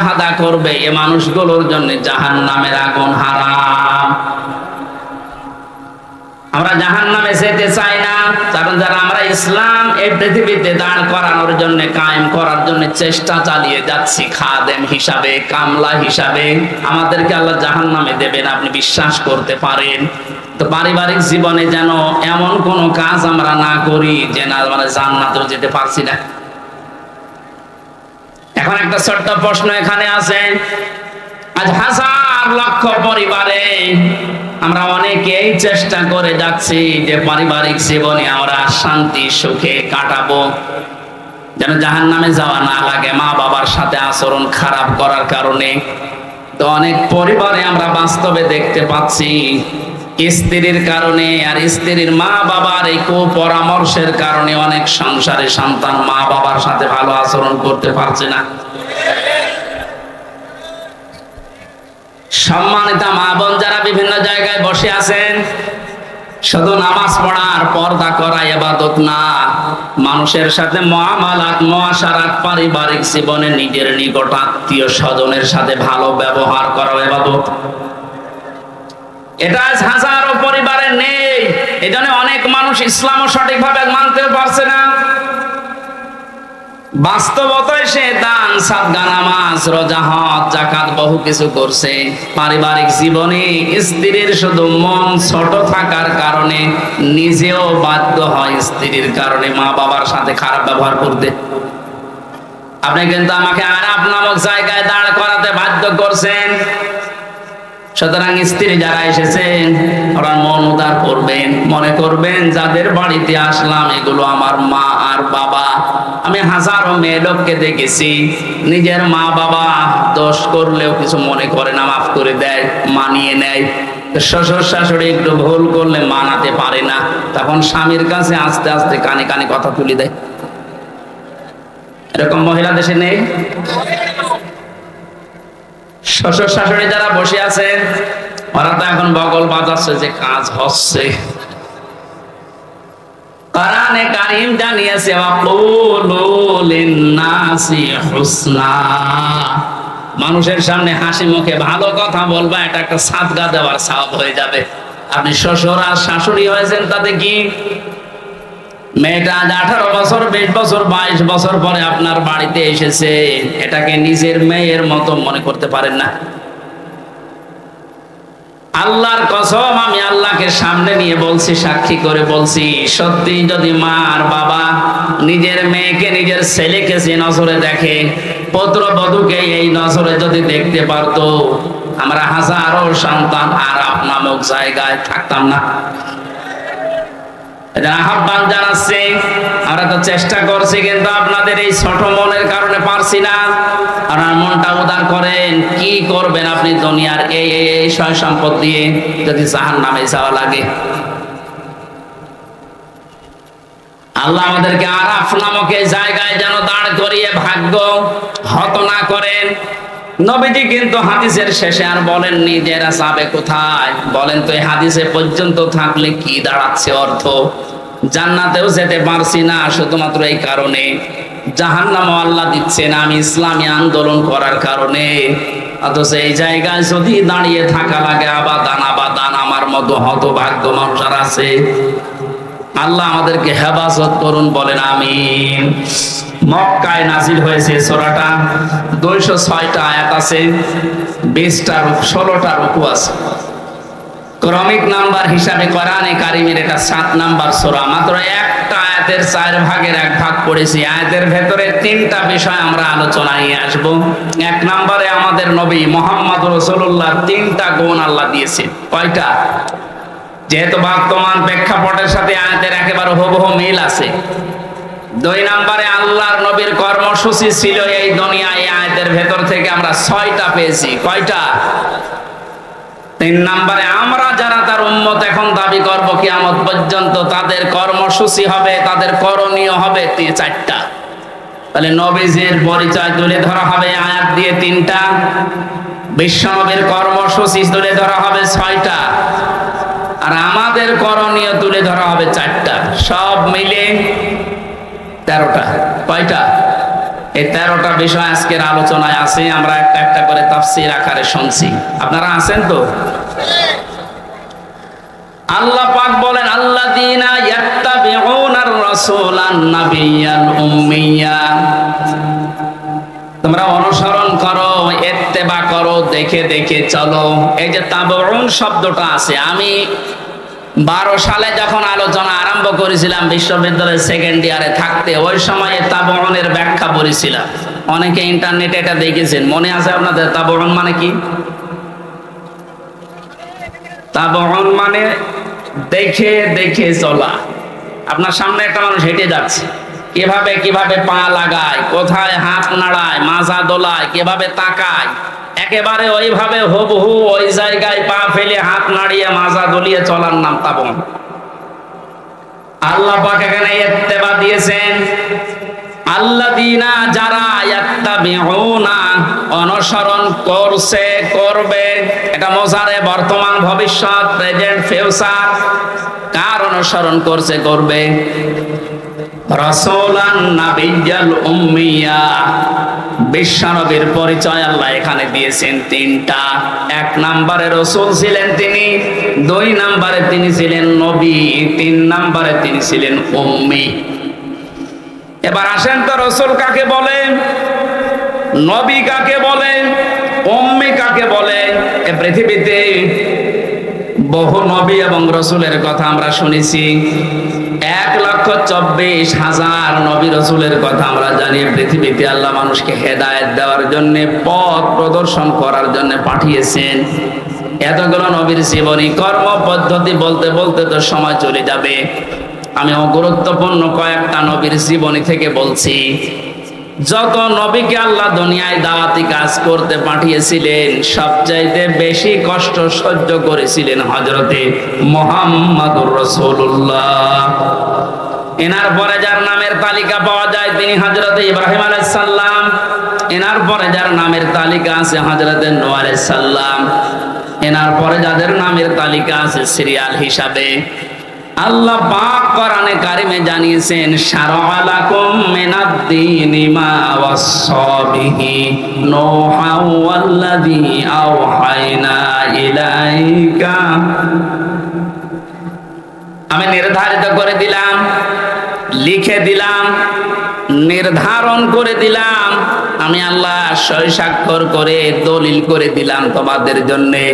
মুজাহাদা করবে এ মানুষগুলোর জন্য জাহান্নামের আগুন হারাম। আমরা জাহান্নামে যেতে চাই না, কারণ যারা আমরা ইসলাম এই পৃথিবীতে দাঁড় করানোর জন্য, কায়েম করার জন্য চেষ্টা চালিয়ে যাচ্ছি খাদেম হিসাবে, কামলা হিসাবে, আমাদেরকে আল্লাহ জাহান্নামে দেবেন আপনি বিশ্বাস করতে পারেন। তো পারিবারিক জীবনে যেন এমন কোন কাজ আমরা না করি যে না আমরা জান্নাতেও যেতে পারছি না। এখন একটা ছোট্ট প্রশ্ন এখানে আছে, আজ হাজার লক্ষ পরিবারে আমরা অনেকেই চেষ্টা করে যাচ্ছি যে পারিবারিক জীবনে আমরা শান্তি সুখে কাটাবো, যেন জাহান্নামে যাওয়া না লাগে মা বাবার সাথে আচরণ খারাপ করার কারণে। তো অনেক পরিবারে আমরা বাস্তবে দেখতে পাচ্ছি স্ত্রীর কারণে আর স্ত্রীর মা বাবার এই কুপরামর্শের কারণে অনেক সংসারে সন্তান মা বাবার সাথে ভালো আচরণ করতে পারছে না। সম্মানিত মা বোন যারা বিভিন্ন জায়গায় বসে আছেন, শুধু নামাজ পড়ার পর্দা করা ইবাদত না, মানুষের সাথে মুআমালাত মুআশারাত পারিবারিক জীবনে নিজের নিকট আত্মীয় স্বজনের সাথে ভালো ব্যবহার করা ইবাদত। এটা হাজারো পরিবারে নেই, এজন্য অনেক মানুষ ইসলামও সঠিকভাবে মানতেও পারছে না। বাস্তবতায় সে দান সাদকা নামাজ রোজা হজ যাকাত বহু কিছু করছে, পারিবারিক জীবনে স্ত্রীর শুধু মন ছোট থাকার কারণে নিজেও বাধ্য হয় স্ত্রীর কারণে মা বাবার সাথে খারাপ ব্যবহার করতে। আপনি কিন্তু আমাকে আরাফ নামক জায়গায় দাঁড় করাতে বাধ্য করছেন। সুতরাং স্ত্রী যারা এসেছেন ওরা মন উদার করবেন, মনে করবেন যাদের বাড়িতে আসলাম এগুলো আমার মা আর বাবা। আমি হাজারো মেয়ে লোককে দেখেছি নিজের মা বাবা দোষ করলেও কিছু মনে করে না, মাফ করে দেয়, মানিয়ে নেয়। শ্বশুর শাশুড়ি একটু ভুল করলে মানাতে পারে না, তখন স্বামীর কাছে আস্তে আস্তে কানে কানে কথা তুলে দেয়। এরকম মহিলা দেশে নেই? শ্বশুর শাশুড়ি যারা বসে আছে ওরা তো এখন বগল বাজাচ্ছে যে কাজ হচ্ছে। কোরআনে কারীম জানিয়েছে ওয়াকুলু লিন-নাসি হুসনা, মানুষের সামনে হাসি মুখে ভালো কথা বলবা, এটা একটা সাদকা দেওয়ার সওয়াব হয়ে যাবে। আপনি শ্বশুর আর শাশুড়ি হয়েছেন তাতে কি? মেয়েটা 18 বছর 20 বছর 22 বছর পরে আপনার বাড়িতে এসেছে, এটাকে নিজের মেয়ের মতো মনে করতে পারেন না। আল্লাহর কসম, আমি আল্লাহকে সামনে নিয়ে বলছি, সাক্ষী করে বলছি, সত্যি যদি মা আর বাবা নিজের মেয়েকে নিজের ছেলেকে যে নজরে দেখে, পুত্রবধূকে এই নজরে যদি দেখতে পারতো, আমরা হাজারো সন্তান আরাফ নামক জায়গায় থাকতাম না। আহ্বান জানাচ্ছি, আমরা তো চেষ্টা করছি কিন্তু আপনাদের এই ছোট মনের কারণে পারছি না। আপনার মনটা উদার করেন, কি করবেন আপনি দুনিয়ার এই সয় সম্পদ দিয়ে যদি জাহান্নামে যাওয়া লাগে? আল্লাহ আমাদেরকে আরাফ নামক এই জায়গায় যেন দাঁড় করিয়ে ভাগ্য হত না করেন। নবীজি কিন্তু হাদিসের শেষে আর বলেননি যে এরা যাবে কোথায়। বলেন তো এই হাদিসে পর্যন্ত থাকলে কি দাঁড়াচ্ছে অর্থ? জান্নাতেও যেতে পারছি না শুধুমাত্র এই কারণে, জাহান্নামও আল্লাহ দিচ্ছে না আমি ইসলামী আন্দোলন করার কারণে। অথচ এই জায়গায় যদি দাঁড়িয়ে থাকা লাগে আবাদান আবাদান, আমার মতো হতভাগ্য মানুষ আর আছে। আল্লাহ আমাদেরকে হেফাজত করুন, বলেন আমিন। মক্কায় নাজিল হয়েছে সূরাটা, 206টা আয়াত আছে, 16টা রুকু আছে। ক্রমিক নাম্বার হিসাবে কোরআনে কারীমের এটা 7 নাম্বার সূরা। মাত্র একটা আয়াতের 4 ভাগের 1 ভাগ পড়েছি। আয়াতের ভেতরে 3টা বিষয় আমরা আলোচনায় নিয়ে আসব। 1 নম্বরে আমাদের নবী মুহাম্মদ রাসূলুল্লাহ 3টা গুণ আল্লাহ দিয়েছে। কয়টা? যেহেতু বর্তমান প্রেক্ষাপটের সাথে আয়াতের একেবারে হুবহু মিল আছে। 2 নম্বরে আল্লাহর নবীর কর্মসূচি ছিল এই দুনিয়ায়, এই আয়াতের ভেতর থেকে আমরা 6টা পেয়েছি। কয়টা? 3 নম্বরে আমরা যারা তার উম্মত এখন দাবি করব কিয়ামত পর্যন্ত, তাদের কর্মসূচি হবে, তাদের করণীয় হবে 4টা। তাহলে নবীজির পরিচয় তুলে ধরা হবে আয়াত দিয়ে 3টা, বিশ্বনবীর কর্মসূচি তুলে ধরা হবে 6টা, আর আমাদের করণীয় তুলে ধরা হবে 4টা। সব মিলে 13টা। কয়টা? এই 13টা বিষয় আজকের আলোচনায় আছে, আমরা একটা একটা করে তাফসীর আকারে শুনছি। আপনারা আছেন তো? আল্লাহ পাক বলেন, আল্লাযীনা ইয়াত্তাবিউনার রাসূলান নাবিয়্যাল উম্মিয়্যা, তোমরা অনুসরণ করো, ইত্তেবা করো, দেখে দেখে চলো। এই যে তাবউন শব্দটা আছে, আমি 12 সালে যখন আলোচনা আরম্ভ করেছিলাম বিশ্ববিদ্যালয়ের সেকেন্ড ইয়ারে থাকতে, ওই সময়ে তাবউনের ব্যাখ্যা পড়েছিলাম। অনেকে ইন্টারনেটে এটা দেখেছেন, মনে আছে আপনাদের? তাবউন মানে কি? তাবউন মানে দেখে দেখে চলা। আপনার সামনে একটা মানুষ হেঁটে যাচ্ছে, কিভাবে কিভাবে পা লাগায়, কোথায় হাত নাড়ায়, মাজা দোলায়, কিভাবে তাকায়, একেবারে ওইভাবে হুবহু ওই জায়গায় পা ফেলে হাত নাড়িয়ে মাজা দলিয়ে চলার নাম তাবউন। আল্লাহ পাক এখানে ইত্তেবা দিয়েছেন, আল্লাযীনা, যারা, ইয়াত্তাবিউনা, অনুসরণ করছে, করবে। এটা মোজারে, বর্তমান, ভবিষ্যৎ, প্রেজেন্ট, ফিউচার। কার অনুসরণ করছে, করবে? রাসূলান নাবিয়্যাল উম্মিয়্যা, বিশ্বনবীর পরিচয় আল্লাহ এখানে দিয়েছেন 3টা। 1 নম্বরে রাসূল ছিলেন তিনি, 2 নম্বরে তিনি ছিলেন নবী, 3 নম্বরে তিনি ছিলেন উম্মি। এবার আসেন তো, রাসূল কাকে বলে, নবী কাকে বলে, উম্মি কাকে বলে? এই পৃথিবীতে বহু নবী এবং রাসূলের কথা আমরা শুনেছি। 1,24,000 নবী রাসূলের কথা আমরা জানি। পৃথিবীতে আল্লাহ মানুষকে হেদায়েত দেওয়ার জন্য, পথ প্রদর্শন করার জন্য পাঠিয়েছেন। এতগুলো নবীর জীবনী, কর্ম পদ্ধতি বলতে বলতে তো সময় চলে যাবে। আমি গুরুত্বপূর্ণ কয়েকটা নবীর জীবনী থেকে বলছি। যত নবীকে আল্লাহ দুনিয়ায় দাওয়াতি কাজ করতে পাঠিয়েছিলেন, সবচাইতে বেশি কষ্ট সহ্য করেছিলেন হযরতে মুহাম্মদুর রাসূলুল্লাহ। এনার পরে যার নামের তালিকা পাওয়া যায় তিনি হযরতে ইব্রাহিম আলাইহিস সালাম। এনার পরে যার নামের তালিকা আছে হযরতে নূহ আলাইহিস সালাম। এনার পরে যাদের নামের তালিকা আছে সিরিয়াল হিসাবে, আল্লাহ পাক কোরআনে কারিমে জানিয়েছেন, শারআ লাকুম মিনাদ-দীনি মা ওয়াসসা বিহি নূহা ওয়াল্লাযী আওহায়না ইলাইকা। আমি নির্ধারিত করে দিলাম, লিখে দিলাম, নির্ধারণ করে দিলাম, আমি আল্লাহ সই স্বাক্ষর করে দলিল করে দিলাম তোমাদের জন্যে।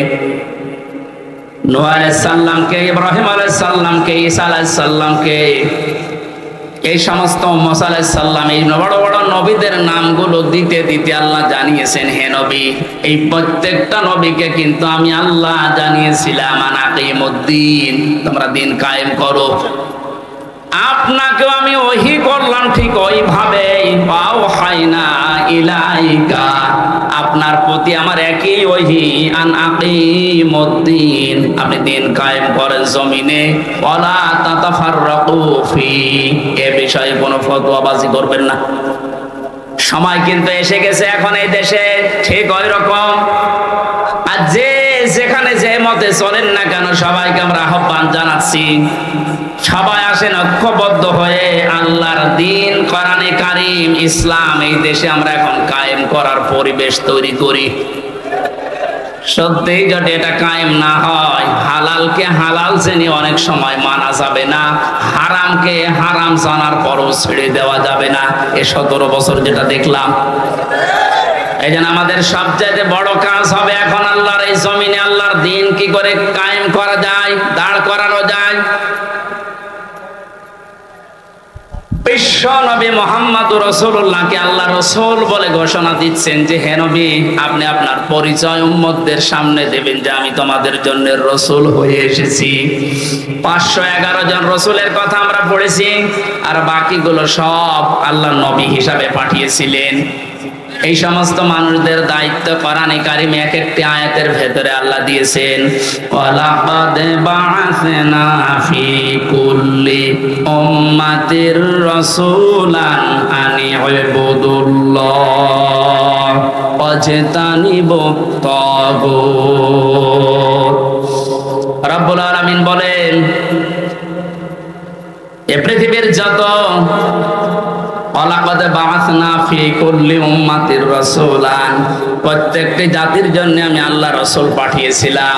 নূহ আলাইহিস সালামকে, ইব্রাহিম আলাইহিস সালামকে, ঈসা আলাইহিস সালামকে, এই সমস্ত মুসা আলাইহিস সালাম, এই বড় বড় নবীদের নামগুলো দিতে দিতে আল্লাহ জানিয়েছেন, হে নবী, এই প্রত্যেকটা নবীকে কিন্তু আমি আল্লাহ জানিয়েছিলাম আনাকিমুদ্দিন, তোমরা দিন কায়েম করো। আপনাকেও আমি ওহী করলাম ঠিক ওইভাবে, আওহায়না ইলাইকা, আপনার প্রতি আমার একই ওহী, আন আকিমুদ্দিন, আপনি দিন কায়েম করেন জমিনে, ওয়ালা তাতাফাররাকু ফি, এ বিষয়ে কোনো ফতোয়াবাজি করবেন না। সময় কিন্তু এসে গেছে এখন এই দেশে ঠিক ওই রকম। আর যে যেখানে যে মতে চলেন না কেন, সবাইকে আমরা আহ্বান জানাচ্ছি, সবাই আসেন ঐক্যবদ্ধ হয়ে আল্লাহর দ্বীন, কোরআনে কারীম, ইসলাম এই দেশে আমরা এখন কায়েম করার পরিবেশ তৈরি করি। সত্যি যদি এটা কায়েম না হয়, হালালকে হালাল জেনে অনেক সময় মানা যাবে না, হারামকে হারাম জানার পরও ছেড়ে দেওয়া যাবে না। এ 17 বছর যেটা দেখলাম, এই জন্য আমাদের সবচেয়ে বড় কাজ হবে এখন আল্লাহর এই জমিনে আল্লাহর দ্বীন কি করে কায়েম করা যায়, দাঁড় করানো যায়। বিশ্ব নবী মুহাম্মদুর রাসূলুল্লাহকে আল্লাহ রাসূল বলে ঘোষণা দিচ্ছেন যে, হে নবী, আপনি আপনার পরিচয় উম্মতদের সামনে দেবেন যে আমি তোমাদের জন্য রাসূল হয়ে এসেছি। 511 জন রাসূলের কথা আমরা পড়েছি, আর বাকিগুলো সব আল্লাহ নবী হিসাবে পাঠিয়েছিলেন। এই সমস্ত মানুষদের দায়িত্ব কোরআনে কারিমে এক একটি আয়াতের ভেতরে আল্লাহ দিয়েছেন, ওয়ালাকাদ বা'আসনা ফি কুল্লি উম্মাতির রাসূলান আনি ইবুদুল্লাহ ওয়াজতানিবুত তাগুত। রব্বুল আলামিন বলেন, এ পৃথিবীর যত ওয়ালাকাদ বাআসনা ফি কুল্লি উম্মাতির রাসূলান, প্রত্যেকটি জাতির জন্য আমি আল্লাহ রাসূল পাঠিয়েছিলাম।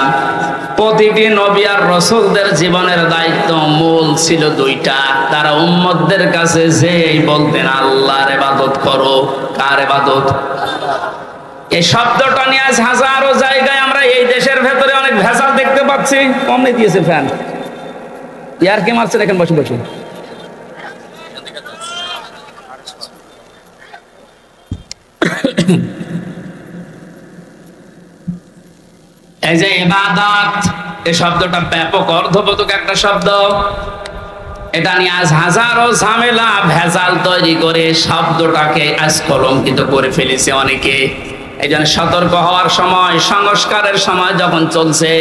প্রতিটি নবী আর রাসূলদের জীবনের দায়িত্ব মূল ছিল দুইটা। তারা উম্মতদের কাছে যেই বলতেন আল্লাহর ইবাদত করো। কার ইবাদত? এই শব্দটা নিয়ে আজ হাজারো জায়গায় আমরা এই দেশের ভেতরে অনেক ভেজাল দেখতে পাচ্ছি। কমনে দিয়েছে ফ্যান, ইয়ার কে মারছেন এখন বসে বসে। এই যে ইবাদত, এই শব্দটা ব্যাপক অর্থবোধক একটা শব্দ। এটা নিয়ে আজ হাজারো ঝামেলা ভেজাল তৈরি করে শব্দটাকে আজ কলঙ্কিত করে ফেলেছে অনেকে। এই জন্য সতর্ক হওয়ার সময়, সংস্কারের সময় যখন চলছে,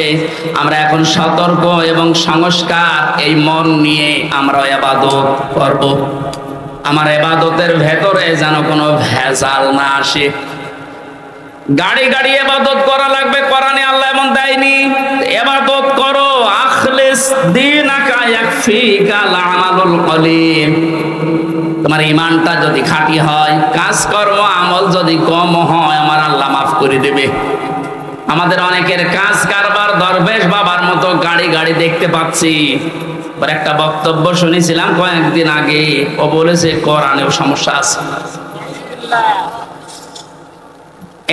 আমরা এখন সতর্ক এবং সংস্কার এই মন নিয়ে আমরা ইবাদত করব। আমার ইবাদতের ভেতরে যেন কোনো ভেজাল না আসে। গাড়ি গাড়ি ইবাদত করা লাগবে, কোরআনে আল্লাহ এমন দেয়নি। ইবাদত করো, আখলিস দীনাকা ইয়াকফিকাল আমালুল কলিল। তোমার ঈমানটা যদি খাঁটি হয়, কাজকর্ম আমল যদি কম হয়, আমার আল্লাহ মাফ করে দেবে। আমাদের অনেকের কাজ কারবার দরবেশ বাবার মতো গাড়ি গাড়ি দেখতে পাচ্ছি। একটা বক্তব্য শুনেছিলাম কয়েকদিন আগে, ও বলেছে কোরআনেও সমস্যা আছে।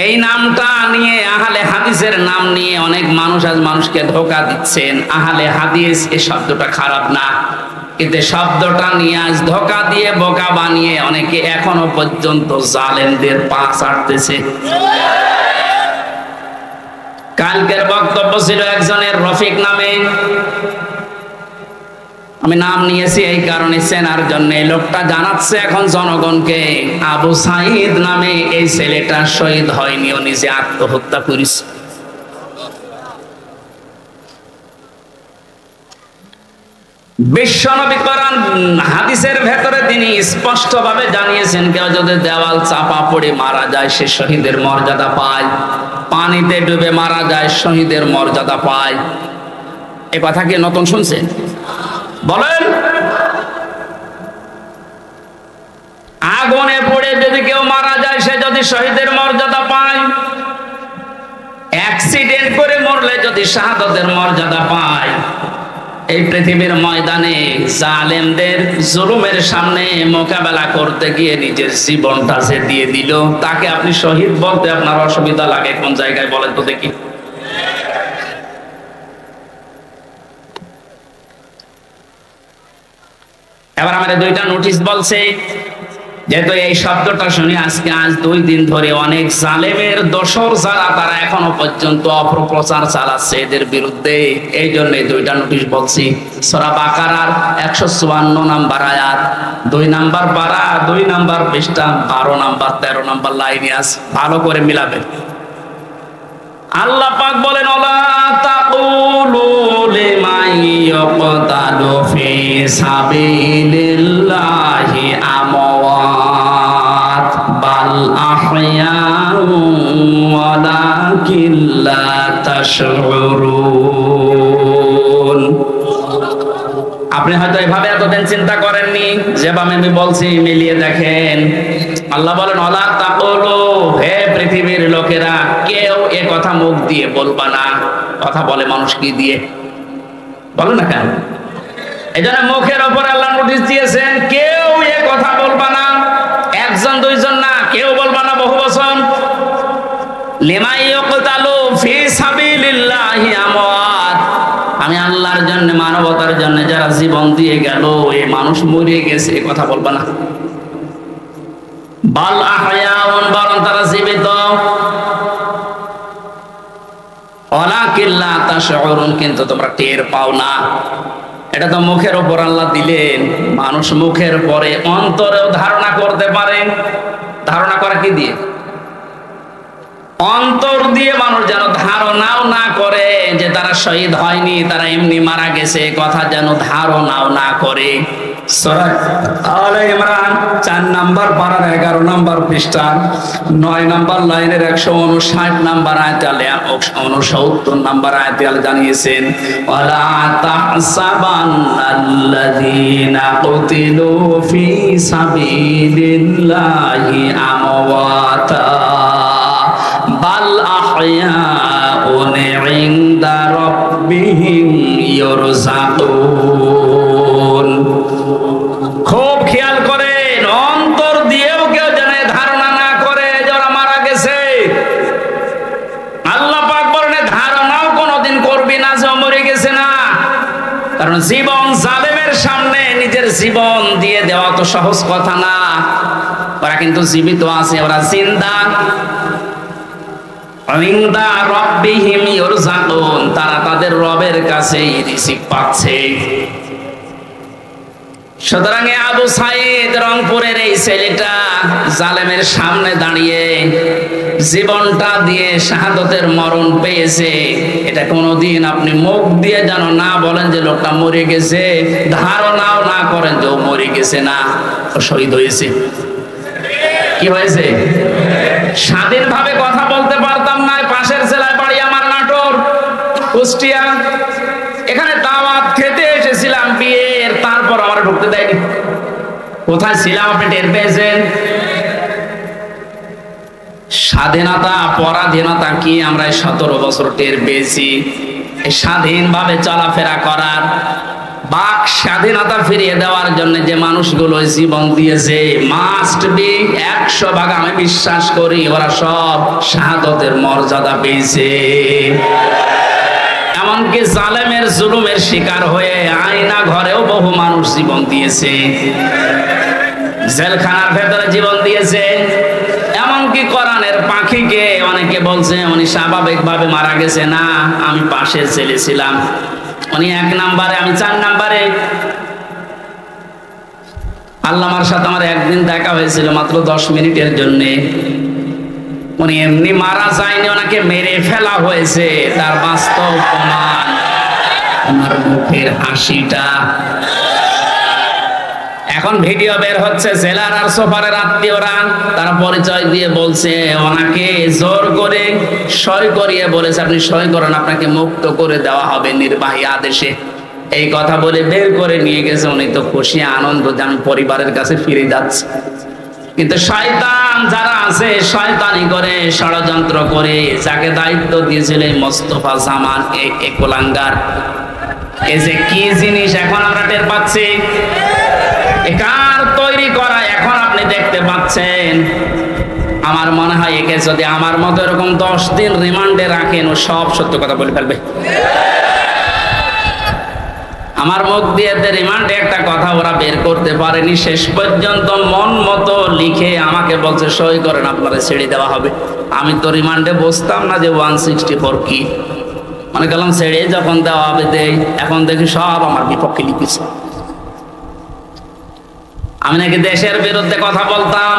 এই নামটা নিয়ে, আহলে হাদিসের নাম নিয়ে অনেক মানুষ আজ মানুষকে ধোঁকা দিচ্ছেন। আহলে হাদিস এই শব্দটা খারাপ না, কিন্তু শব্দটা নিয়ে আজ ধোঁকা দিয়ে বোকা বানিয়ে অনেকে এখনো পর্যন্ত জালেমদের পা চাটতেছে। কালকের বক্তব্য ছিল একজনের রফিক নামে, আমি নাম নিয়েছি এই কারণে চেনার জন্য। এই লোকটা জানাচ্ছে এখন জনগণকে, আবু সাঈদ নামে এই ছেলেটা শহীদ হয়নি, ও নিজে আত্মহত্যা করেছে। বিশ্বনবী কোরআন হাদিসের ভেতরে তিনি স্পষ্টভাবে জানিয়েছেন, কেউ যদি দেওয়াল চাপা পড়ে মারা যায় সে শহীদের মর্যাদা পায়, পানিতে ডুবে মারা যায় শহীদের মর্যাদা পায়। এ কথা কি নতুন শুনছেন? বলেন। আগুনে পড়ে যদি কেউ মারা যায় সে যদি শহীদের মর্যাদা পায়, অ্যাক্সিডেন্ট করে মরলে যদি শাহাদাতের মর্যাদা পায়, এই পৃথিবীর ময়দানে জালেমদের জুলুমের সামনে মোকাবেলা করতে গিয়ে নিজের জীবনটা যে দিয়ে দিল, তাকে আপনি শহীদ বলতে আপনার অসুবিধা লাগে কোন জায়গায় বলেন তো দেখি? এবার আমাদের দুইটা নোটিশ বলছে, যেহেতু এই শব্দটা শুনি আজকে আজ 2 দিন ধরে অনেক জালেমের দোসর যারা, তারা এখনো পর্যন্ত অপপ্রচার চালাচ্ছে এদের বিরুদ্ধে। এই জন্য দুইটা নোটিশ বলছি। সূরা বাকারার 154 নাম্বার আয়াত, 2 নাম্বার পারা, 2 নাম্বার পৃষ্ঠা, 12 নাম্বার 13 নাম্বার লাইনে আছে, ভালো করে মিলাবেন। আল্লাহ পাক বলেন, ওয়ালা তাকুলু লিমান ইয়াকতালু ফি সাবিলিল্লাহি আমওয়াত বাল আহইয়াউ ওয়ালাকিন লা তাশউরুন। আপনি হয়তো এভাবে এতদিন চিন্তা করেননি, যেভাবে আমি বলছি মিলিয়ে দেখেন। আল্লাহ বলেন, ওয়ালা তাকুলু, হে পৃথিবীর লোকেরা, কেউ এ কথা মুখ দিয়ে বলবা না। কথা বলে মানুষ কি দিয়ে? বলো না কেন? এই জন্য মুখের ওপর আল্লাহ নোটিশ দিয়েছেন, কেউ এ কথা বলবা না। 1 জন 2 জন না, কেউ বলবা না, বহু বচন। লিমান ইয়াকতালু ফি সাবিলিল্লাহি আমওয়াত, আমি আল্লাহর জন্য, মানবতার জন্য যারা জীবন দিয়ে গেল, এই মানুষ মরে গেছে, এ কথা বলবা না। বাল আহয়াউন, বরং তারা জীবিত। ওয়ালাকিন লা তাশউরুন, কিন্তু তোমরা টের পাও না। এটা তো মুখের উপর আল্লাহ দিলেন, মানুষ মুখের পরে অন্তরেও ধারণা করতে পারে। ধারণা করা কি দিয়ে? অন্তর দিয়ে মানুষ যেন ধারণাও না করে যে তারা শহীদ হয়নি, তারা এমনি মারা গেছে, কথা যেন ধারণাও না করে। সূরা আলে ইমরান 4 নাম্বার পারার 11 নাম্বার পৃষ্ঠা 9 নাম্বার লাইনের 159 নাম্বার আয়াতে আল্লাহ 69 নাম্বার আয়াতে আল্লাহ জানিয়েছেন ওয়ালা তাহসাবান্নাল্লাযীনা কুতিলু ফি সাবিলিল্লাহি আমওয়াতা বাল আহয়াউন ইনদা রাব্বিহিম ইরযাকুন। খুব খেয়াল করেন, অন্তর দিয়েও কেউ যেন ধারণা না করে যে ওরা মারা গেছে। আল্লাহ পাক বলেন ধারণাও কোনোদিন করবি না যে মরে গেছে না, কারণ জীবন জালেমের সামনে নিজের জীবন দিয়ে দেওয়া তো সহজ কথা না। ওরা কিন্তু জীবিত আছে, ওরা জিন্দা। ইনদা রাব্বিহিম ইরযাকুন, তারা তাদের রবের কাছেই রিজিক পাচ্ছে। সুতরাং আবু সাইদ রংপুরের এই ছেলেটা জালেমের সামনে দাঁড়িয়ে জীবনটা দিয়ে শাহাদতের মরণ পেয়েছে। এটা কোনোদিন আপনি মুখ দিয়ে যেন না বলেন যে লোকটা মরে গেছে, ধারণাও না করেন যে ও মরে গেছে, না, ও শহীদ হয়েছে। কি হয়েছে? স্বাধীনভাবে কথা বলতে পারতাম না। পাশের জেলায় বাড়ি আমার, নাটোর, কুষ্টিয়া। এখানে দাওয়াত খেতে এসেছিলাম বিয়ের, তারপর আমার ঢুকতে দেয়নি। কোথায় ছিলাম আপনি টের পেয়েছেন? স্বাধীনতা পরাধীনতা কি আমরা 17 বছর টের পেয়েছি। স্বাধীনভাবে চলাফেরা করার, বাক স্বাধীনতা ফিরিয়ে দেওয়ার জন্য যে মানুষগুলো জীবন দিয়েছে, মাস্ট বি 100 ভাগ আমি বিশ্বাস করি ওরা সব শাহাদতের মর্যাদা পেয়েছে। এমনকি জালেমের জুলুমের শিকার হয়ে আয়না ঘরেও বহু মানুষ জীবন দিয়েছে, জেলখানার ভেতরে জীবন দিয়েছে। এমনকি কোরআনের পাখিকে অনেকে বলছে উনি স্বাভাবিকভাবে মারা গেছে, না, আমি পাশে জেলে ছিলাম। উনি 1 নাম্বারে, আমি 4 নাম্বারে। আল্লামার সাথে আমার একদিন দেখা হয়েছিল মাত্র 10 মিনিটের জন্য। উনি এমনি মারা যায়নি, ওনাকে মেরে ফেলা হয়েছে। তার বাস্তব প্রমাণ আমার মুখের হাসিটা। এখন ভিডিও বের হচ্ছে, জেলার আর সোফারের আত্মীয়রা তারা পরিচয় দিয়ে বলছে ওনাকে জোর করে সই করিয়ে বলেছে আপনি সই করেন, আপনাকে মুক্ত করে দেওয়া হবে নির্বাহী আদেশে। এই কথা বলে বের করে নিয়ে গেছে। উনি তো খুশি আনন্দ যে আমি পরিবারের কাছে ফিরে যাচ্ছি। কিন্তু শয়তান যারা আছে, শয়তানি করে, ষড়যন্ত্র করে, যাকে দায়িত্ব দিয়েছিল মোস্তফা জামান এ কোলাঙ্গার, এই যে কি জিনিস এখন আমরা টের পাচ্ছি, কার তৈরি করা এখন আপনি দেখতে পাচ্ছেন। আমার মনে হয় একে যদি আমার মতো এরকম 10 দিন রিমান্ডে রাখেন, ও সব সত্য কথা বলে ফেলবে। আমার মুখ দিয়ে রিমান্ডে একটা কথা ওরা বের করতে পারেনি। শেষ পর্যন্ত মন মতো লিখে আমাকে বলছে সই করেন, আপনারা ছেড়ে দেওয়া হবে। আমি তো রিমান্ডে বসতাম না যে 164 কি, মনে করলাম ছেড়ে যখন দেওয়া হবে দেই। এখন দেখি সব আমার বিপক্ষে লিখেছে। আমি নাকি দেশের বিরুদ্ধে কথা বলতাম।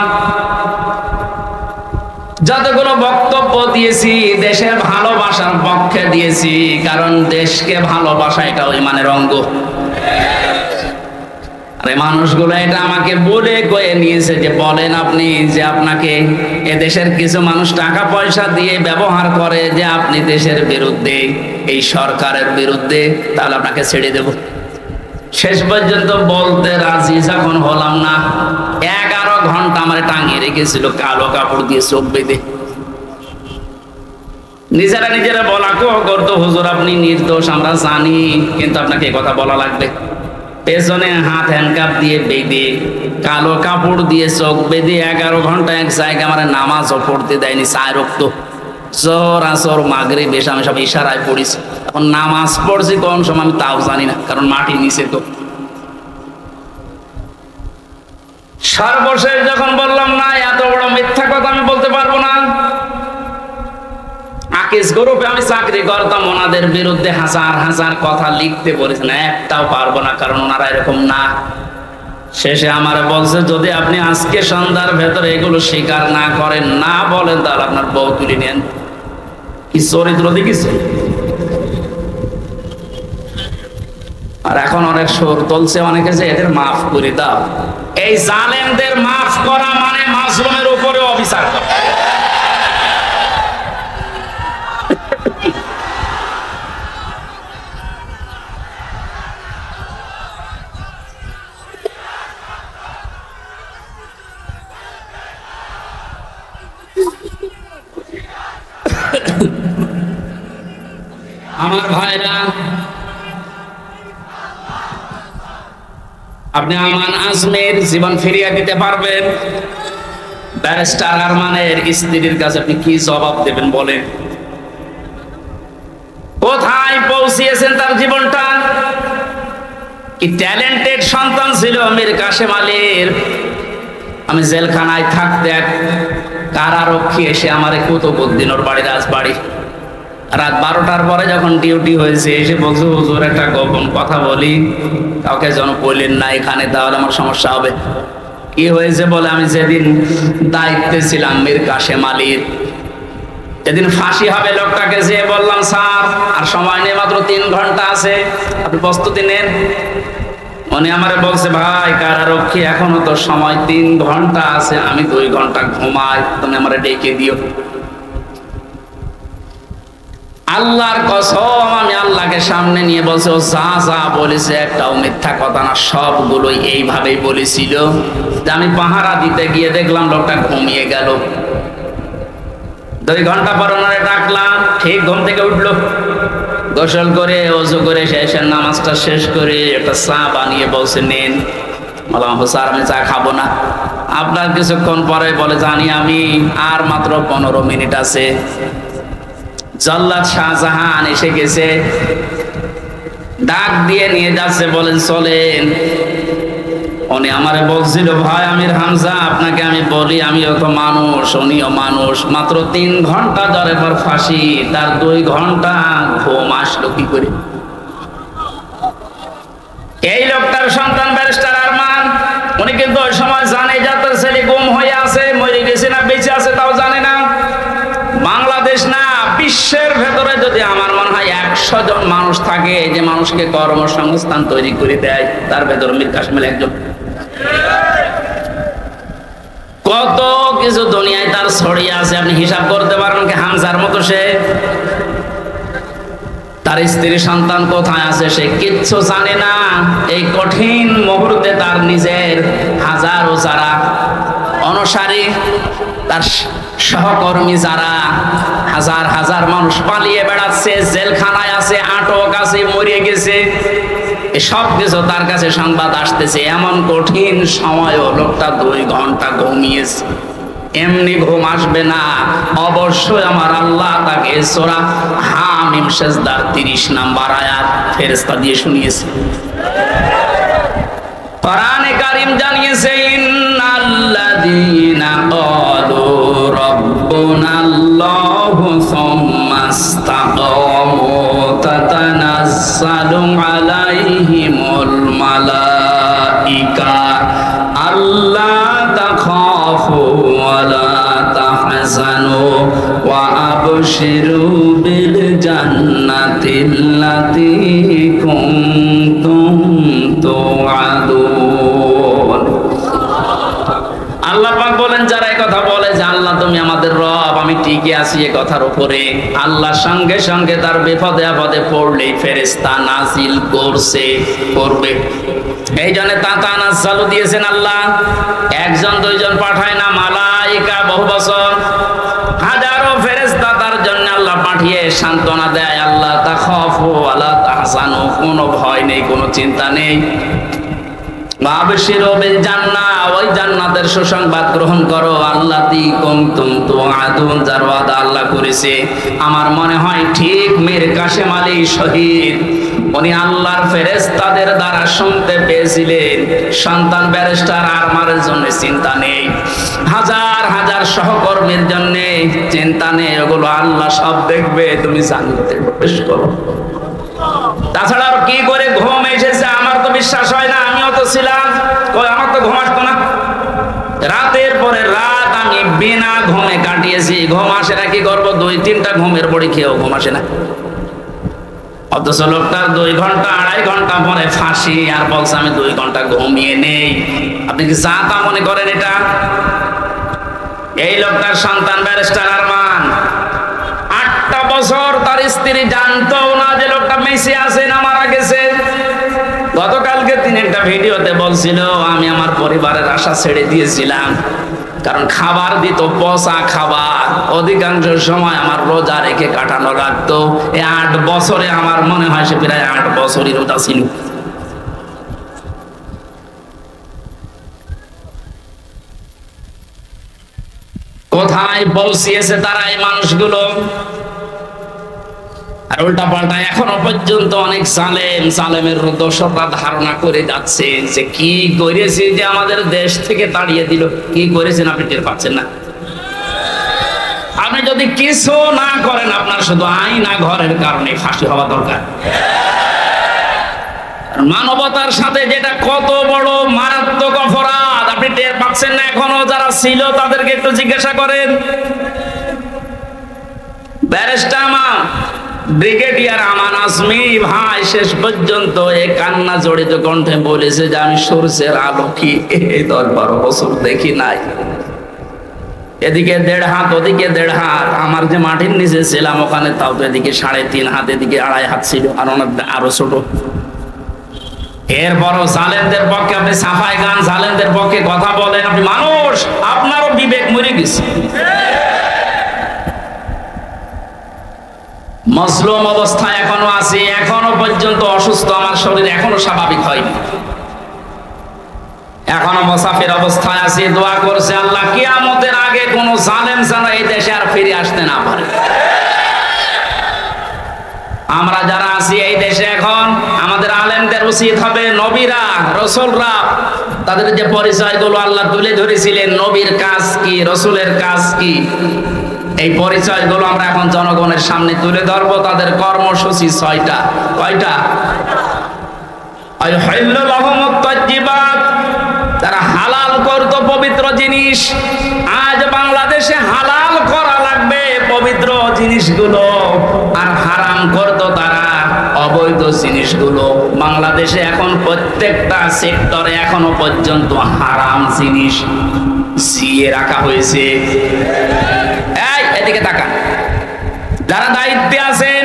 যতগুলো বক্তব্য দিয়েছি দেশের ভালোবাসার পক্ষে দিয়েছি, কারণ দেশকে ভালোবাসা এটা ইমানের অঙ্গ। আরে মানুষগুলো এটা আমাকে বলে কয়ে নিয়েছে যে বলেন আপনি যে আপনাকে এদেশের কিছু মানুষ টাকা পয়সা দিয়ে ব্যবহার করে যে আপনি দেশের বিরুদ্ধে, এই সরকারের বিরুদ্ধে, তাহলে আপনাকে ছেড়ে দেব। শেষ পর্যন্ত বলতে রাজি যখন হলাম না, 11 ঘন্টা আমার টাঙিয়ে রেখেছিল কালো কাপড় দিয়ে চোখ বেঁধে। নিজেরা নিজেরা বলা করতো হুজুর আপনি নির্দোষ আমরা জানি, কিন্তু আপনাকে কথা বলা লাগবে। পেছনে হাত হ্যান্ডকাপ দিয়ে বেঁধে, কালো কাপড় দিয়ে চোখ বেঁধে 11 ঘন্টা এক জায়গায় আমার নামাজও পড়তে দেয়নি। চায় রক্ত জোর আসর মাগরিব এসে আমি সব ইশারায় পড়েছি। এখন নামাজ পড়ছি কোন সময় আমি তাও জানি না, কারণ মাটি নিচে তো। সর্বশেষ যখন বললাম না এত বড় মিথ্যা কথা আমি বলতে পারবো না, আকিস গ্রুপে আমি চাকরি করতাম, ওনাদের বিরুদ্ধে হাজার হাজার কথা লিখতে বলেছে না, একটাও পারবো না, কারণ ওনারা এরকম না। শেষে আমার বলছে যদি আপনি আজকে সন্ধ্যার ভেতরে এগুলো স্বীকার না করেন, না বলেন, তাহলে আপনার বউ তুলে নেন। কি চরিত্র দেখিস। আর এখন অনেক সুর তুলছে অনেকে যে এদের মাফ করে দাও। এই জালেমদের মাফ করা মানে মাসলুমের উপরে অবিচার করা। আমার ভাইরা, আপনি আমান আজমের জীবন ফিরিয়ে দিতে পারবেন? ব্যারিস্টার আরমানের স্ত্রীর কাছে আপনি কি জবাব দেবেন বলেন? কোথায় পৌঁছিয়েছেন তার জীবনটা? কি ট্যালেন্টেড সন্তান ছিল মীর কাসেম আলীর। আমি জেলখানায় থাকতে এক কারারক্ষী এসে আমার কুতুবউদ্দিন ওর বাড়ি, রাজবাড়ি, রাত 12টার পরে যখন ডিউটি হয়েছে এসে বলছে, হুজুর একটা গোপন কথা বলি, কাউকে যেন বললেন না এখানে, তাহলে আমার সমস্যা হবে। কি হয়েছে বলে, আমি যেদিন দায়িত্বে ছিলাম মীর কাসেম আলীর, যেদিন ফাঁসি হবে লোকটাকে যেয়ে বললাম, স্যার আর সময় নেই, মাত্র 3 ঘন্টা আছে, আপনি প্রস্তুতি নেন। উনি আমারে বলছে, ভাই কারারক্ষী এখনো তো সময় 3 ঘন্টা আছে, আমি 2 ঘন্টা ঘুমাই, তুমি আমারে ডেকে দিও। আল্লাহর কসম, আমি আল্লাহকে সামনে নিয়ে বলছে, ও যা যা বলেছে একটাও মিথ্যা কথা না, সবগুলোই এইভাবেই বলেছিল। যে আমি পাহারা দিতে গিয়ে দেখলাম লোকটা ঘুমিয়ে গেল। 2 ঘন্টা পর ওনারে ডাকলাম, ঠিক ঘুম থেকে উঠলো, গোসল করে ওযু করে শেষের নামাজটা শেষ করে একটা চা বানিয়ে বলছে, নেন। বললাম, স্যার আমি চা খাবো না। আপনার কিছুক্ষণ পরে বলে, জানি আমি, আর মাত্র 15 মিনিট আছে। জল্লাদ শাহজাহান এসে গেছে, ডাক দিয়ে নিয়ে যাচ্ছে, বলেন চলেন। উনি আমারে বলছিল, ভাই আমির হামজা আপনাকে আমি বলি, আমিও তো মানুষ, উনিও মানুষ, মাত্র 3 ঘন্টা ধরে পর ফাঁসি, তার 2 ঘন্টা ঘুম আসলো কি করে? এই লোকটার সন্তান ব্যারিস্টার আরমান, উনি কিন্তু ওই সময় জানে যে তার ছেলে গুম হয়ে আছে, মরে গেছে না বেঁচে আছে তাও জানে না। বাংলাদেশ না, বিশ্বের ভেতরে যদি আমার মনে হয় 100 জন মানুষ থাকে যে মানুষকে কর্মসংস্থান তৈরি করে দেয়, তার ভেতরে মীর কাসেম আলী একজন। কত কিছু দুনিয়ায় তার ছড়িয়ে আছে, আপনি হিসাব করতে পারেন কি? হামজার মতো সে, তার স্ত্রী সন্তান কোথায় আছে সে কিচ্ছু জানে না। এই কঠিন মুহূর্তে তার নিজের হাজারো যারা অনুসারী, তার সহকর্মী যারা, হাজার হাজার মানুষ পালিয়ে বেড়াচ্ছে, জেলখানায় আছে, আটক আছে, মরে গেছে, সব কিছু তার কাছে সংবাদ আসতেছে। এমন কঠিন সময়ও লোকটা 2 ঘন্টা ঘুমিয়েছে। এমনি ঘুম আসবে না, অবশ্যই আমার আল্লাহ তাকে সূরা হামিম সিজদার 30 নম্বর আয়াত ফেরেশতা দিয়ে শুনিয়েছে। কোরআনে কারীম জানিয়েছে, ইন্নাল্লাযীনা ক্বালু রাব্বুনাল্লাহু সুম্মা ইসতাকামু তাতানাজ্জালু আলাইহিমুল মালাইকা আল্লা তাখাফু ওয়া লা তাহজানু ওয়া আবশিরু বিল জান্নাতিল্লাতী কুনতুম তুআদুন। আল্লাহ পাক বলেন, যারা এই কথা বলে যে আল্লাহ তুমি আমাদের রব, আমি টিকে আছি এই কথার উপরে, আল্লাহর সঙ্গে সঙ্গে তার বিপদে আপদে পড়লেই ফেরেশতা নাজিল করবে। এই জন্য তাতানাজ্জালু দিয়েছেন আল্লাহ, 1 জন 2 জন পাঠায় না, মালাইকা বহু বছর হাজারো ফেরেশতা তার জন্য আল্লাহ পাঠিয়ে সান্ত্বনা দেয়, আল্লাহ তাখাফু ওয়া লা তাহজানু, কোনো ভয় নেই, কোনো চিন্তা নেই। আবশিরু বিল জান্নাহ, ওই জান্নাতের সুসংবাদ গ্রহণ করো, আল্লাতী কুনতুম তুআদুন, যার ওয়াদা আল্লাহ করেছে। আমার মনে হয় ঠিক মীর কাসেম আলী শহীদ, উনি আল্লাহর ফেরেশতাদের দ্বারা শুনতে পেয়েছিলেন, সন্তান ব্যারিস্টার আরমানের জন্য চিন্তা নেই, হাজার হাজার সহকর্মীর জন্য চিন্তা নেই, ওগুলো আল্লাহ সব দেখবে, তুমি জান্নাতে প্রবেশ করো। তাছাড়া আর কি করে ঘুম এসেছে আমার তো বিশ্বাস হয় না, আমিও তো ছিলাম, আমার তো ঘুম আসতো না। রাতের পরে রাত আমি বিনা ঘুমে কাটিয়েছি। ঘুম আসে না, কি করবো? 2-3টা ঘুমের বড়ি খেয়েও ঘুম আসে না। অথচ লোকটার 2 ঘন্টা 2.5 ঘন্টা পরে ফাঁসি, আর বলছে আমি 2 ঘন্টা ঘুমিয়ে নেই। আপনি কি যা তা মনে করেন এটা? এই লোকটার সন্তান ব্যারিস্টার আরমান 8টা বছর তার স্ত্রী জানতো না যে লোকটা মেসে আছে না মারা গেছে। গতকালকে তিনি একটা ভিডিওতে বলছিল আমি আমার পরিবারের আশা ছেড়ে দিয়েছিলাম, কারণ খাবার দিত পচা খাবার, অধিকাংশ সময় আমার রোজা রেখে কাটানো লাগতো। এই 8 বছরে আমার মনে হয় সে প্রায় 8 বছরই রোজা ছিল। কোথায় পৌঁছিয়েছে তারা এই মানুষগুলো? আর উল্টা পাল্টা এখনো পর্যন্ত অনেক সালেমের দোষরা ধারণা করে যাচ্ছে যে কি করেছে যে আমাদের দেশ থেকে তাড়িয়ে দিল। কি করেছেন আপনি টের পাচ্ছেন না? আপনি যদি কিছু না করেন আপনার শুধু আইনা ঘরের কারণে ফাঁসি হওয়া দরকার। মানবতার সাথে যেটা কত বড় মারাত্মক অপরাধ আপনি টের পাচ্ছেন না এখনো? যারা ছিল তাদেরকে একটু জিজ্ঞাসা করেন। ব্যারিস্টার ব্রিগেডিয়ার আমান আজমি ভাই শেষ পর্যন্ত এই কান্না জড়িত কণ্ঠে বলেছে যে আমি সূর্যের আলো কি 10-12 বছর দেখি নাই। এদিকে 1.5 হাত ওদিকে 1.5 হাত, আমার যে মাটির নিচে ছিলাম ওখানে তাও তো এদিকে 3.5 হাত এদিকে 2.5 হাত ছিল, আর ওনার আরো ছোট। এরপরও জালেমদের পক্ষে আপনি সাফাই গান, জালেমদের পক্ষে কথা বলেন। আপনি মানুষ, আপনারও বিবেক মরে গেছে। মজলুম অবস্থায় এখনো আছি, এখনো পর্যন্ত অসুস্থ, আমার শরীর এখনো স্বাভাবিক হয়নি, এখনো মুসাফির অবস্থায় আছি। দোয়া করছে আল্লাহ কিয়ামতের আগে কোন জালেম যেন এই দেশে আর ফিরে আসতে না পারে। আমরা যারা আছি এই দেশে এখন, আমাদের আলেমদের উচিত হবে নবীরা রাসূলরা তাদের যে পরিচয়গুলো আল্লাহ তুলে ধরেছিলেন, নবীর কাজ কি, রাসূলের কাজ কি, এই পরিচয়গুলো আমরা এখন জনগণের সামনে তুলে ধরবো। তাদের কর্মসূচি 6টা। কয়টা? আইহাল্লু লাহুমুত তাজ্জিবাত, তারা হালাল করত পবিত্র জিনিস। আজ বাংলাদেশে হালাল করা লাগবে পবিত্র জিনিসগুলো, আর হারাম করত তারা অবৈধ জিনিসগুলো। বাংলাদেশে এখন প্রত্যেকটা সেক্টরে এখনো পর্যন্ত হারাম জিনিস জিয়ে রাখা হয়েছে। এদিকে তাকান, যারা দায়িত্বে আছেন,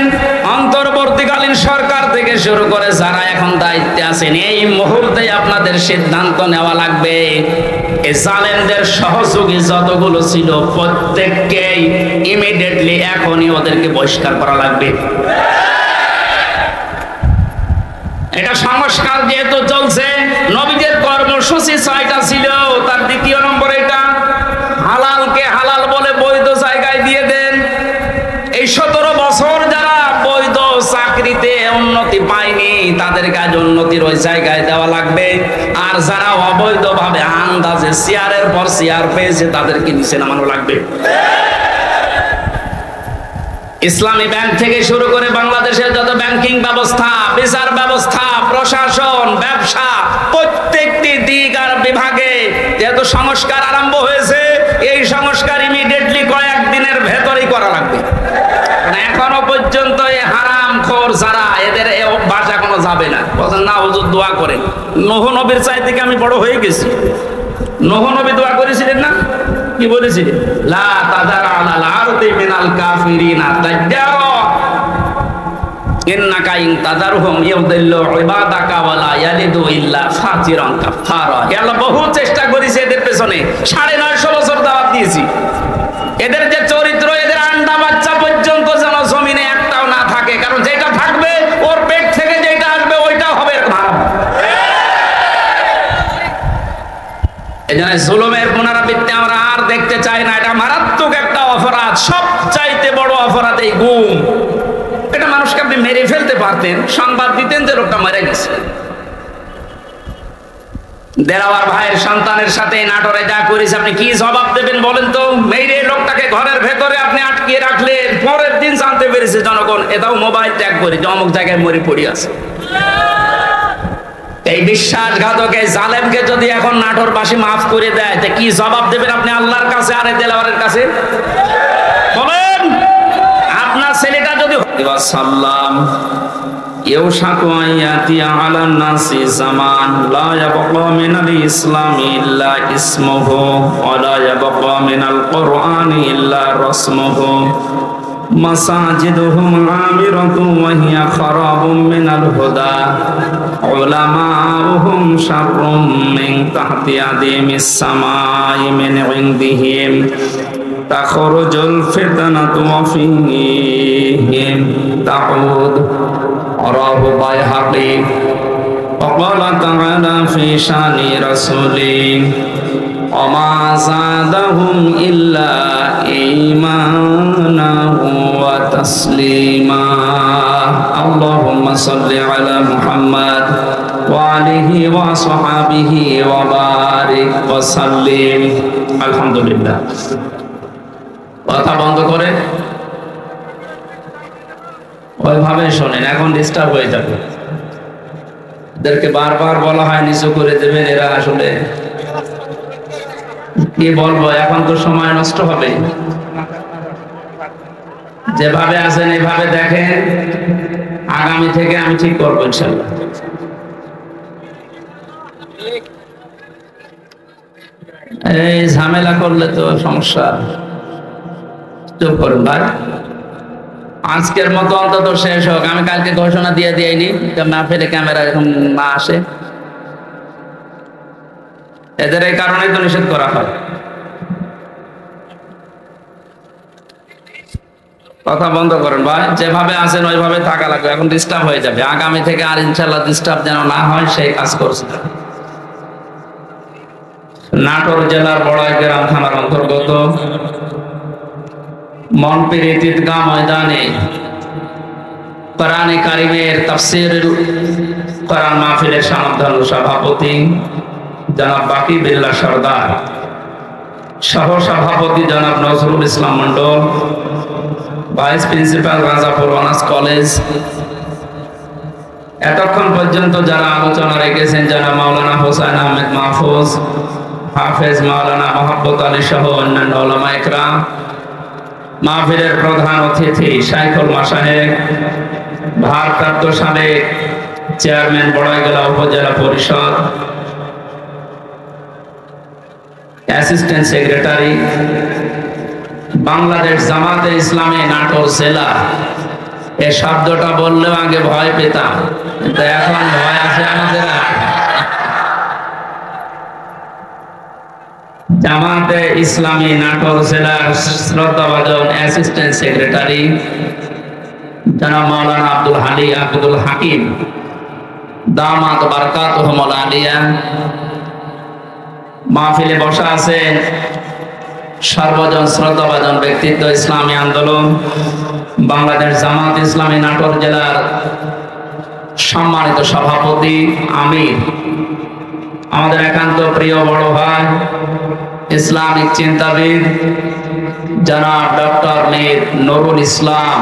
অন্তর্বর্তীকালীন সরকার থেকে শুরু করে যারা এখন দায়িত্বে আছেন, এই মুহূর্তে আপনাদের সিদ্ধান্ত নেওয়া লাগবে এই জালেমদের সহযোগী যতগুলো ছিল প্রত্যেককেই ইমিডিয়েটলি এখনই ওদেরকে বহিষ্কার করা লাগবে। এটা সংস্কার যেহেতু চলছে, নবীদের কর্মসূচি 6টা ছিল, তার 2য় নম্বর এটা হালালকে হালাল বলে বৈধ জায়গায় দিয়ে দেন। এই 17 বছর যারা বৈধ চাকরিতে উন্নতি পায়নি তাদের কাজ উন্নতির ওই জায়গায় দেওয়া লাগবে, আর যারা অবৈধভাবে আন্দাজে চেয়ারের পর চেয়ার পেয়েছে তাদেরকে নিচে নামানো লাগবে। ইসলামী ব্যাংক থেকে শুরু করে বাংলাদেশের যত ব্যাংকিং ব্যবস্থা, বিচার ব্যবস্থা, প্রশাসন, ব্যবসা, প্রত্যেকটি দিক আর বিভাগে যেহেতু সংস্কার আরম্ভ হয়েছে, এই সংস্কার ইমিডিয়েটলি কয়েকদিনের ভেতরেই করা লাগবে। এখনো পর্যন্ত এই হারামখোর যারা, এদের এই অভ্যাস এখনো যাবে না। বলেন না হুজুর দোয়া করেন, নূহ নবীর চাইতে কি আমি বড় হয়ে গেছি? নূহ নবী দোয়া করেছিলেন না? কি বলেছিলেন? লা তাযার আলাল আরদি মিনাল কাফিরিনা তাজ্জারা ইন্নাকা ইন তাযারহুম ইউদিল্লু ইবাদাকা ওয়া লা ইয়ালিদু ইল্লা ফাজিরান কাফারা। আল্লাহ বহু চেষ্টা করেছে এদের পেছনে, 950 বছর দাওয়াত দিয়েছি। এদের যে চরিত্র, এদের আন্ডা বাচ্চা পর্যন্ত যেন জমিনে একটাও না থাকে, কারণ যেটা থাকবে ওর পেট থেকে যেটা আসবে ওইটাও হবে হারাম। এজন্য জুলুমের পুনরাবৃত্তি আমরা আর দেখতে চাই না। এটা মারাত্মক একটা অপরাধ, সবচাইতে বড় অপরাধ এই গুম। এটা মানুষকে আপনি মেরে ফেলতে পারতেন, সংবাদ দিতেন যে লোকটা মারা গেছে। দেলাওয়ার ভাইয়ের সন্তানের সাথে নাটোরে যা করেছে আপনি কি জবাব দেবেন বলেন তো? মেরে লোকটাকে ঘরের ভেতরে আপনি আটকে রাখলেন, পরের দিন জানতে পেরেছে জনগণ, এটাও মোবাইল ট্যাগ করে যে অমুক জায়গায় মরে পড়ে আছে। এই বিশ্বাসঘাতক এই জালেমকে যদি এখন নাটোরবাসী মাফ করে দেয়, তা কি জবাব দেবেন আপনি আল্লাহর কাছে আর দেলাওয়ারের কাছে? বলেন, আপনার ছেলেটা যদি ওয়াসাল্লাম ইউশাকু আন ইয়াতিয়া আলান নাসি জামান লা ইয়াবকা মিনাল ইসলামি ইল্লা ইসমুহু ওয়া লা ইয়াবকা মিনাল কুরআনি ইল্লা রাসমুহু মাসাজিদুহুম আমিরাতুন ওয়া হিয়া খারাবুম মিনাল হুদা উলামাউহুম শাররুম মিন তাহতি আদিমিস সামাই মিন ইনদিহিম তাখরুজুল ফিতনাতু ওয়া ফীহিম তাউদ রাহু বাইহাকি وقال تعالى في شان رسوله وما زادهم إلا إيمانا وتسليما اللهم صل على محمد وآله وصحبه وبارك وسلم الحمد لله কথা বন্ধ করে ওইভাবে শোনেন, এখন ডিস্টার্ব হয়ে যাবে। এদেরকে বারবার বলা হয় নিচু করে দেবেন, এরা আসলে কি বলবো, এখন তো সময় নষ্ট হবে। যেভাবে আছেন এভাবে দেখেন, আগামী থেকে আমি ঠিক করবো ইনশাআল্লাহ। এই ঝামেলা করলে তো সমস্যা। চুপ করুন ভাই, আজকের মতো অন্তত শেষ হোক। আমি কালকে ঘোষণা দিয়ে দিইনি মাহফিলে ক্যামেরা এরকম না আসে, এদের এই কারণেই তো নিষেধ করা হয়। কথা বন্ধ করেন ভাই, যেভাবে আছেন ওইভাবে থাকা লাগবে, এখন ডিস্টার্ব হয়ে যাবে। আগামী থেকে আর ইনশাআল্লাহ ডিস্টার্ব যেন না হয় সেই কাজ করছে। নাটোর জেলার বড়াই গ্রাম থানার অন্তর্গত মনপির ঈদগাহ ময়দানে কোরআনে কারিমের তাফসীরুল কোরআন মাহফিলের সমাধান সভাপতি জনাব বাকি বিল্লাহ সরদার, সহ সভাপতি জনাব Nazrul Islam Mondal, vice principal Rajapur honours college, এতক্ষণ পর্যন্ত যারা আলোচনা রেখেছেন জনাব মাওলানা হোসেন আহমেদ মাহফুজ, হাফেজ মাওলানা মোহাম্মদ আলী সহ অন্যান্য উলামা ইকরাম, মাহফিলের প্রধান অতিথি শাইখুল মাশায়েখ, ভারপ্রাপ্ত সাবেক চেয়ারম্যান বড়াইগালা উপজেলা পরিষদ, অ্যাসিস্ট্যান্ট সেক্রেটারি বাংলাদেশ জামাতে ইসলামী নাটোর জেলা। এই শব্দটা বললেও আগে ভয় পেতাম, কিন্তু এখন ভয় আছে আমাদের। জামাতে ইসলামী নাটোর জেলার শ্রদ্ধাভাজন অ্যাসিস্ট্যান্ট সেক্রেটারি জনাব মাওলানা আব্দুল হাকিম দামাত বারাকাতুহুল আলিয়া। মাহফিলে বসা আছেন সর্বজন শ্রদ্ধাভাজন ব্যক্তিত্ব, ইসলামী আন্দোলন বাংলাদেশ জামাত ইসলামী নাটোর জেলার সম্মানিত সভাপতি আমির, আমাদের একান্ত প্রিয় বড় ভাই ইসলামিক চিন্তাবিদ জনাব ডক্টর মীর নুরুল ইসলাম,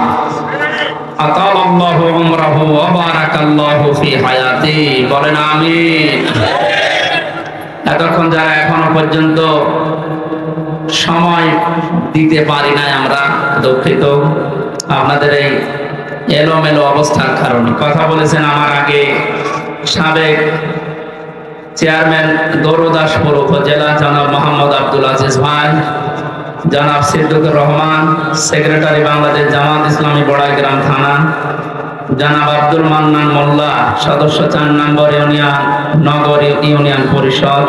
আতালাল্লাহু উমরাহু ওয়া বারাকাল্লাহু ফি হায়াতি, বলেন আমিন। এতক্ষণ যারা এখনো পর্যন্ত সময় দিতে পারি নাই, আমরা দুঃখিত আপনাদের এই এলোমেলো অবস্থার কারণে। কথা বলেছেন আমার আগে সাবেক চেয়ারম্যান দৌলতদাসপুর উপজেলা জনাব মোহাম্মদ আব্দুল আজিজ ভাই, জনাব সিদ্দিকুর রহমান সেক্রেটারি বাংলাদেশ জামাত ইসলামী বড়াইগ্রাম থানা, জনাব আব্দুল মান্নান মোল্লা সদস্য 4 নম্বর ইউনিয়ন নগর ইউনিয়ন পরিষদ।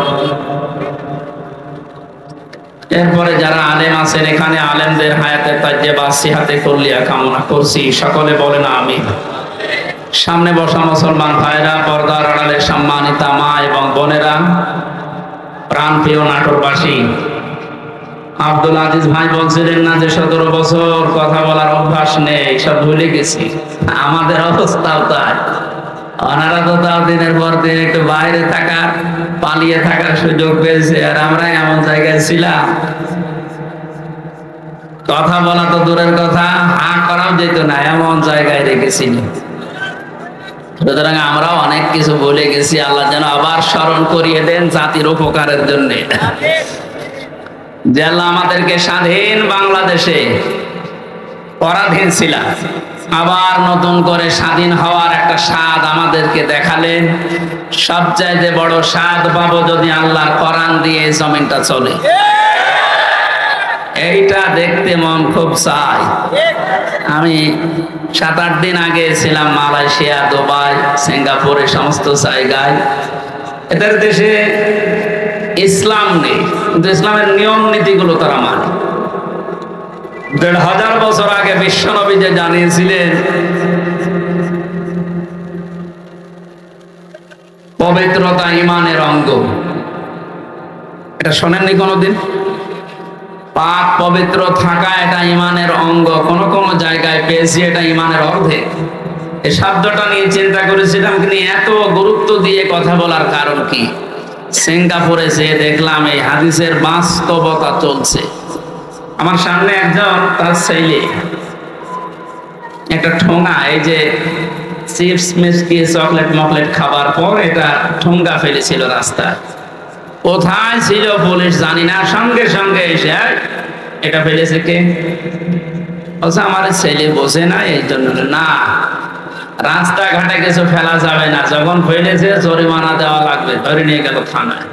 এরপরে যারা আলেম আছেন এখানে, আলেমদের হায়াতের তাজ্জেবা সিহাতে কুল্লিয়া কামনা করছি, সকলে বলেন আমিন। সামনে বসা মুসলমান ভাইরা, পর্দার আড়ালের সম্মানিতা মা এবং বোনেরা, প্রাণপ্রিয় নাটোরবাসী, আব্দুল আজিজ ভাই বলছিলেন না যে 17 বছর কথা বলার অভ্যাস নেই, সব ভুলে গেছি। আমাদের অবস্থাও তাই। ওনারা তো তাও দিনের পর দিন একটু বাইরে থাকার, পালিয়ে থাকার সুযোগ পেয়েছে, আর আমরা এমন জায়গায় ছিলাম কথা বলা তো দূরের কথা, হা করাও যেত না, এমন জায়গায় রেখেছিল। সুতরাং আমরাও অনেক কিছু বলে গেছি, আল্লাহ যেন আবার স্মরণ করিয়ে দেন জাতির উপকারের জন্য। যে আল্লাহ আমাদেরকে স্বাধীন বাংলাদেশে পরাধীন ছিলাম, আবার নতুন করে স্বাধীন হওয়ার একটা স্বাদ আমাদেরকে দেখালেন। সবচাইতে বড় স্বাদ পাবো যদি আল্লাহর কোরআন দিয়ে জমিনটা চলে। এইটা দেখতে মন খুব চায়। আমি 7-8 দিন আগে ছিলাম মালয়েশিয়া, দুবাই, সিঙ্গাপুরে, সমস্ত জায়গায়। এদের দেশে ইসলাম নেই, কিন্তু ইসলামের নিয়ম নীতিগুলো তারা মানে। 1500 বছর আগে বিশ্বনবী যে জানিয়েছিলেন পবিত্রতা ঈমানের অঙ্গ, এটা শোনেননি কোনোদিন? পাক পবিত্র থাকা এটা ঈমানের অঙ্গ। কোন কোন জায়গায় পেয়েছি এটা ঈমানের অর্ধেক। এই শব্দটা নিয়ে চিন্তা করেছিলাম, কিন্তু এত গুরুত্ব দিয়ে কথা বলার কারণ কি? সিঙ্গাপুরে যেয়ে দেখলাম এই হাদিসের বাস্তবতা চলছে। আমার সামনে একজন, তার ছেলে একটা ঠোঙা, এই যে চিপস মিষ্টি চকলেট মকলেট খাবার পর এটা ঠোঙ্গা ফেলেছিল রাস্তায়। কোথায় ছিল পুলিশ জানি না, সঙ্গে সঙ্গে এসে এটা ফেলেছে কে? বলছে আমার ছেলে বোঝে না, এই জন্য। না, রাস্তাঘাটে কিছু ফেলা যাবে না, যখন ফেলেছে জরিমানা দেওয়া লাগবে। ধরে নিয়ে গেল থানায়।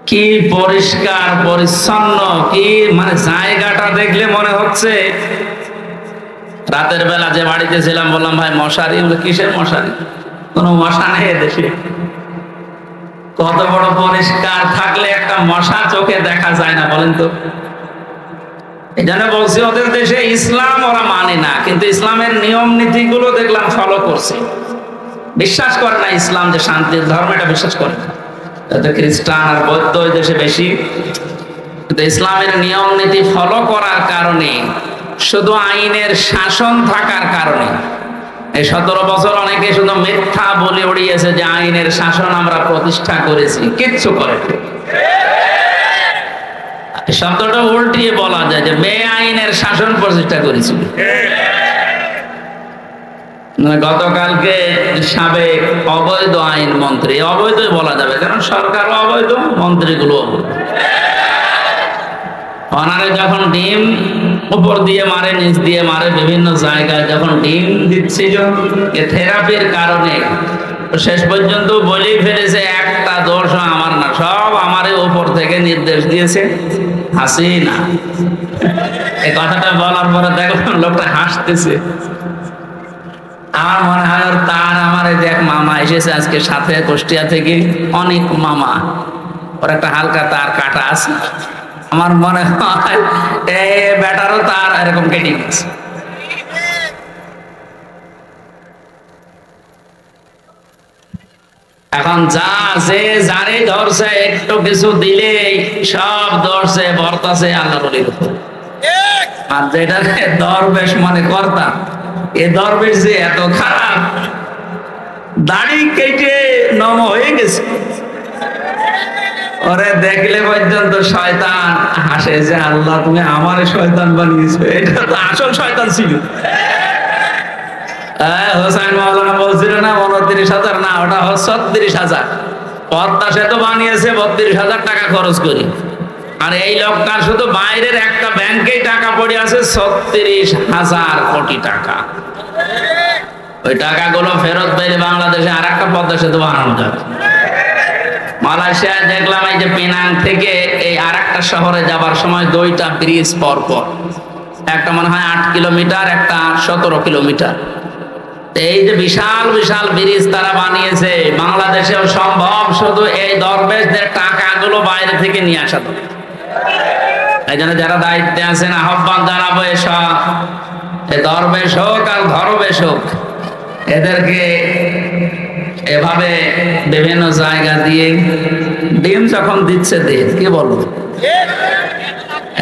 কি পরিষ্কার পরিচ্ছন্ন, কি মানে জায়গাটা দেখলে মনে হচ্ছে। রাতের বেলা যে বাড়িতে ছিলাম বললাম ভাই মশারি, কিসের মশারি? কোনো মশা নেই এদেশে। কত বড় পরিষ্কার থাকলে একটা মশা চোখে দেখা যায় না বলেন তো? এই জন্য বলছি ওদের দেশে ইসলাম ওরা মানে না, কিন্তু ইসলামের নিয়ম নীতিগুলো দেখলাম ফলো করছে। বিশ্বাস করে না ইসলাম যে শান্তির ধর্ম, এটা বিশ্বাস করে না। খ্রিস্টান আর বৌদ্ধ ওই দেশে বেশি। কিন্তু ইসলামের নিয়ম নীতি ফলো করার কারণে, শুধু আইনের শাসন থাকার কারণে, এই 17 বছর অনেকে শুধু মিথ্যা বলে উড়িয়েছে যে আইনের শাসন আমরা প্রতিষ্ঠা করেছি, কিচ্ছু করে। শব্দটা উল্টিয়ে বলা যায় যে বেআইনের শাসন প্রতিষ্ঠা করেছিল। গতকালকে সাবেক অবৈধ আইন মন্ত্রী, অবৈধ বলা যাবে কারণ সরকার অবৈধ, মন্ত্রীগুলো ওনারে যখন ডিম উপর দিয়ে মারে, নিচ দিয়ে মারে, বিভিন্ন জায়গায় যখন ডিম দিচ্ছিল থেরাপির কারণে, শেষ পর্যন্ত বলেই ফেলেছে একটা দোষ আমার না, সব আমারে উপর থেকে নির্দেশ দিয়েছে হাসিনা। এই কথাটা বলার পরে দেখলাম লোকটা হাসতেছে। আমার মনে হয় তার আমার এই যে এক মামা এসেছে আজকে সাথে কুষ্টিয়া থেকে, অনেক মামা, ওর একটা হালকা তার কাটা আছে। আমার মনে হয় এই ব্যাটারও তার এরকম কেটে গেছে। এখন যা যে যারে ধরছে একটু কিছু দিলে সব ধরছে বর্তাছে আল্লাহ বলির উপর। আর যেটা দরবেশ মনে করতাম, এ দরবেশ যে এত খারাপ, দাড়ি কেটে নম হয়ে গেছে। ওরে দেখলে পর্যন্ত শয়তান হাসে যে আল্লাহ তুমি আমার শয়তান বানিয়েছো, এটা তো আসল শয়তান ছিল। হোসেন মাওলানা বলছিল না 29,000, না ওটা 36,000। পদ্মা সেতু বানিয়েছে 32,000 টাকা খরচ করি, আর এই লোকটার শুধু বাইরের একটা ব্যাংকেই টাকা পড়ে আছে 36,000 কোটি টাকা। ওই টাকাগুলো ফেরত পেলে বাংলাদেশে আর একটা পদ্মা সেতু বানানো যাবে। মালয়েশিয়ায় দেখলাম এই যে পেনাং থেকে এই আর একটা শহরে যাবার সময় 2টা ব্রিজ পর পর, একটা মনে হয় 8 কিলোমিটার, একটা 17 কিলোমিটার। এই যে বিশাল বিশাল ব্রিজ তারা বানিয়েছে, বাংলাদেশেও সম্ভব, শুধু এই দরবেশদের টাকাগুলো বাইরে থেকে নিয়ে আসা। এই জন্য যারা দায়িত্বে আছেন আহ্বান জানাবো, এসব দরবেশ হোক আর ধরবেশ হোক, এদেরকে এভাবে বিভিন্ন জায়গা দিয়ে ডিম যখন দিচ্ছে দেশ, কি বলবো,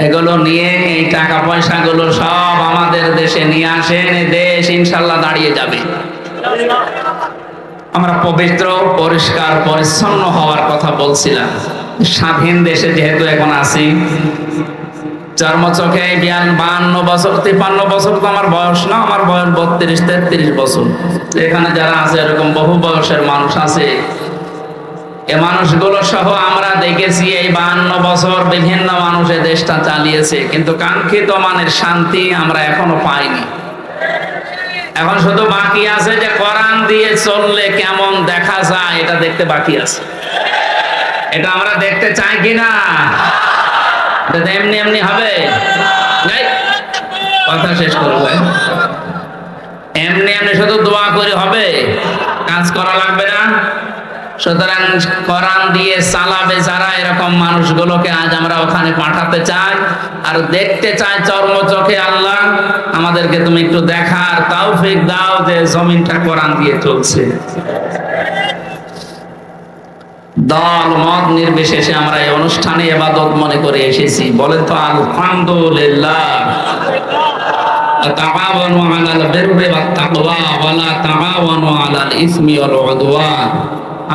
এগুলো নিয়ে এই টাকা পয়সা গুলো সব আমাদের দেশে নিয়ে আসেন, দেশ ইনশাল্লাহ দাঁড়িয়ে যাবে। আমরা পবিত্র পরিষ্কার পরিচ্ছন্ন হওয়ার কথা বলছিলাম। স্বাধীন দেশে যেহেতু এখন আছি, চর্মচোখে 52 বছর 53 বছর তো আমার বয়স না, আমার বয়স 32-33 বছর। এখানে যারা আছে এরকম বহু বয়সের মানুষ আছে, এ মানুষগুলো সহ আমরা দেখেছি এই 52 বছর বিভিন্ন মানুষের দেশটা চালিয়েছে, কিন্তু কাঙ্ক্ষিত মানের শান্তি আমরা এখনো পাইনি। এখন শুধু বাকি আছে যে কোরআন দিয়ে চললে কেমন দেখা যায় এটা দেখতে বাকি আছে। এটা আমরা দেখতে চাই কিনা? এটা এমনি এমনি হবে? কথা শেষ করবো। এমনি এমনি শুধু দোয়া করে হবে? কাজ করা লাগবে না? সুতরাং কোরআন দিয়ে চালাবে যারা, এরকম মানুষগুলোকে আজ আমরা ওখানে পাঠাতে চাই আর দেখতে চাই চর্ম চোখে। আল্লাহ আমাদেরকে তুমি একটু দেখার তৌফিক দাও যে জমিনটা কোরআন দিয়ে চলছে। দল মত নির্বিশেষে আমরা এই অনুষ্ঠানে ইবাদত মনে করে এসেছি। বলেন তো আলহামদুলিল্লাহ। তাআওয়ানু আলাল বিররি ওয়াত তাকওয়া ওয়া লা তাআওয়ানু আলাল ইসমি ওয়াল উদওয়ান।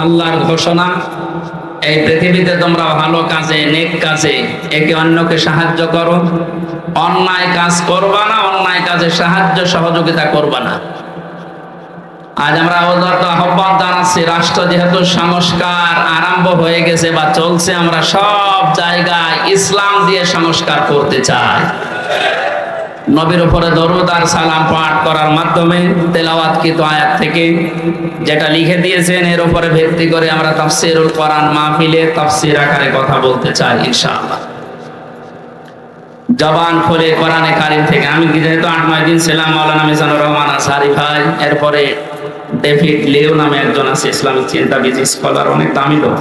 আল্লাহর ঘোষণা, এই পৃথিবীতে তোমরা ভালো কাজে, নেক কাজে একে অন্যকে সাহায্য করো, অন্যায় কাজ করবা না, অন্যায় কাজে সাহায্য সহযোগিতা করবা না। আজ আমরা উদারত আহ্বান জানাচ্ছি, রাষ্ট্র যেহেতু সংস্কার আরম্ভ হয়ে গেছে বা চলছে, আমরা সব জায়গায় ইসলাম দিয়ে সংস্কার করতে চাই। নবীর উপরে দরুদ আর সালাম পাঠ করার মাধ্যমে তেলাওয়াতকৃত আয়াত থেকে যেটা লিখে দিয়েছেন এর উপরে ভিত্তি করে আমরা তাফসীরুল কোরআন মাহফিলে তাফসীর আকারে কথা বলতে চাই ইনশাআল্লাহ। জবান খুলে কোরআনে কারীম থেকে, আমি যেহেতু 8-9 দিন ছিলাম, মাওলানা মিজানুর রহমান আজহারি ভাই, এরপরে ডেভিড লিও নামে একজন আছে ইসলামিক চিন্তাবিদ স্কলার, অনেক দামি লোক।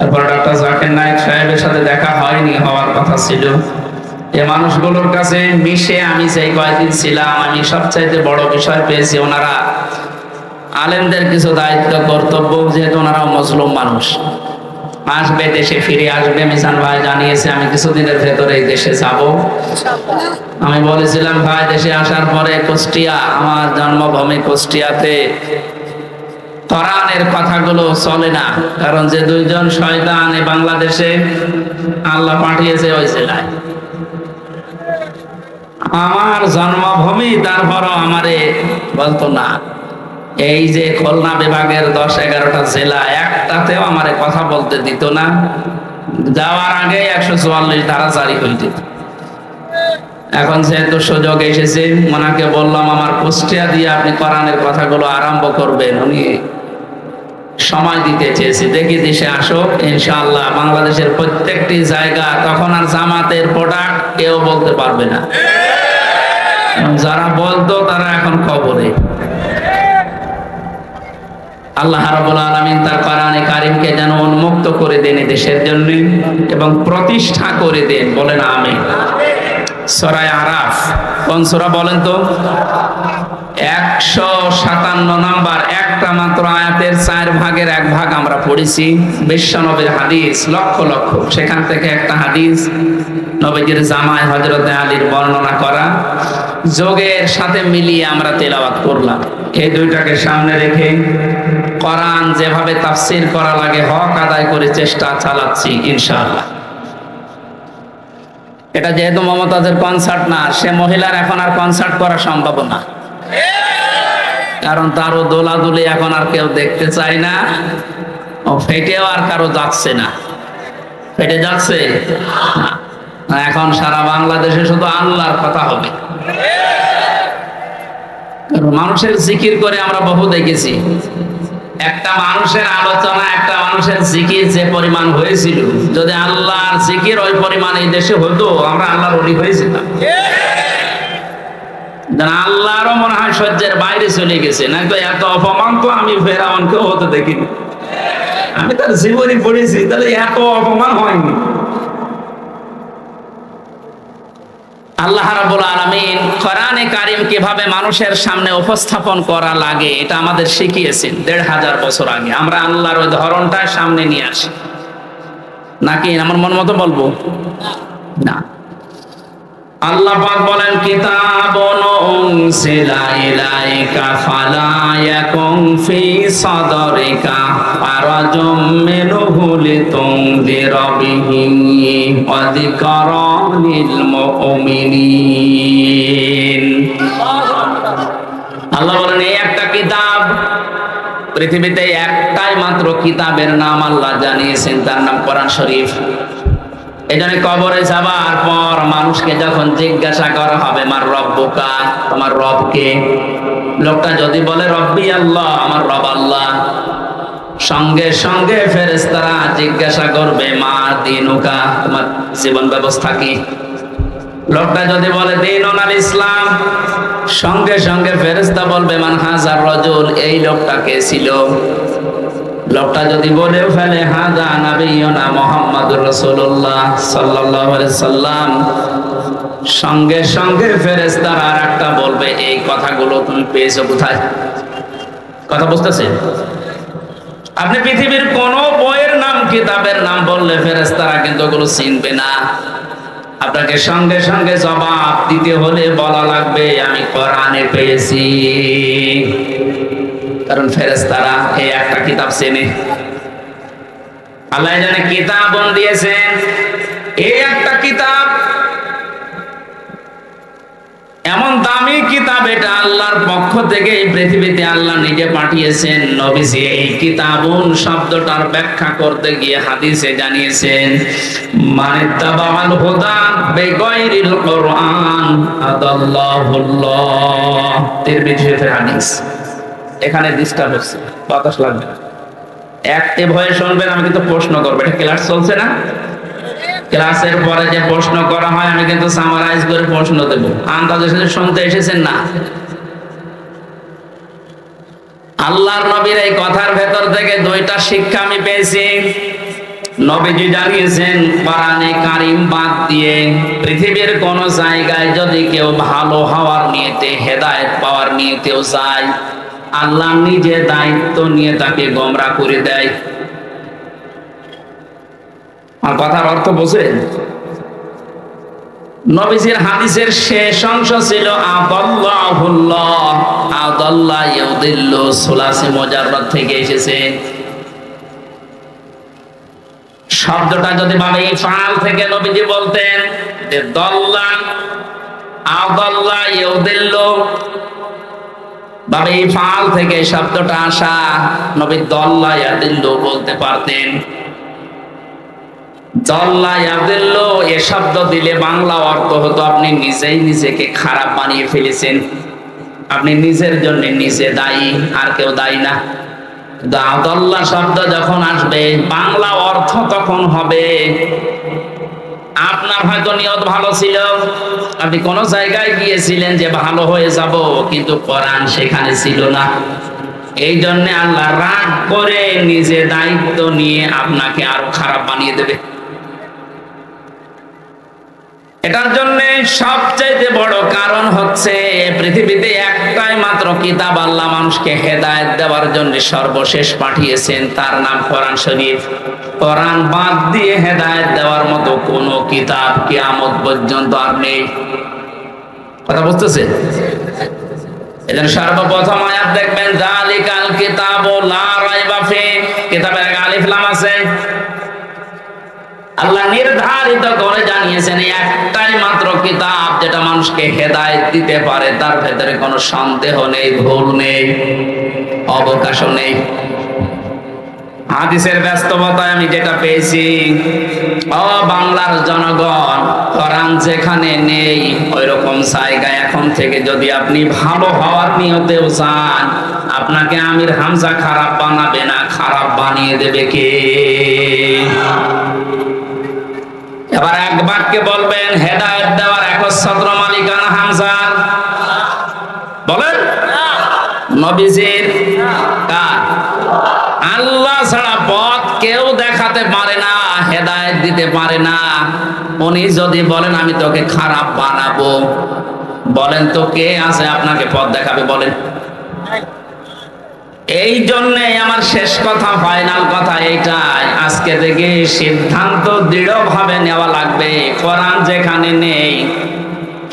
এরপর ডক্টর জাকির নায়েক সাহেবের সাথে দেখা হয়নি, হওয়ার কথা ছিল। এই মানুষগুলোর কাছে মিশে আমি যেই কয়েকদিন ছিলাম, আমি সবচাইতে বড় বিষয় পেয়েছি, ওনারা আলেমদের কিছু দায়িত্ব কর্তব্য, যেহেতু ওনারাও মজলুম মানুষ, আসবে, দেশে ফিরে আসবে। মিজান ভাই জানিয়েছে আমি কিছুদিনের ভেতরে এই দেশে যাব। আমি বলেছিলাম ভাই দেশে আসার পরে কুষ্টিয়া, আমার জন্মভূমি কুষ্টিয়াতে কোরআনের কথাগুলো চলে না, কারণ যে দুইজন শয়তান এই বাংলাদেশে আল্লাহ পাঠিয়েছে ওই জেলায়, আমার জন্মভূমি, তারপরও আমারে বলতো না। এই যে খুলনা বিভাগের 10-11টা জেলা, একটাতেও আমারে কথা বলতে দিত না। যাওয়ার আগে 144 ধারা জারি হয়ে যেত। এখন যেহেতু সুযোগ এসেছে, ওনাকে বললাম আমার কুষ্টিয়া দিয়ে আপনি কোরআনের কথাগুলো আরম্ভ করবেন। উনি সময় দিতে চেয়েছি, দেখি দেশে আসো ইনশাআল্লাহ। বাংলাদেশের প্রত্যেকটি জায়গা তখন আর জামাতের প্রোডাক্ট কেউ বলতে পারবে না, যারা বলতো তারা এখন কবরে। আল্লাহ রাব্বুল আলামিন তার কোরআনে কারীমকে যেন উন্মুক্ত করে দেন দেশের জন্য এবং প্রতিষ্ঠা করে দেন, বলেন আমিন। সূরা আরাফ কোন সূরা বলেন তো? 157 নম্বর, একটা মাত্র আয়াতের 4 ভাগের 1 ভাগ আমরা পড়েছি। বিশ্বনবীর হাদিস লক্ষ লক্ষ, সেখান থেকে একটা হাদিস নবীজির জামাই হযরতে আলীর বর্ণনা করা, যোগের সাথে মিলিয়ে আমরা তেলাওয়াত করলাম। এই দুইটাকে সামনে রেখে কোরআন যেভাবে তাফসীর করা লাগে হক আদায় করে চেষ্টা চালাচ্ছি ইনশাআল্লাহ। এটা যেহেতু মমতাজের কনসার্ট না, সে মহিলার এখন আর কনসার্ট করা সম্ভব না, কারণ তারও দোলাদুলি এখন আর কেউ দেখতে চায় না, ও ফেটেও আর কারো যাচ্ছে না। ফেটে যাচ্ছে না, এখন সারা বাংলাদেশে শুধু আল্লাহর কথা হবে। মানুষের জিকির করে আমরা বহু দেখেছি, একটা মানুষের আলোচনা, একটা মানুষের জিকির যে পরিমাণ হয়েছিল, যদি আল্লাহর জিকির ওই পরিমাণ এই দেশে হতো, আমরা আল্লাহর ওলি হয়েছিলাম। আল্লাহরও মনে হয় সহ্যের বাইরে চলে গেছে, না তো এত অপমান তো আমি ফেরাউনকেও হতে দেখিনি। আমি তার জীবনী পড়েছি, তাহলে এত অপমান হয়নি। আল্লাহ রাব্বুল আলামিন কোরআনে কারীম কিভাবে মানুষের সামনে উপস্থাপন করা লাগে এটা আমাদের শিখিয়েছেন 1500 বছর আগে। আমরা আল্লাহর ওই ধরনটা সামনে নিয়ে আসি, নাকি আমার মন মতো বলবো না। আল্লাহ পাক বলেন কিতাবুন উনসিলা ইলাইকা ফালা ইয়াকুন ফি সাদরিকা হারাজুম মিনহু লিতুনযিরা বিহি ওয়া যিকরা লিল মুমিনিন। আল্লাহ বলেন এই একটা কিতাব পৃথিবীতে একটাই মাত্র কিতাবের নাম আল্লাহ জানিয়েছেন, তার নাম কোরআন শরীফ। এই জন্য কবরে যাবার পর মানুষকে যখন জিজ্ঞাসা করা হবে মার রব্বুকা, তোমার রব কে, লোকটা যদি বলে রব্বি আল্লাহ, আমার রব আল্লাহ, সঙ্গে সঙ্গে ফেরেশতারা জিজ্ঞাসা করবে মা দিনুকা, তোমার জীবন ব্যবস্থা কি। লোকটা যদি বলে দীনুল ইসলাম, সঙ্গে সঙ্গে ফেরেশতা বলবে মান হাজার রাজুল, এই লোকটা কে ছিল। লোকটা যদি বলে ফেলে হাজা নবিয়ুনা মুহাম্মাদুর রাসূলুল্লাহ সাল্লাল্লাহু আলাইহি সাল্লাম, সঙ্গে সঙ্গে ফেরেশতারা আরেকটা বলবে এই কথাগুলো তুমি পেয়েছো কোথায়। কথা বুঝতেছেন? আপনি পৃথিবীর কোন বইয়ের নাম, কিতাবের নাম বললে ফেরেশতারা কিন্তু ওগুলো চিনবে না। আপনাকে সঙ্গে সঙ্গে জবাব দিতে হলে বলা লাগবে আমি কোরআনে পেয়েছি, কারণ ফেরেশতারা এই একটা কিতাব চেনে। আল্লাহ জানে কিতাব দিয়েছেন, এই একটা কিতাব, এমন দামি কিতাব, এটা আল্লাহর পক্ষ থেকে এই পৃথিবীতে আল্লাহ নিজে পাঠিয়েছেন। নবীজি এই কিতাবুন শব্দটার ব্যাখ্যা করতে গিয়ে হাদিসে জানিয়েছেন মানিত্তাবাল হুদা বিগাইরিল কোরআন আদাল্লাহুল্লাহ। তিরমিজি শরীফের হাদিস। এখানে ডিস্টার্ব হচ্ছে, বাতাস লাগবে না, অ্যাক্টিভ হয়ে শুনবেন। আমি কিন্তু প্রশ্ন করবো, এটা ক্লাস চলছে না? ক্লাসের পরে যে প্রশ্ন করা হয় আমি কিন্তু সামারাইজ করে প্রশ্ন দেব। আন্দাজের সাথে শুনতে এসেছেন না? আল্লাহর নবীর এই কথার ভেতর থেকে দুইটা শিক্ষা আমি পেয়েছি। নবীজি জানিয়েছেন কোরআনে কারীম বাদ দিয়ে পৃথিবীর কোন জায়গায় যদি কেউ ভালো হওয়ার নিয়তে, হেদায়েত পাওয়ার নিয়তেও যায়, আল্লাহ নিজে দায়িত্ব নিয়ে তাকে গোমরাহ করে দেয়। আর কথার অর্থ বোঝেন? নবীজির হাদিসের শেষ অংশ ছিল আদাল্লাহুল্লাহ, আদাল্লাহ ইউদিল্লু, সুলাসি মুজাররাদ থেকে এসেছে। শব্দটা যদি ভাবে ইফআল থেকে নবীজি বলতেন যে দাল্লা আদাল্লাহ ইউদিল্লু, ভাবে ইফআল থেকে শব্দটা আসা, নবী দাল্লা ইয়াদিল্লু বলতে পারতেন। দাল্লা ইয়াদিল্লু এ শব্দ দিলে বাংলা অর্থ হতো আপনি নিজেই নিজেকে খারাপ বানিয়ে ফেলেছেন, আপনি নিজের জন্য নিজে দায়ী, আর কেউ দায়ী না। আদাল্লাহ শব্দ যখন আসবে বাংলা অর্থ তখন হবে আপনার হয়তো নিয়ত ভালো ছিল, আপনি কোন জায়গায় গিয়েছিলেন যে ভালো হয়ে যাব, কিন্তু কোরআন সেখানে ছিল না। এই জন্য আল্লাহ রাগ করে নিজে দায়িত্ব নিয়ে আপনাকে আরো খারাপ বানিয়ে দেবে। এটার জন্য সবচেয়ে বড় কারণ হচ্ছে পৃথিবীতে একটাই মাত্র কিতাব আল্লাহ মানুষকে হেদায়েত দেওয়ার জন্য সর্বশেষ পাঠিয়েছেন, তার নাম কোরআন শরীফ। কোরআন বাদ দিয়ে হেদায়েত দেওয়ার মতো কোনো কিতাব কিয়ামত পর্যন্ত আর নেই। কথা বুঝতেছেন? এজন্য সর্বপ্রথম আয়াত দেখবেন যালিকাল কিতাবু লা রাইবা ফি, কিতাবের আগে আলিফ লাম আছে। আল্লাহ নির্ধারিত করে জানিয়েছেন একটাই মাত্র কিতাব যেটা মানুষকে হেদায়েত দিতে পারে, তার ভেতরে কোনো সন্দেহ নেই, ভুল নেই, অবকাশও নেই। হাদিসের ব্যস্ততায় আমি যেটা পেয়েছি, ও বাংলার জনগণ, কোরআন যেখানে নেই ওই রকম জায়গায় এখন থেকে যদি আপনি ভালো হওয়ার নিয়তেও চান, আপনাকে আমির হামজা খারাপ বানাবে না, খারাপ বানিয়ে দেবে কে? এবার এক বাক্যে বলবেন হেদায়েত দেওয়ার একচ্ছত্র মালিকানা হামজার, বলেন নবীজির, কার? আল্লাহ ছাড়া পথ কেউ দেখাতে পারে না, হেদায়েত দিতে পারে না। উনি যদি বলেন আমি তোকে খারাপ বানাবো, বলেন তো কে আছে আপনাকে পথ দেখাবে? বলেন। এই জন্যে আমার শেষ কথা, ফাইনাল কথা এইটাই, আজকে থেকে সিদ্ধান্ত দৃঢ়ভাবে নেওয়া লাগবে। কোরআন যেখানে নেই,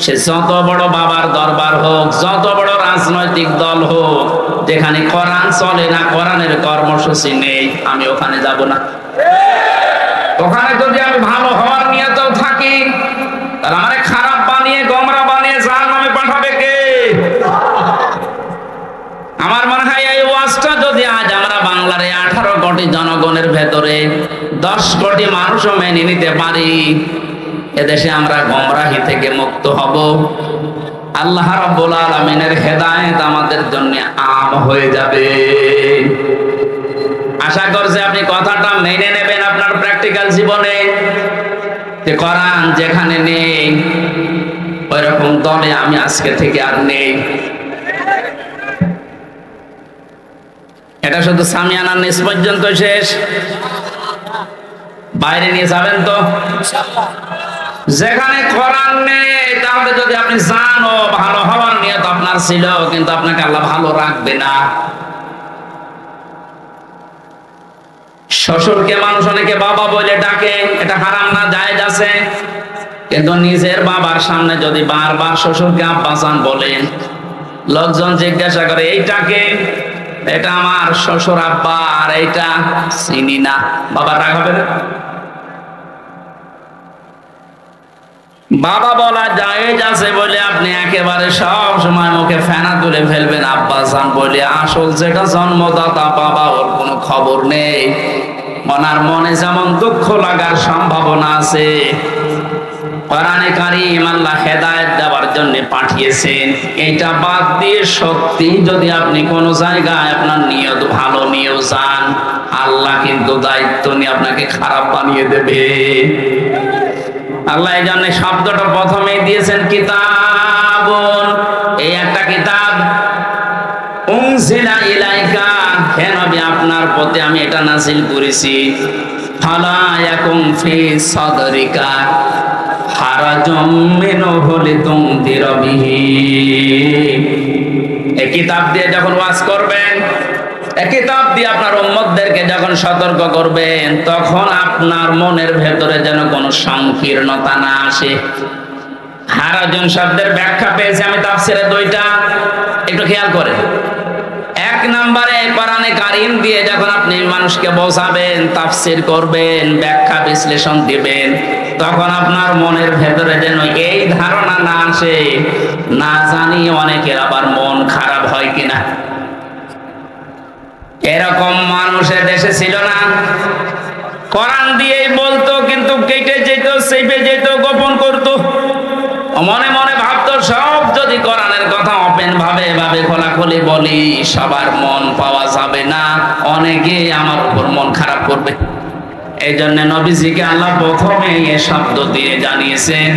সে যত বড় বাবার দরবার হোক, যত বড় রাজনৈতিক দল হোক, যেখানে কোরআন চলে না, কোরআনের কর্মসূচি নেই, আমি ওখানে যাব না। ওখানে যদি আমি ভালো হওয়ার নিয়তেও থাকি, তাহলে আমারে খারাপ বানিয়ে গোমরা বানিয়ে জাহান্নামে পাঠাবে কে? আমার মনে হয় এই ওয়াজটা যদি আজ কোটি জনগণের ভেতরে 10 কোটি মানুষও মেনে নিতে পারি, এদেশে আমরা গোমরাহি থেকে মুক্ত হব। আল্লাহ রাব্বুল আলামিনের হেদায়েত আমাদের জন্য আম হয়ে যাবে। আশা করছি আপনি কথাটা মেনে নেবেন আপনার প্র্যাকটিক্যাল জীবনে, যে কোরআন যেখানে নেই ওইরকম দলে আমি আজকে থেকে আর নেই। এটা শুধু সামিয়ানার নিচ পর্যন্ত শেষ, বাইরে নিয়ে যাবেন তো। যেখানে কোরআন নেই তাহলে যদি আপনি জানো ভালো হওয়ার নিয়ত আপনার ছিল, কিন্তু আপনাকে আল্লাহ ভালো রাখবে না। শ্বশুরকে মানুষ অনেকে বাবা বলে ডাকে, এটা হারাম না, জায়েজ আছে, কিন্তু নিজের বাবার সামনে যদি বারবার শ্বশুরকে আব্বাজান বলেন, লোকজন জিজ্ঞাসা করে এইটাকে, এটা আমার শ্বশুর আব্বা আর এইটা চিনি না, বাবা রাগ হবে না? বাবা বলা জায়েজ আছে বলে আপনি একেবারে সব সময় মুখে ফেনা তুলে ফেলবেন আব্বাজান বলে, আসল যেটা জন্মদাতা বাবা ওর কোনো খবর নেই। ওনার মনে যেমন দুঃখ লাগার সম্ভাবনা আছে, কোরআনে কারীম আল্লাহ হেদায়েত দেওয়ার জন্য পাঠিয়েছেন। এইটা বাদ দিয়ে সত্যি যদি আপনি কোনো জায়গায় আপনার নিয়ত ভালো নিয়েও যান, আল্লাহ কিন্তু দায়িত্ব নিয়ে আপনাকে খারাপ বানিয়ে দেবে। আল্লাহ এই জন্য শব্দটা প্রথমেই দিয়েছেন কিতাবুন, এই একটা কিতাব, উনজিলা ইলাইকা, হে নবী আপনার প্রতি আমি এটা নাযিল করেছি। ফালা ইয়াকুম ফি সাদরিকা হারাজুম মিনহু লিতুনদিরা বিহি, এই কিতাব দিয়ে যখন ওয়াজ করবেন, এই কিতাব দিয়ে আপনার উম্মতদেরকে যখন সতর্ক করবেন, তখন আপনার মনের ভেতরে যেন কোনো সংকীর্ণতা না আসে। হারাজুন শব্দের ব্যাখ্যা পেয়েছি আমি তাফসিরে দুইটা, একটু খেয়াল করেন। এক নম্বরে কোরআনে কারীম দিয়ে যখন আপনি মানুষকে বোঝাবেন, তাফসির করবেন, ব্যাখ্যা বিশ্লেষণ দিবেন, তখন আপনার মনের ভেতরে যেন এই ধারণা না আসে, না জানি অনেকের আবার মন খারাপ হয় কিনা। এরকম মানুষের দেশে ছিল না, কোরআন দিয়েই বলতো কিন্তু কেটে যেত, চেপে যেত, গোপন করতো, মনে মনে ভাবতো সব যদি কোরআনের কথা ওপেন ভাবে খোলাখুলি বলি সবার মন পাওয়া যাবে না, অনেকে আমার উপর মন খারাপ করবে। এই জন্য নবীজিকে আল্লাহ প্রথমে এই শব্দ দিয়ে জানিয়েছেন,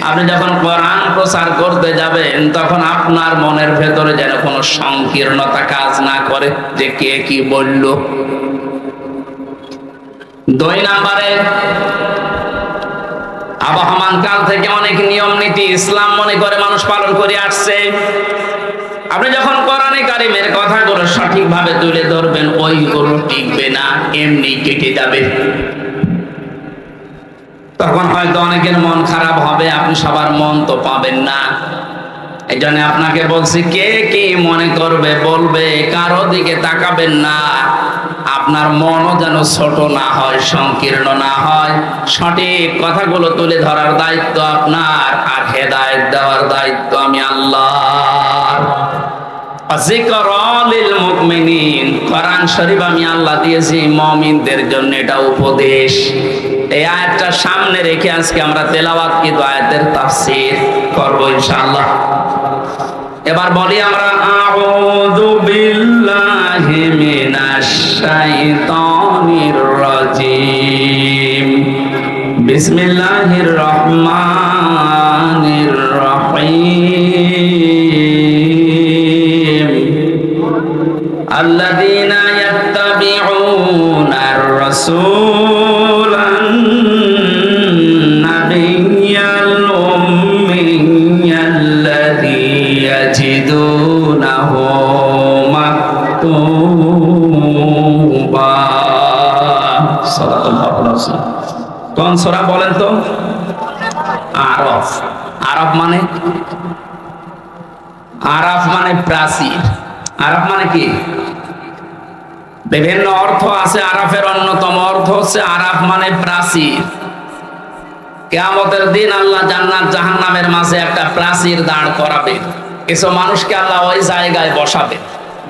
আপনি যখন কোরআন প্রচার করতে যাবেন তখন আপনার মনের ভেতরে যেন কোনো সংকীর্ণতা কাজ না করে যে কে কি বলল। দুই নম্বরে, আবহমান কাল থেকে অনেক নিয়ম নীতি ইসলাম মনে করে মানুষ পালন করে আসছে। আপনি যখন কোরআনে কারীমের কথাগুলো সঠিকভাবে তুলে ধরবেন, ওইগুলো টিকবে না, এমনি কেটে যাবে। তখন হয়তো অনেকের মন খারাপ হবে, আপনি সবার মন তো পাবেন না। এই জন্য আপনাকে বলছি, কে কি মনে করবে বলবে, কারো দিকে তাকাবেন না। আপনার মনও যেন ছোট না হয়, সংকীর্ণ না হয়। সঠিক কথাগুলো তুলে ধরার দায়িত্ব আপনার, আর হেদায়েত দেওয়ার দায়িত্ব আমি আল্লাহর। যিকরা লিল মুমিনিন, কোরআন শরীফ আমি আল্লাহ দিয়েছি মুমিনদের জন্য, এটা উপদেশ। এই আয়াতটা সামনে রেখে আজকে আমরা তেলাওয়াত কিন্তু আয়াতের তাফসীর করব ইনশাআল্লাহ। এবার বলি আমরা, আউযু বিল্লাহি মিনাশ শাইতানির রাজীম, বিসমিল্লাহির রহমানির রহিম, আল্লাযীনা ইয়াত্তাবিউনার রাসূলান নাবিয়্যাল উম্মিয়্যাল্লাযী ইয়াজিদুনাহু মাকতুবা। সাল্লাল্লাহু আলাইহি ওয়াসাল্লাম। কোন সূরা বলেন তো? আরাফ। আরাফ মানে, আরাফ মানে প্রাচীর। আরাফ মানে কি? বিভিন্ন অর্থ আছে। আরাফের অন্যতম অর্থ হচ্ছে আরাফ মানে প্রাচীর। কিয়ামতের দিন আল্লাহ জান্নাত জাহান্নামের মাঝে একটা প্রাচীর দাঁড় করাবে, কিছু মানুষকে আল্লাহ ওই জায়গায় বসাবে।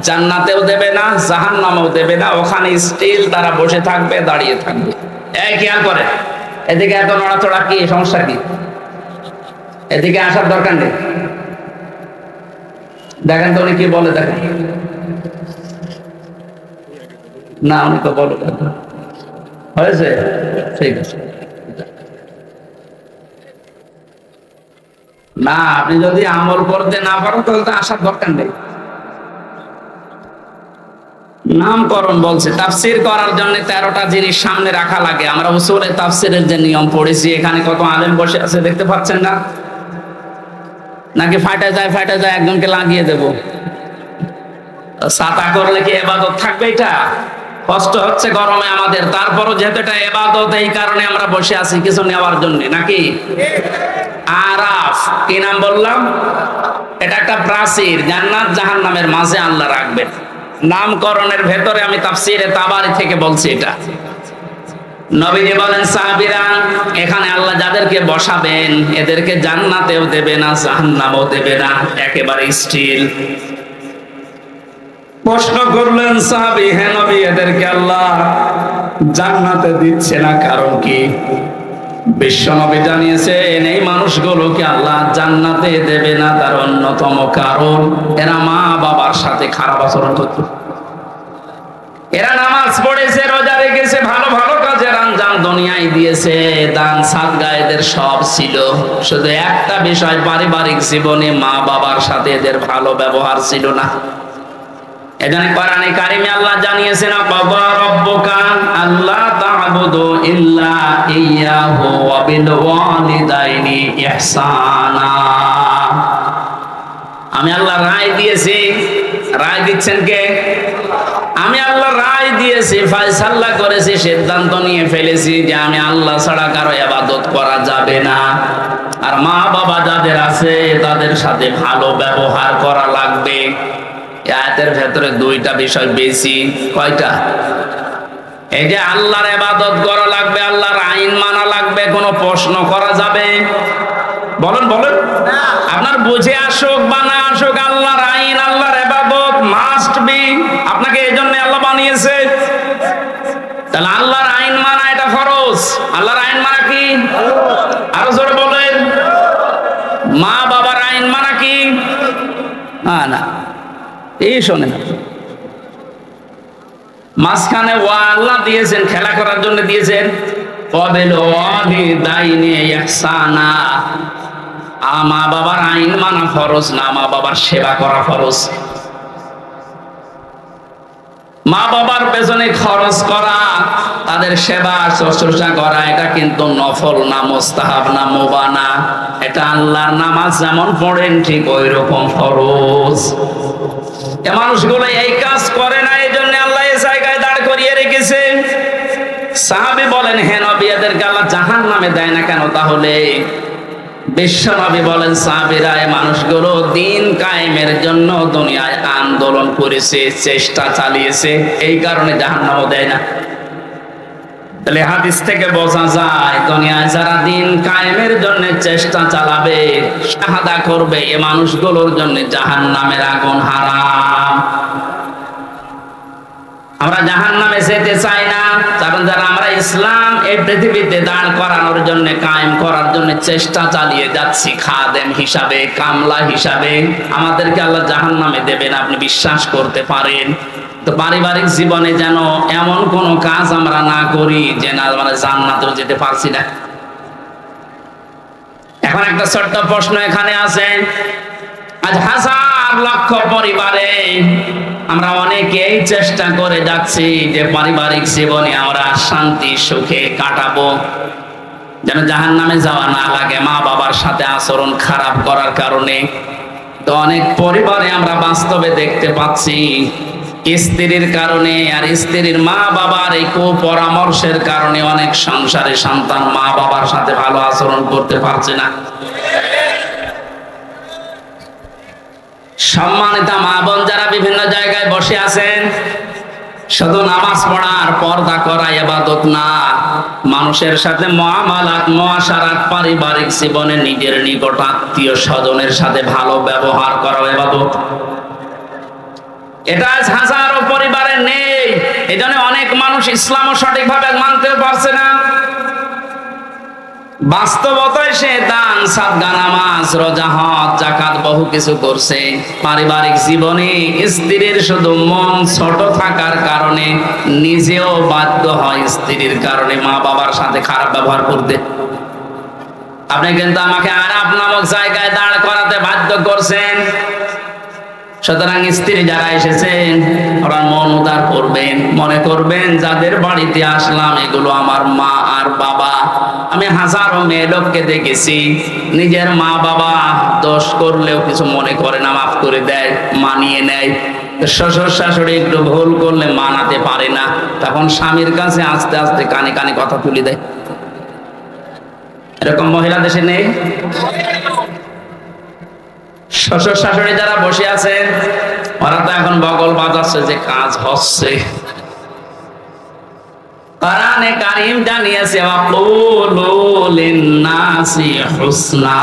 জান্নাতেও দেবে না, জাহান্নামেও দেবে না, ওখানে স্টিল তারা বসে থাকবে, দাঁড়িয়ে থাকবে। এই খেয়াল করে, এদিকে এত নড়াচড়া কি, সমস্যা কি? এদিকে আসার দরকার নেই। দেখেন তো উনি কি বলে, দেখেন না, উনি তো বলো হয়েছে, ঠিক আছে। না, আপনি যদি আমল করতে না পারেন তাহলে তো আসার দরকার নেই। নামকরণ বলছে, তাফসীর করার জন্য 13টা জিনিস সামনে রাখা লাগে। আমরা উসুলে তাফসীরের যে নিয়ম পড়েছি, এখানে কত আলেম বসে আছে দেখতে পাচ্ছেন না? নাকি ফাটা যায় একজনকে লাগিয়ে দেব? ছাতা করলে কি ইবাদত থাকবে? এটা কষ্ট হচ্ছে গরমে আমাদের, তারপরও যেহেতু এটা ইবাদত, এই কারণে আমরা বসে আছি কিছু নেওয়ার জন্য, নাকি? আরাফ কি নাম বললাম? এটা একটা প্রাচীর, জান্নাত জাহান্নামের মাঝে আল্লাহ রাখবেন। নামকরণের ভেতরে আমি তাফসীরে তাবারি থেকে বলছি এটা। নবীজি বলেন, সাহাবীরা, এখানে আল্লাহ যাদেরকে বসাবেন এদেরকে জান্নাতেও দেবে না, জাহান্নামেও দেবে না, একেবারে স্টিল। প্রশ্ন করলেন সাহাবী, হে নবী, এদেরকে আল্লাহ জান্নাতে দিচ্ছে না, কারণ কি? বিশ্ব নবী জানিয়েছেন, এই মানুষগুলোকে আল্লাহ জান্নাতে দেবে না তার অন্যতম কারণ এরা মা বাবার সাথে খারাপ আচরণ করত। এরা নামাজ পড়েছে, রোজা রেখেছে, ভালো ভালো কাজের আঞ্জাম দুনিয়ায় দিয়েছে, দান সাদকা এদের সব ছিল, শুধু একটা বিষয়, পারিবারিক জীবনে মা বাবার সাথে এদের ভালো ব্যবহার ছিল না। এখানে কোরআনে কারিমে আল্লাহ জানিয়েছেন, ক্বাদা রাব্বুকা আল্লা তা'বুদু ইল্লা ইয়্যাহু ওয়া বিল ওয়ালিদাইনি ইহসানা। আমি আল্লাহ রায় দিয়েছি। রায় দিচ্ছেন কে? আমি আল্লাহ রায় দিয়েছি, ফয়সালা করেছি, সিদ্ধান্ত নিয়ে ফেলেছি যে আমি আল্লাহ ছাড়া কারো ইবাদত করা যাবে না, আর মা বাবা যাদের আছে তাদের সাথে ভালো ব্যবহার করা লাগবে। আয়াতের ভেতরে দুইটা বিষয় বেশি। কয়টা? এই যে আল্লাহর ইবাদত করা লাগবে, আল্লাহর আইন মানা লাগবে, কোনো প্রশ্ন করা যাবে? বলেন বলেন, আপনার বুঝে আসুক বা না আসুক, আল্লাহর আইন, আল্লাহর ইবাদত মাস্ট বি। আপনাকে এই জন্য আল্লাহ বানিয়েছে। তাহলে আল্লাহর আইন মানা এটা ফরজ। আল্লাহর আইন মানা কি? আরো জোরে বলেন। মা বাবার আইন মানা কি? না, এই শোনেন, মাঝখানে ওয়া আল্লাহ দিয়েছেন, খেলা করার জন্য দিয়েছেন। মা বাবার আইন মানা ফরজ না, মা বাবার সেবা করা ফরজ। মা বাবার পেছনে খরচ করা, তাদের সেবা শুশ্রূষা করা, এটা কিন্তু নফল না, মুস্তাহাব না, মুবাহ না। এটা আল্লাহর নামাজ যেমন পড়েন ঠিক ওই রকম ফরজ। এ মানুষগুলো এই কাজ করে না, এই জন্য আল্লাহ এই জায়গায় দাঁড় করিয়ে রেখেছে। সাহাবী বলেন, হে নবী, এদেরকে আল্লাহ জাহান্নামে দেয় না কেন? তাহলে বিশ্ব নবী বলেন, সাহাবীরা, এই মানুষগুলো দিন কায়েমের জন্য দুনিয়ায় আন্দোলন করেছে, চেষ্টা চালিয়েছে, এই কারণে জাহান্নামও দেয় না। তাহলে হাদিস থেকে বোঝা যায়, দুনিয়ায় যারা দিন কায়েমের জন্য চেষ্টা চালাবে, শাহাদা করবে, এই মানুষগুলোর জন্য জাহান্নামের আগুন হারাম। আমরা জাহান্নামে যেতে চাই না, কারণ যারা আমরা ইসলাম এই পৃথিবীতে দাঁড় করানোর জন্য, কায়েম করার জন্য চেষ্টা চালিয়ে যাচ্ছি, খাদেম হিসাবে, কামলা হিসাবে, আমাদেরকে আল্লাহ জাহান্নামে দেবেন, আপনি বিশ্বাস করতে পারেন। তো পারিবারিক জীবনে যেন এমন কোন কাজ আমরা না করি যে না আমরা জান্নাতেও যেতে পারছি না। এখন একটা ছোট্ট প্রশ্ন এখানে আছে, আজ হাজার লক্ষ পরিবারে আমরা অনেকেই চেষ্টা করে যাচ্ছি যে পারিবারিক জীবনে আমরা শান্তি সুখে কাটাবো, যেন জাহান্নামে যাওয়া না লাগে মা বাবার সাথে আচরণ খারাপ করার কারণে। তো অনেক পরিবারে আমরা বাস্তবে দেখতে পাচ্ছি, স্ত্রীর কারণে আর স্ত্রীর মা বাবার এই কুপরামর্শের কারণে অনেক সংসারে সন্তান মা বাবার সাথে ভালো আচরণ করতে পারছে না। সম্মানিতা মা বোন যারা বিভিন্ন জায়গায় বসে আছেন, শুধু নামাজ পড়া আর পর্দা করা ইবাদত না, মানুষের সাথে মুআমালাত, মুআশারাত, পারিবারিক জীবনে নিজের নিকট আত্মীয় স্বজনের সাথে ভালো ব্যবহার করা ইবাদত। এটা আজ হাজারো পরিবারে নেই। এই জন্য অনেক মানুষ ইসলামও সঠিকভাবে মানতে পারছে না। বাস্তবতায় সে দান, সাদকা, নামাজ, রোজা, হজ, যাকাত বহু কিছু করছে। পারিবারিক জীবনে স্ত্রীর শুধু মন ছোট থাকার কারণে নিজেও বাধ্য হয় স্ত্রীর কারণে মা বাবার সাথে খারাপ ব্যবহার করতে। আপনি কিন্তু আমাকে আরাপ নামক জায়গায় দাঁড় করাতে বাধ্য করছেন। সুতরাং স্ত্রী যারা এসেছেন ওরা মন উদার করবেন, মনে করবেন যাদের বাড়িতে আসলাম এগুলো আমার মা আর বাবা। আমি হাজারো মেয়ে লোককে দেখেছি নিজের মা বাবা দোষ করলেও কিছু মনে করে না, মাফ করে দেয়, মানিয়ে নেয়। শ্বশুর শাশুড়ি একটু ভুল করলে মানাতে পারে না, তখন স্বামীর কাছে আস্তে আস্তে কানে কানে কথা তুলে দেয়। এরকম মহিলা দেশে নেই? শ্বশুর শাশুড়ি যারা বসে আছে ওরা তো এখন বগল বাজাচ্ছে যে কাজ হচ্ছে। কোরআনে কারীম জানিয়েছে ওয়াকুলু লিন-নাসি হুসনা,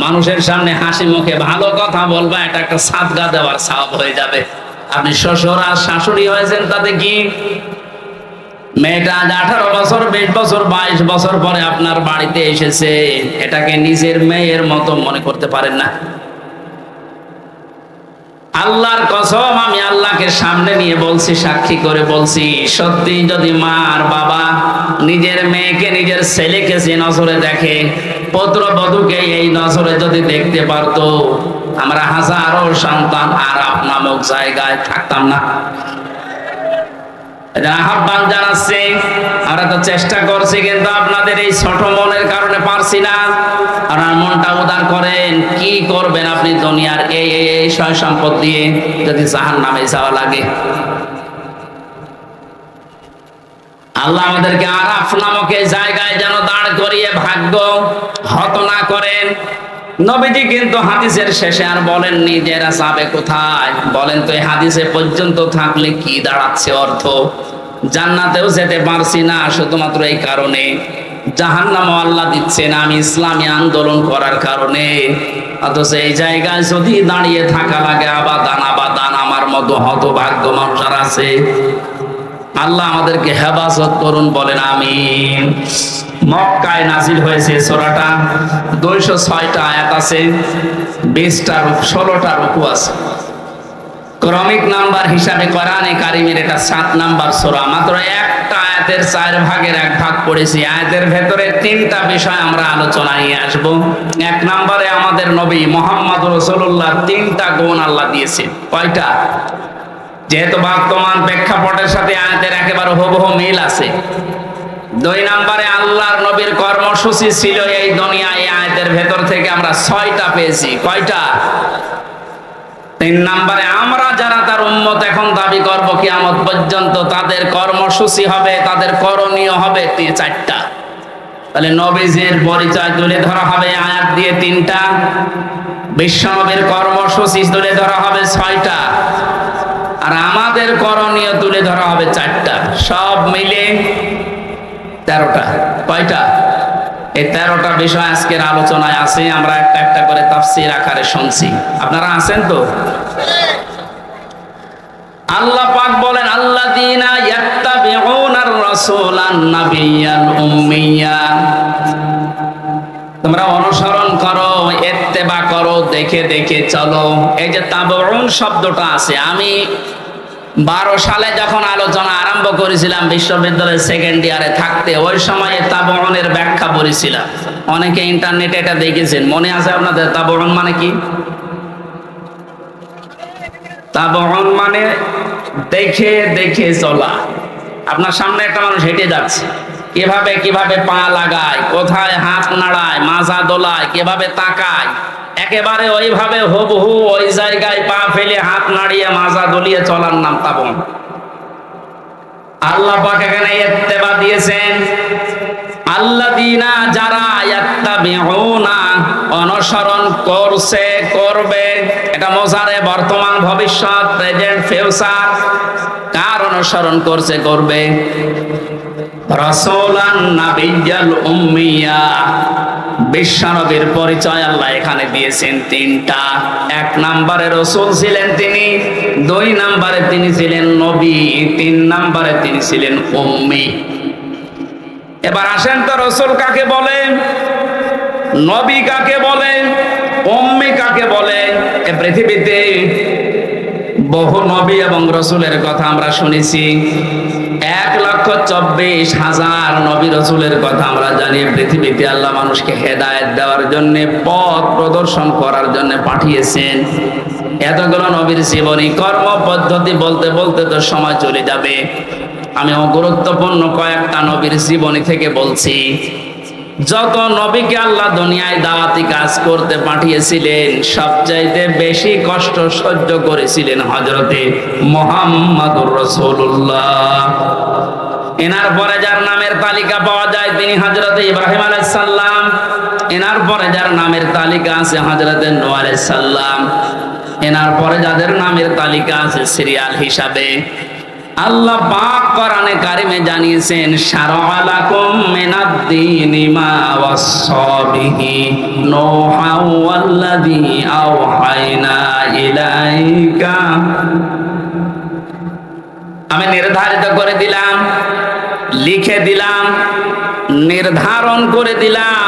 মানুষের সামনে হাসি মুখে ভালো কথা বলবা, এটা একটা সাদকা দেওয়ার সওয়াব হয়ে যাবে। আপনি শ্বশুর আর শাশুড়ি হয়েছেন তাতে কি? মেয়েটা আজ 18 বছর, 20 বছর, 22 বছর পরে আপনার বাড়িতে এসেছে, এটাকে নিজের মেয়ের মতো মনে করতে পারেন না? আল্লাহর কসম, আমি আল্লাহকে সামনে নিয়ে বলছি, সাক্ষী করে বলছি, সত্যি যদি মা আর বাবা নিজের মেয়েকে, নিজের ছেলেকে যে নজরে দেখে, পুত্রবধূকে এই নজরে যদি দেখতে পারতো, আমরা হাজারো সন্তান আরাপ নামক জায়গায় থাকতাম না। আহ্বান জানাচ্ছি, আমরা তো চেষ্টা করছি, কিন্তু আপনাদের এই ছোট মনের কারণে পারছি না। আপনার মনটা উদার করেন, কি করবেন আপনি দুনিয়ার এই সয় সম্পদ দিয়ে যদি জাহান্নামে যাওয়া লাগে? আল্লাহ আমাদেরকে আরাফ নামক এই জায়গায় যেন দাঁড় করিয়ে ভাগ্য হত না করেন। নবীজি কিন্তু হাদিসের শেষে আর বলেননি যে এরা যাবে কোথায়। বলেন তো এই হাদিসে পর্যন্ত থাকলে কি দাঁড়াচ্ছে অর্থ? জান্নাতেও যেতে পারছি না শুধুমাত্র এই কারণে, জাহান্নামও আল্লাহ দিচ্ছেন আমি ইসলামী আন্দোলন করার কারণে। অথচ এই জায়গায় যদি দাঁড়িয়ে থাকা লাগে আবাদান আবাদান, আমার মতো হতভাগ্য মানুষ আর আছে। আল্লাহ আমাদেরকে হেফাজত করুন, বলেন আমিন। মক্কায় নাজিল হয়েছে সূরাটা, 206টা আয়াত আছে, 16টা রুকু আছে। ক্রমিক নাম্বার হিসাবে কোরআনে কারীমের এটা 7 নাম্বার সূরা। মাত্র একটা আয়াতের 4 ভাগের 1 ভাগ পড়েছি। আয়াতের ভেতরে 3টা বিষয় আমরা আলোচনা নিয়ে আসব। 1 নম্বরে আমাদের নবী মুহাম্মদ রাসূলুল্লাহ 3টা গুণ আল্লাহ দিয়েছেন। কয়টা? যেহেতু বর্তমান প্রেক্ষাপটের সাথে আয়াতের একেবারে হুবহু মিল আছে। 2 নম্বরে আল্লাহর নবীর কর্মসূচি ছিল এই দুনিয়ায়, এই আয়াতের ভেতর থেকে আমরা 6টা পেয়েছি। কয়টা? 3 নম্বরে আমরা যারা তার উম্মত এখন দাবি করব কিয়ামত পর্যন্ত, তাদের কর্মসূচি হবে, তাদের করণীয় হবে 4টা। তাহলে নবীজির পরিচয় তুলে ধরা হবে আয়াত দিয়ে 3টা, বিশ্বনবীর কর্মসূচি তুলে ধরা হবে 6টা, আর আমাদের করণীয় তুলে ধরা হবে 4টা। সব মিলে 13টা। কয়টা? এই 13টা বিষয় আজকের আলোচনায় আছে। আমরা একটা একটা করে তাফসীর আকারে শুনছি। আপনারা আছেন তো? আল্লাহ পাক বলেন আল্লাযীনা ইয়াত্তাবিউনার রাসূলান নাবিয়্যাল উম্মিয়্যা, তোমরা অনুসরণ করো, ইত্তেবা করো, দেখে দেখে চলো। এই যে তাবউন শব্দটা আছে, আমি 12 সালে যখন আলোচনা আরম্ভ করেছিলাম বিশ্ববিদ্যালয়ের 2nd ইয়ারে থাকতে, ওই সময়ে তাবউনের ব্যাখ্যা বলেছিলাম। অনেকে ইন্টারনেটে এটা দেখেছেন, মনে আছে আপনাদের? তাবউন মানে কি? তাবউন মানে দেখে দেখে চলা। আপনার সামনে একটা মানুষ হেঁটে যাচ্ছে, কিভাবে কিভাবে পা লাগায়, কোথায় হাত নাড়ায়, মাজা দোলায়, কিভাবে তাকায়, একেবারে ওইভাবে হুবহু ওই জায়গায় পা ফেলে হাত নাড়িয়ে মাজা দলিয়ে চলার নাম তাবউন। আল্লাহ পাক এখানে ইত্তেবা দিয়েছেন, আল্লাযীনা যারা ইয়াত্তাবিউনা অনুসরণ করছে, করবে। এটা মোজারে বর্তমান ভবিষ্যৎ, প্রেজেন্ট ফিউচার। কার অনুসরণ করছে করবে। রাসূলান নাবিয়্যাল উম্মিয়া, বিশ্বনবীর পরিচয় আল্লাহ এখানে দিয়েছেন তিনটা। এক নম্বরে রসূল ছিলেন তিনি, দুই নম্বরে তিনি ছিলেন নবী, তিন নম্বরে তিনি ছিলেন উম্মি। এবার আসেন তো রসূল কাকে বলে, নবী কাকে বলে, উম্মি কাকে বলে? এ পৃথিবীতে বহু নবী এবং রসূলের কথা আমরা শুনেছি, 1,24,000 নবী রসূলের কথা আমরা জানি। পৃথিবীতে আল্লাহ মানুষকে হেদায়েত দেওয়ার জন্য, পথ প্রদর্শন করার জন্য পাঠিয়েছেন। এতগুলো নবীর জীবনী কর্ম পদ্ধতি বলতে বলতে তো সময় চলে যাবে। আমি গুরুত্বপূর্ণ কয়েকটা নবীর জীবনী থেকে বলছি। যত নবীকে আল্লাহ দুনিয়ায় দাওয়াতি কাজ করতে পাঠিয়েছিলেন, সবচাইতে বেশি কষ্ট সহ্য করেছিলেন হযরতে মুহাম্মদুর রাসূলুল্লাহ। এনার পরে যার নামের তালিকা পাওয়া যায় তিনি হযরতে ইব্রাহিম আলাইহিস সালাম। এনার পরে যার নামের তালিকা আছে হযরতে নূহ আলাইহিস সালাম। এনার পরে যাদের নামের তালিকা আছে সিরিয়াল হিসাবে, আল্লাহ পাক কোরআনে কারিমে জানিয়েছেন, শারআ লাকুম মিনাদ-দীনি মা ওয়াসসা বিহি নূহা ওয়াল্লাযী আওহায়না ইলাইকা। আমি নির্ধারিত করে দিলাম, লিখে দিলাম, নির্ধারণ করে দিলাম,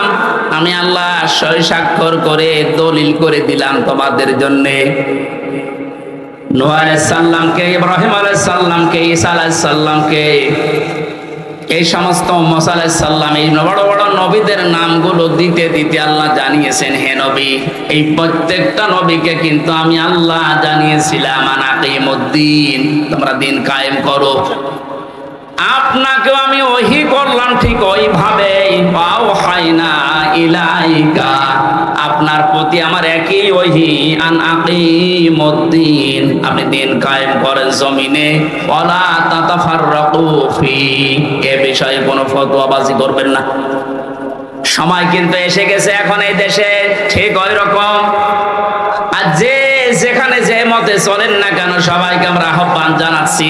আমি আল্লাহ সই স্বাক্ষর করে দলিল করে দিলাম তোমাদের জন্যে। নূহ আলাইহিস সালামকে, ইব্রাহিম আলাইহিস সালামকে, ঈসা আলাইহিস সালামকে, এই সমস্ত মুসা আলাইহিস সালাম, এই বড় বড় নবীদের নামগুলো দিতে দিতে আল্লাহ জানিয়েছেন, হে নবী, এই প্রত্যেকটা নবীকে কিন্তু আমি আল্লাহ জানিয়েছিলাম আনাকিমুদ্দিন, তোমরা দিন কায়েম করো। আপনাকেও আমি ওহী করলাম ঠিক ওইভাবে, ওয়াহাইনা ইলাইকা, আপনার প্রতি আমার একই ওহী, আন আকিমুদ্দিন, আপনি দিন কায়েম করেন জমিনে, ওয়ালা তাতাফাররাকু ফি, এ বিষয়ে কোনো ফতোয়াবাজি করবেন না। সময় কিন্তু এসে গেছে এখন এই দেশে ঠিক ওই রকম। আর যে যেখানে যে মতে চলেন না কেন, সবাইকে আমরা আহ্বান জানাচ্ছি,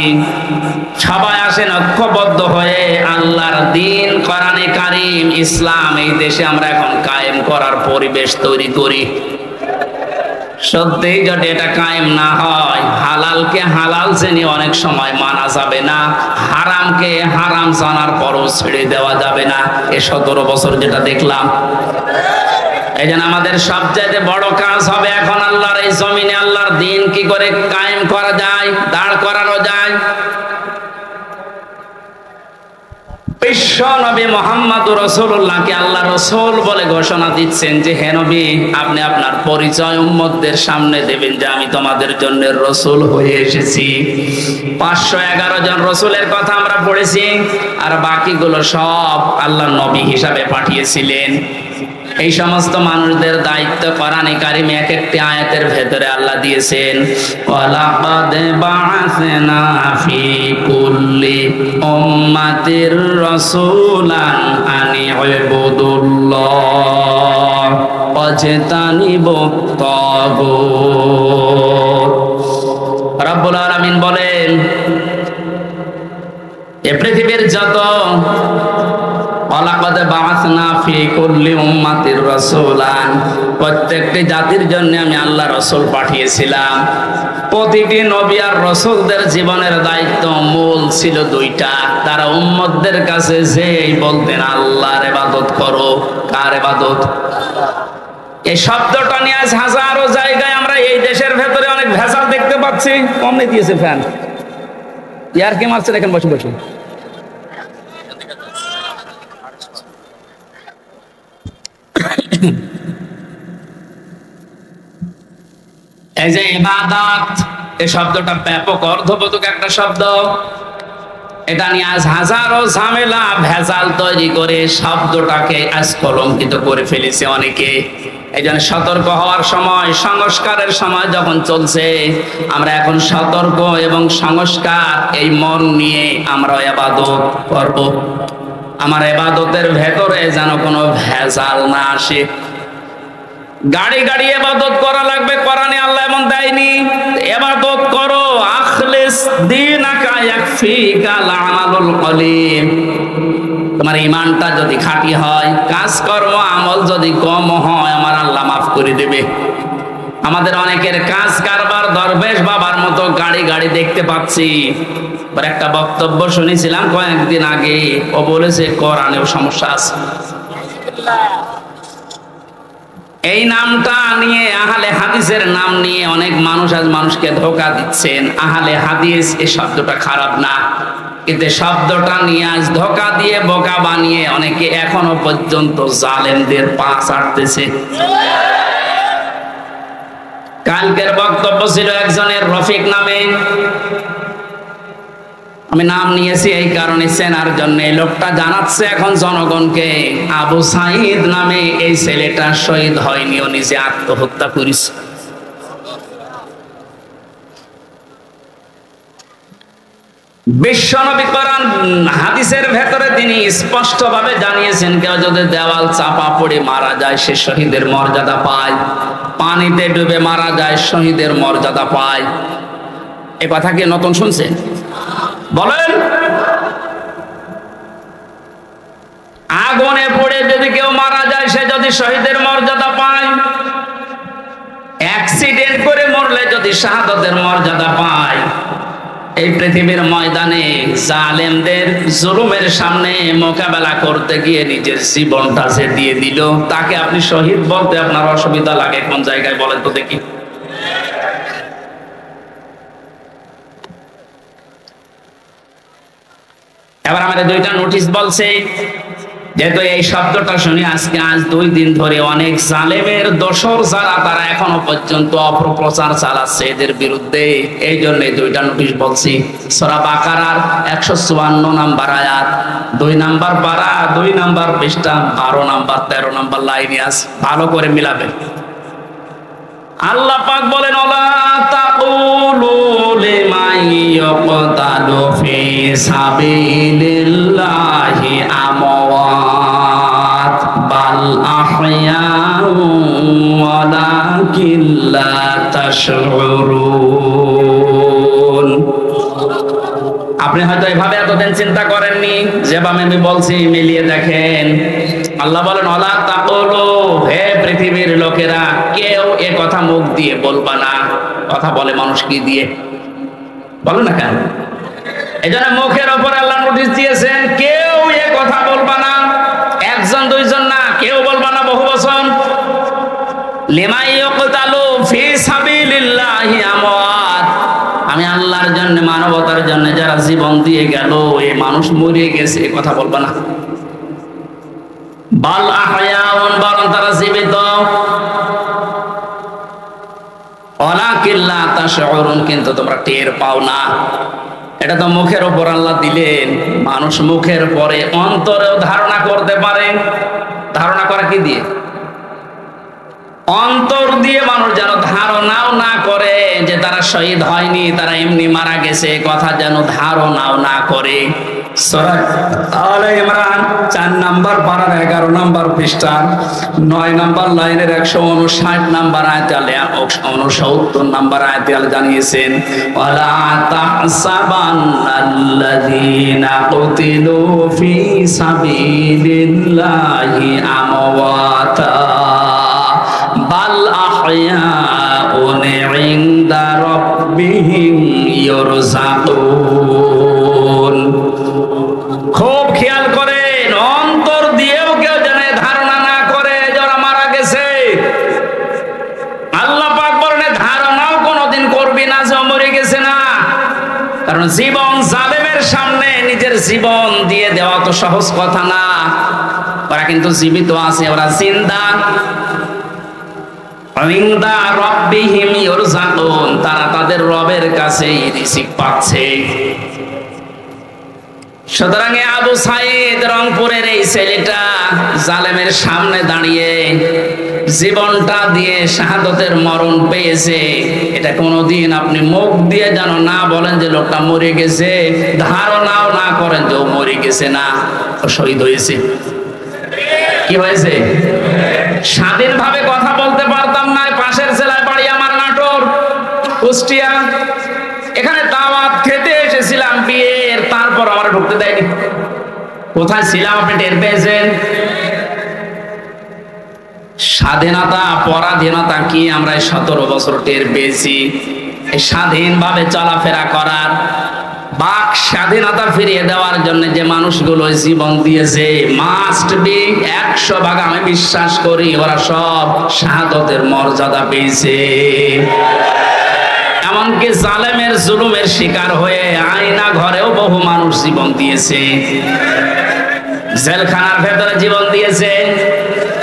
সবাই আসেন ঐক্যবদ্ধ হয়ে আল্লাহর দ্বীন, কোরআনে কারীম, ইসলাম এই দেশে আমরা এখন কায়েম করার পরিবেশ তৈরি করি। সত্যি যদি এটা কায়েম না হয়, হালালকে হালাল জেনে অনেক সময় মানা যাবে না, হারামকে হারাম জানার পরও ছেড়ে দেওয়া যাবে না। এ 17 বছর যেটা দেখলাম, এই জন্য আমাদের সবচাইতে বড় কাজ হবে এখন আল্লাহর এই জমিনে আল্লাহর দ্বীন কি করে কায়েম করা যায়, দাঁড় করানো যায়। বিশ্ব নবী মুহাম্মদুর রাসূলুল্লাহকে আল্লাহ রাসূল বলে ঘোষণা দিচ্ছেন যে, হে নবী, আপনি আপনার পরিচয় উম্মতদের সামনে দেবেন যে আমি তোমাদের জন্য রাসূল হয়ে এসেছি। 511 জন রাসূলের কথা আমরা পড়েছি, আর বাকিগুলো সব আল্লাহ নবী হিসাবে পাঠিয়েছিলেন। এই সমস্ত মানুষদের দায়িত্ব কোরআনে কারিমে এক একটি আয়াতের ভেতরে আল্লাহ দিয়েছেন, ওয়ালাকাদ বাআসনা ফি কুল্লি উম্মাতির রাসূলান আনি ইবুদুল্লাহ ওয়াজতানিবুত তাগুত। রব্বুল আলামিন বলেন, এ পৃথিবীর যত ওয়ালাকাদ বাআসনা ফি কুল্লি উম্মাতির রাসূলান, প্রত্যেকটি জাতির জন্য আমি আল্লাহ রাসূল পাঠিয়েছিলাম। প্রতিটি নবী আর রাসূলদের জীবনের দায়িত্ব মূল ছিল দুইটা। তারা উম্মতদের কাছে যেই বলতেন আল্লাহর ইবাদত করো। কার ইবাদত? এই শব্দটা নিয়ে আজ হাজারো জায়গায় আমরা এই দেশের ভেতরে অনেক ভেজাল দেখতে পাচ্ছি। কমনে দিয়েছে ফ্যান, ইয়ার কে মারছে দেখেন, বসে বসে। এই যে ইবাদত, এই শব্দটা ব্যাপক অর্থবোধক একটা শব্দ। এটা নিয়ে আজ হাজারো ঝামেলা ভেজাল তৈরি করে শব্দটাকে আজ কলঙ্কিত করে ফেলেছে অনেকে। এই জন্য সতর্ক হওয়ার সময়, সংস্কারের সময় যখন চলছে, আমরা এখন সতর্ক এবং সংস্কার এই মন নিয়ে আমরা ইবাদত করব। আমার ইবাদতের ভেতরে যেন কোনো ভেজাল না আসে। গাড়ি গাড়ি ইবাদত করা লাগবে, কোরআনে আল্লাহ এমন দেয়নি। ইবাদত করো আখলিস দীনাকা ইয়াকফিকাল আমালুল কলিম। তোমার ঈমানটা যদি খাঁটি হয়, কাজকর্ম আমল যদি কম হয়, আমার আল্লাহ মাফ করে দেবে। আমাদের অনেকের কাজ কারবার দরবেশ বাবার মতো গাড়ি গাড়ি দেখতে পাচ্ছি। একটা বক্তব্য শুনেছিলাম কয়েকদিন আগে, ও বলেছে কোরআনেও সমস্যা আছে। এই নামটা নিয়ে, আহলে হাদিসের নাম নিয়ে অনেক মানুষ আজ মানুষকে ধোঁকা দিচ্ছেন। আহলে হাদিস এই শব্দটা খারাপ না, কিন্তু শব্দটা নিয়ে আজ ধোঁকা দিয়ে বোকা বানিয়ে অনেকে এখনো পর্যন্ত জালেমদের পা চাটতেছে। কালকের বক্তব্য ছিল একজনের রফিক নামে, আমি নাম নিয়েছি এই কারণে চেনার জন্য। এই লোকটা জানাচ্ছে এখন জনগণকে, আবু সাইদ নামে এই ছেলেটা শহীদ হয়নি, ও নিজে আত্মহত্যা করেছে। বিশ্বনবী কোরআন হাদিসের ভেতরে তিনি স্পষ্টভাবে জানিয়েছেন, কেউ যদি দেওয়াল চাপা পড়ে মারা যায় সে শহীদের মর্যাদা পায়, পানিতে ডুবে মারা যায় শহীদের মর্যাদা পায়। এ কথা কি নতুন শুনছেন? বলেন। আগুনে পড়ে যদি কেউ মারা যায় সে যদি শহীদের মর্যাদা পায়, অ্যাক্সিডেন্ট করে মরলে যদি শাহাদাতের মর্যাদা পায়, এই পৃথিবীর ময়দানে জালেমদের জুলুমের সামনে মোকাবেলা করতে গিয়ে নিজের জীবনটা যে দিয়ে দিল, তাকে আপনি শহীদ বলতে আপনার অসুবিধা লাগে কোন জায়গায় বলেন তো দেখি? এবার আমাদের দুইটা নোটিশ বলছে, যেহেতু এই শব্দটা শুনি আজকে আজ 2 দিন ধরে অনেক জালেমের দোসর যারা, তারা এখনো পর্যন্ত অপপ্রচার চালাচ্ছে এদের বিরুদ্ধে, এই জন্য 2টা নোটিশ বলছি। সূরা বাকারার 154 নাম্বার আয়াত, 2 নাম্বার পারা, 2 নাম্বার পৃষ্ঠা, 12 নাম্বার 13 নাম্বার লাইনে আছে, ভালো করে মিলাবেন। আল্লাহ পাক বলেন, ওয়ালা তাকুলু লিমান ইয়াকতালু ফি সাবিলিল্লাহি আমওয়াত বাল আহইয়াউ ওয়ালাকিন লা তাশউরুন। আপনি হয়তো এভাবে এতদিন চিন্তা করেননি, যেভাবে আমি বলছি মিলিয়ে দেখেন। আল্লাহ বলেন, ওয়ালা তাকুলু, হে পৃথিবীর লোকেরা, কেউ এ কথা মুখ দিয়ে বলবা না। কথা বলে মানুষ কি দিয়ে? বলো না কেন? এই জন্য মুখের ওপর আল্লাহ নোটিশ দিয়েছেন, কেউ এ কথা বলবা না। 1 জন 2 জন না, কেউ বলবা না, বহু বচন। লিমান ইয়াকতালু ফি সাবিলিল্লাহি আমওয়াত, আমি আল্লাহর জন্য, মানবতার জন্য যারা জীবন দিয়ে গেল, এই মানুষ মরে গেছে, এ কথা বলবা না। বাল আহয়াউন, বরং তারা জীবিত। ওয়ালাকিন লা তাশউরুন, কিন্তু তোমরা টের পাও না। এটা তো মুখের উপর আল্লাহ দিলেন, মানুষ মুখের পরে অন্তরেও ধারণা করতে পারে। ধারণা করা কি দিয়ে? অন্তর দিয়ে মানুষ যেন ধারণাও না করে যে তারা শহীদ হয়নি, তারা এমনি মারা গেছে, কথা যেন ধারণাও না করে। সূরা আলে ইমরান 4 নাম্বার পারার 11 নাম্বার পৃষ্ঠা 9 নাম্বার লাইনের 159 নাম্বার আয়াতে আল্লাহ 69 নাম্বার আয়াতে আল্লাহ জানিয়েছেন, ওয়ালা তাহসাবান্নাল্লাযীনা কুতিলু ফি সাবিলিল্লাহি আমওয়াতা বাল আহয়াউন ইনদা রাব্বিহিম ইরযাকুন। খুব খেয়াল করেন, অন্তর দিয়েও কেউ যেন ধারণা না করে যে ওরা মারা গেছে। আল্লাহ পাক বলেন, ধারণাও কোনোদিন করবি না যে মরে গেছে না। কারণ জীবন জালেমের সামনে নিজের জীবন দিয়ে দেওয়া তো সহজ কথা না। ওরা কিন্তু জীবিত আছে, ওরা জিন্দা। ইনদা রাব্বিহিম ইরযাকুন, তারা তাদের রবের কাছেই রিজিক পাচ্ছে। সুতরাং আবু সাইদ রংপুরের এই ছেলেটা জালেমের সামনে দাঁড়িয়ে জীবনটা দিয়ে শাহাদাতের মরণ পেয়েছে। এটা কোনোদিন আপনি মুখ দিয়ে যেন না বলেন যে লোকটা মরে গেছে, ধারণাও না করেন যে ও মরে গেছে না, ও শহীদ হয়েছে। কি হয়েছে? স্বাধীনভাবে কথা বলতে পারতাম না। পাশের জেলায় বাড়ি আমার, নাটোর, কুষ্টিয়া। এখানে দাওয়াত খেতে গেছিলাম বিয়ের, তারপর আমার ঢুকতে দেয়নি। কোথায় ছিলাম আপনি টের পেয়েছেন? স্বাধীনতা পরাধীনতা কি আমরা 17 বছর টের পেয়েছি। স্বাধীনভাবে চলাফেরা করার, বাক স্বাধীনতা ফিরিয়ে দেওয়ার জন্য যে মানুষগুলো জীবন দিয়েছে, মাস্ট বি 100 ভাগ আমি বিশ্বাস করি ওরা সব শাহাদতের মর্যাদা পেয়েছে। এমনকি জালেমের জুলুমের শিকার হয়ে আয়না ঘরেও বহু মানুষ জীবন দিয়েছে, জেলখানার ভেতরে জীবন দিয়েছে।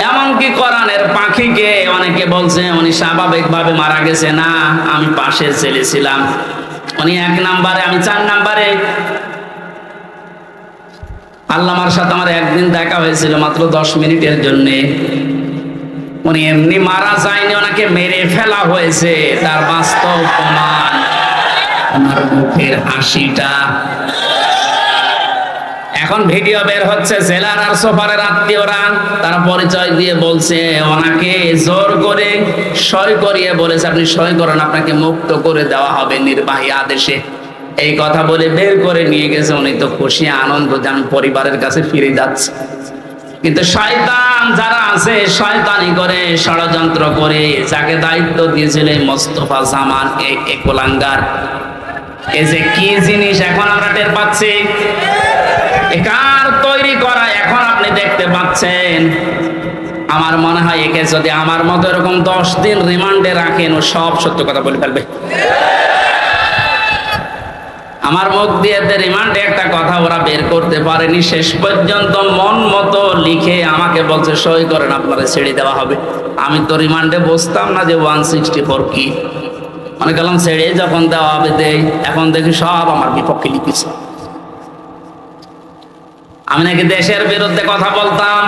এমনকি কোরআনের পাখিকে অনেকে বলছে উনি স্বাভাবিকভাবে মারা গেছে, না আমি পাশে জেলে ছিলাম, উনি 1 নম্বরে আমি 4 নম্বরে। আল্লামার সাথে আমার একদিন দেখা হয়েছিল মাত্র 10 মিনিটের জন্য। উনি এমনি মারা যায়নি, ওনাকে মেরে ফেলা হয়েছে, তার বাস্তব প্রমাণ আমার মুখের হাসিটা। এখন ভিডিও বের হচ্ছে, জেলার আর সোফারের আত্মীয়রা তারা পরিচয় দিয়ে বলছে ওনাকে জোর করে সই করিয়ে বলেছে আপনি সই করেন, আপনাকে মুক্ত করে দেওয়া হবে নির্বাহী আদেশে। এই কথা বলে বের করে নিয়ে গেছে। উনি তো খুশি আনন্দ যে আমি পরিবারের কাছে ফিরে যাচ্ছি। কিন্তু শয়তান যারা আছে শয়তানি করে, ষড়যন্ত্র করে, যাকে দায়িত্ব দিয়েছিল মোস্তফা জামান এই কোলাঙ্গার, এই যে কি জিনিস এখন আমরা টের পাচ্ছি, কার তৈরি করা এখন আপনি দেখতে পাচ্ছেন। আমার মনে হয় একে যদি আমার মতো এরকম 10 দিন রিমান্ডে রাখেন ও সব সত্য কথা বলে ফেলবে। আমার মুখ দিয়ে রিমান্ডে একটা কথা ওরা বের করতে পারেনি, শেষ পর্যন্ত মন মতো লিখে আমাকে বলছে সই করেন আপনারা ছেড়ে দেওয়া হবে। আমি তো রিমান্ডে বসতাম না যে 164 কি, মনে করলাম ছেড়ে যখন দেওয়া হবে দেই। এখন দেখি সব আমার বিপক্ষে লিখেছে। আমি নাকি দেশের বিরুদ্ধে কথা বলতাম,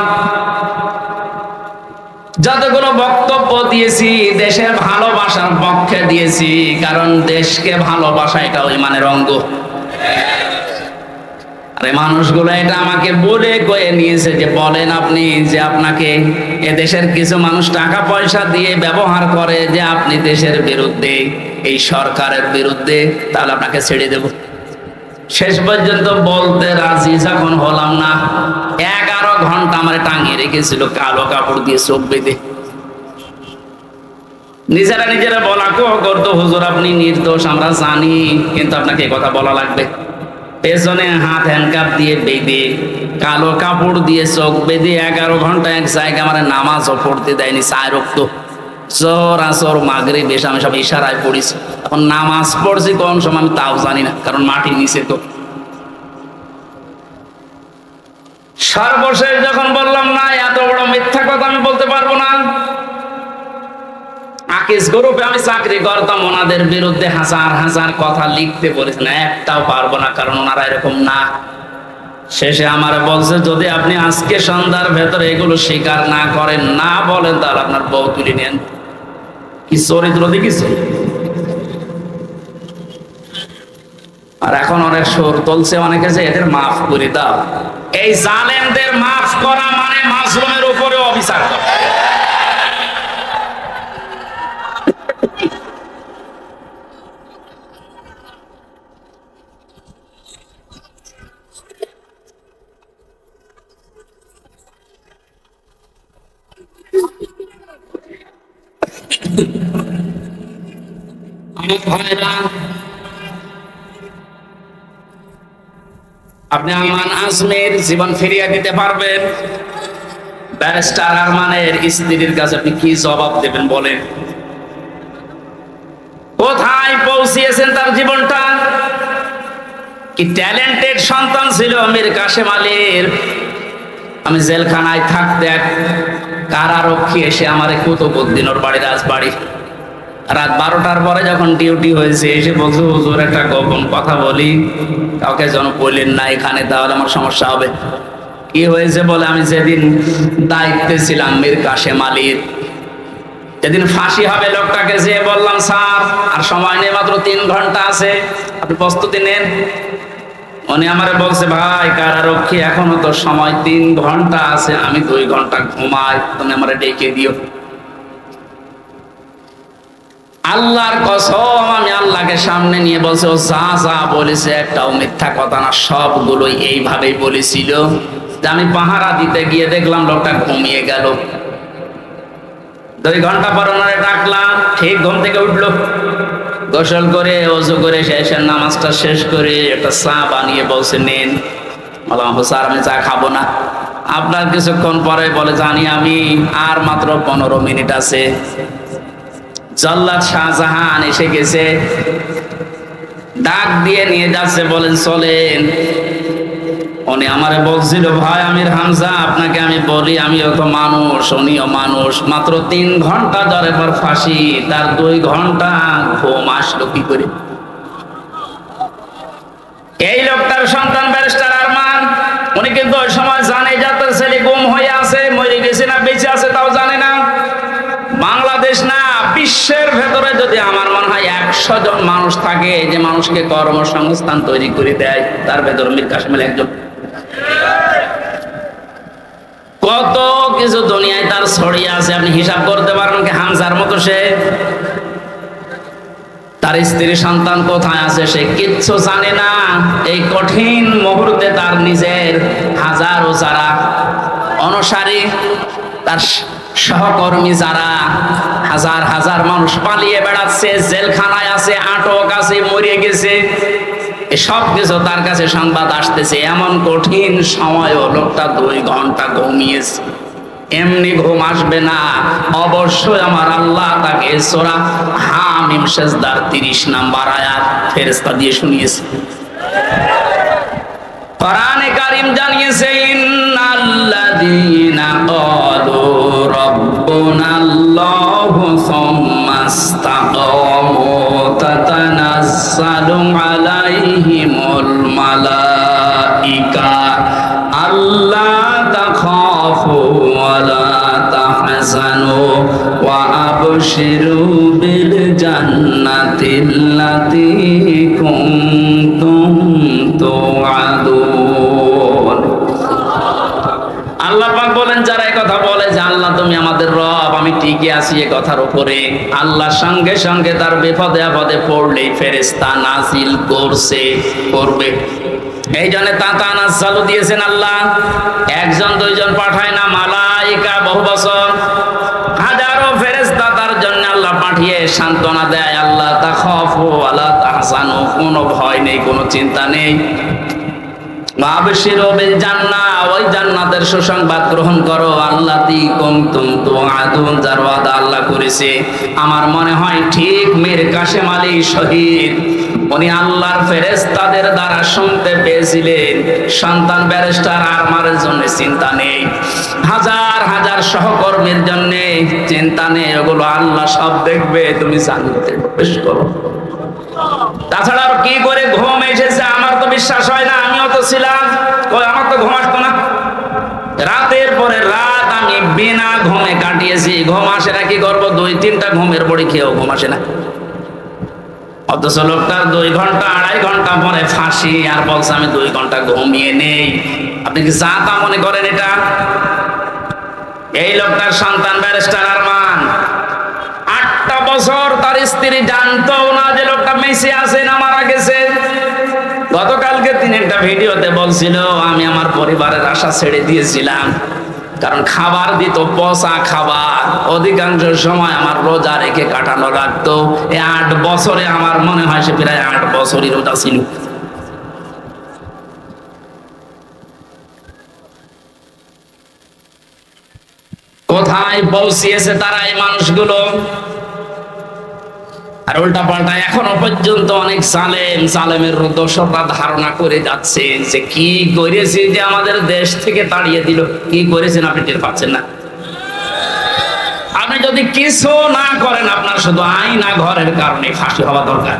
যতগুলো বক্তব্য দিয়েছি দেশের ভালোবাসার পক্ষে দিয়েছি, কারণ দেশকে ভালোবাসা এটা ইমানের অঙ্গ। আরে মানুষগুলো এটা আমাকে বলে কয়ে নিয়েছে যে বলেন আপনি যে আপনাকে এ দেশের কিছু মানুষ টাকা পয়সা দিয়ে ব্যবহার করে যে আপনি দেশের বিরুদ্ধে, এই সরকারের বিরুদ্ধে, তাহলে আপনাকে ছেড়ে দেব। শেষ পর্যন্ত বলতে রাজি যখন হলাম না, 11 ঘন্টা আমার টাঙিয়ে রেখেছিল কালো কাপড় দিয়ে চোখ বেঁধে। নিজেরা বলা করতো হুজুর আপনি নির্দোষ আমরা জানি, কিন্তু আপনাকে কথা বলা লাগবে। পেছনে হাত হ্যান্ডকাপ দিয়ে বেঁধে, কালো কাপড় দিয়ে চোখ বেঁধে 11 ঘন্টা এক জায়গায় আমার নামাজও পড়তে দেয়নি। 4 ওয়াক্ত জোহর আসর মাগরিব এসে আমি সব ইশারায় পড়েছি। এখন নামাজ পড়ছি কোন সময় আমি তাও জানি না, কারণ মাটি নিচে তো। সর্বশেষ যখন বললাম না এত বড় মিথ্যা কথা আমি বলতে পারবো না, আকিস গ্রুপে আমি চাকরি করতাম, ওনাদের বিরুদ্ধে হাজার হাজার কথা লিখতে বলেছেন, একটাও পারবো না, কারণ ওনারা এরকম না। শেষে আমার বলছে যদি আপনি আজকে সন্ধ্যার ভেতরে এগুলো স্বীকার না করেন, না বলেন, তাহলে আপনার বউ তুলে নেন। কি চরিত্র দেখিস। আর এখন অনেক সুর তুলছে অনেকে যে এদের মাফ করে দাও। এই জালেমদের মাফ করা মানে মাজলুমের উপরে অবিচার করা। আপনি আরমান আজমের জীবন ফিরিয়ে দিতে পারবেন? ব্যারিস্টার আরমানের স্ত্রীর কাছে আপনি কি জবাব দেবেন বলেন? কোথায় পৌঁছিয়েছেন তার জীবনটা? কি ট্যালেন্টেড সন্তান ছিল মীর কাসেম আলীর। আমি জেলখানায় থাকতে এক কারারক্ষী এসে আমার কুতুবউদ্দিন ওর বাড়ি, রাজবাড়ি, রাত 12টার পরে যখন ডিউটি হয়েছে এসে বলছে হুজুর একটা গোপন কথা বলি, কাউকে যেন বললেন না এখানে, তাহলে আমার সমস্যা হবে। কি হয়েছে বলে, আমি যেদিন দায়িত্বে ছিলাম মীর কাসেম আলীর, যেদিন ফাঁসি হবে লোকটাকে যে বললাম স্যার আর সময় নেই, মাত্র 3 ঘন্টা আছে, আপনি প্রস্তুতি নেন। উনি আমারে বলছে ভাই কারারক্ষী এখনো তো সময় 3 ঘন্টা আছে, আমি 2 ঘন্টা ঘুমাই, তুমি আমারে ডেকে দিও। আল্লাহর কসম আমি আল্লাহকে মহিলাকে সামনে নিয়ে বলছে ও যা যা বলেছে একটাও মিথ্যা কথা না, সবগুলোই এইভাবেই বলেছিল। যে আমি পাহারা দিতে গিয়ে দেখলাম লোকটা ঘুমিয়ে গেল। 2 ঘন্টা পর ওনারে ডাকলাম, ঠিক ঘুম থেকে উঠলো, গোসল করে ওযু করে শেষের নামাজটা শেষ করে একটা চা বানিয়ে বলছে নেন। বললাম স্যার আমি চা খাবো না। আপনার কিছুক্ষণ পরে বলে জানি আমি, আর মাত্র 15 মিনিট আছে। জল্লাদ শাহজাহান এসে গেছে, ডাক দিয়ে নিয়ে যাচ্ছে, বলেন চলেন। উনি আমারে বলছিল ভাই আমির হামজা আপনাকে আমি বলি আমিও তো মানুষ, উনিও মানুষ, মাত্র 3 ঘন্টা ধরে পর ফাঁসি, তার 2 ঘন্টা ঘুম আসলো কি করে? এই লোকটার সন্তান ব্যারিস্টার আরমান, উনি কিন্তু ওই সময় জানে যে তার ছেলে গুম হয়ে আছে, মরে গেছে না বেঁচে আছে তাও জানে না। বাংলাদেশ না বিশ্বের ভেতরে যদি আমার মনে হয় 100 জন মানুষ থাকে যে মানুষকে কর্মসংস্থান তৈরি করে দেয়, তার ভেতরে মীর কাসেম একজন। কত কিছু দুনিয়ায় তার ছড়িয়ে আছে, আপনি হিসাব করতে পারেন কি হামজার মতো সে? তার স্ত্রী সন্তান কোথায় আছে সে কিচ্ছু জানে না। এই কঠিন মুহূর্তে তার নিজের হাজারো যারা অনুসারী, তার সহকর্মী যারা হাজার হাজার মানুষ পালিয়ে বেড়াচ্ছে, জেলখানায় আছে, আটক আছে, মরে গেছে, সব কিছু তার কাছে সংবাদ আসতেছে। এমন কঠিন সময়ও লোকটা 2 ঘন্টা ঘুমিয়েছে। এমনি ঘুম আসবে না, অবশ্যই আমার আল্লাহ তাকে সূরা হামিম সিজদার 30 নম্বর আয়াত ফেরেশতা দিয়ে শুনিয়েছে। কোরআনে কারীম জানিয়েছে ইন্নাল্লাযীনা ক্বালু রাব্বুনাল্লাহু সুম্মা ইসতাকামু তাতানাজ্জালু আলাইহিমুল মালাইকা আল্লা তাখাফু ওয়া লা তাহজানু ওয়া আবশিরু বিল জান্নাতিল্লাতী কুনতুম তুআদুন। আল্লাহ পাক বলেন যারা এই কথা বলে যে আল্লাহ তুমি আমাদের রব, আমি ঠিকই আছি এই কথার উপরে, আল্লাহর সঙ্গে সঙ্গে তার বিপদে আপদে পড়লেই ফেরেশতা নাজিল করবে। এই জন্য তাতানাজ্জালু দিয়েছেন আল্লাহ, 1 জন 2 জন পাঠায় না, মালাইকা বহু বছর হাজারো ফেরেশতা তার জন্য আল্লাহ পাঠিয়ে সান্ত্বনা দেয়। আল্লাহ তাখাফু ওয়া লা তাহজানু, কোনো ভয় নেই, কোনো চিন্তা নেই। আবশিরু বিল জান্নাহ, ওই জান্নাতের সুসংবাদ গ্রহণ করো, আল্লাতী কুনতুম তুআদুন, যার ওয়াদা আল্লাহ করেছে। আমার মনে হয় ঠিক মীর কাসেম আলী শহীদ উনি আল্লাহর ফেরেশতাদের দ্বারা শুনতে পেয়েছিলেন সন্তান ব্যারিস্টার আরমানের জন্য চিন্তা নেই, হাজার হাজার সহকর্মীর জন্য চিন্তা নেই, ওগুলো আল্লাহ সব দেখবে, তুমি জান্নাতে প্রবেশ করো। তাছাড়া আর কি করে ঘুম এসেছে আমার তো বিশ্বাস হয় না। আমিও তো ছিলাম, আমার তো ঘুম আসতো না, রাতের পরে রাত আমি বিনা ঘুমে কাটিয়েছি। ঘুম আসে না, কি করবো? 2-3টা ঘুমের বড়ি খেয়েও ঘুম আসে না। অথচ লোকটার 2 ঘন্টা 2.5 ঘন্টা পরে ফাঁসি, আর বলছে আমি 2 ঘন্টা ঘুমিয়ে নেই। আপনি কি যা তা মনে করেন এটা? এই লোকটার সন্তান ব্যারিস্টার আরমান 8টা বছর তার স্ত্রী জানতো না যে লোকটা মেসে আছে না মারা গেছে। গতকালকে তিনি একটা ভিডিওতে বলছিল আমি আমার পরিবারের আশা ছেড়ে দিয়েছিলাম, কারণ খাবার দিত পচা খাবার, অধিকাংশ সময় আমার রোজা রেখে কাটানো লাগতো। এই 8 বছরে আমার মনে হয় সে প্রায় 8 বছরই রোজা ছিল। কোথায় পৌঁছিয়েছে তারা এই মানুষগুলো? আর উল্টা পাল্টা এখনো পর্যন্ত অনেক জালেমের দোষরা ধারণা করে যাচ্ছে যে কি করেছে যে আমাদের দেশ থেকে তাড়িয়ে দিল। কি করেছেন আপনি টের পাচ্ছেন না? আপনি যদি কিছু না করেন আপনার শুধু আইনা ঘরের কারণে ফাঁসি হওয়া দরকার।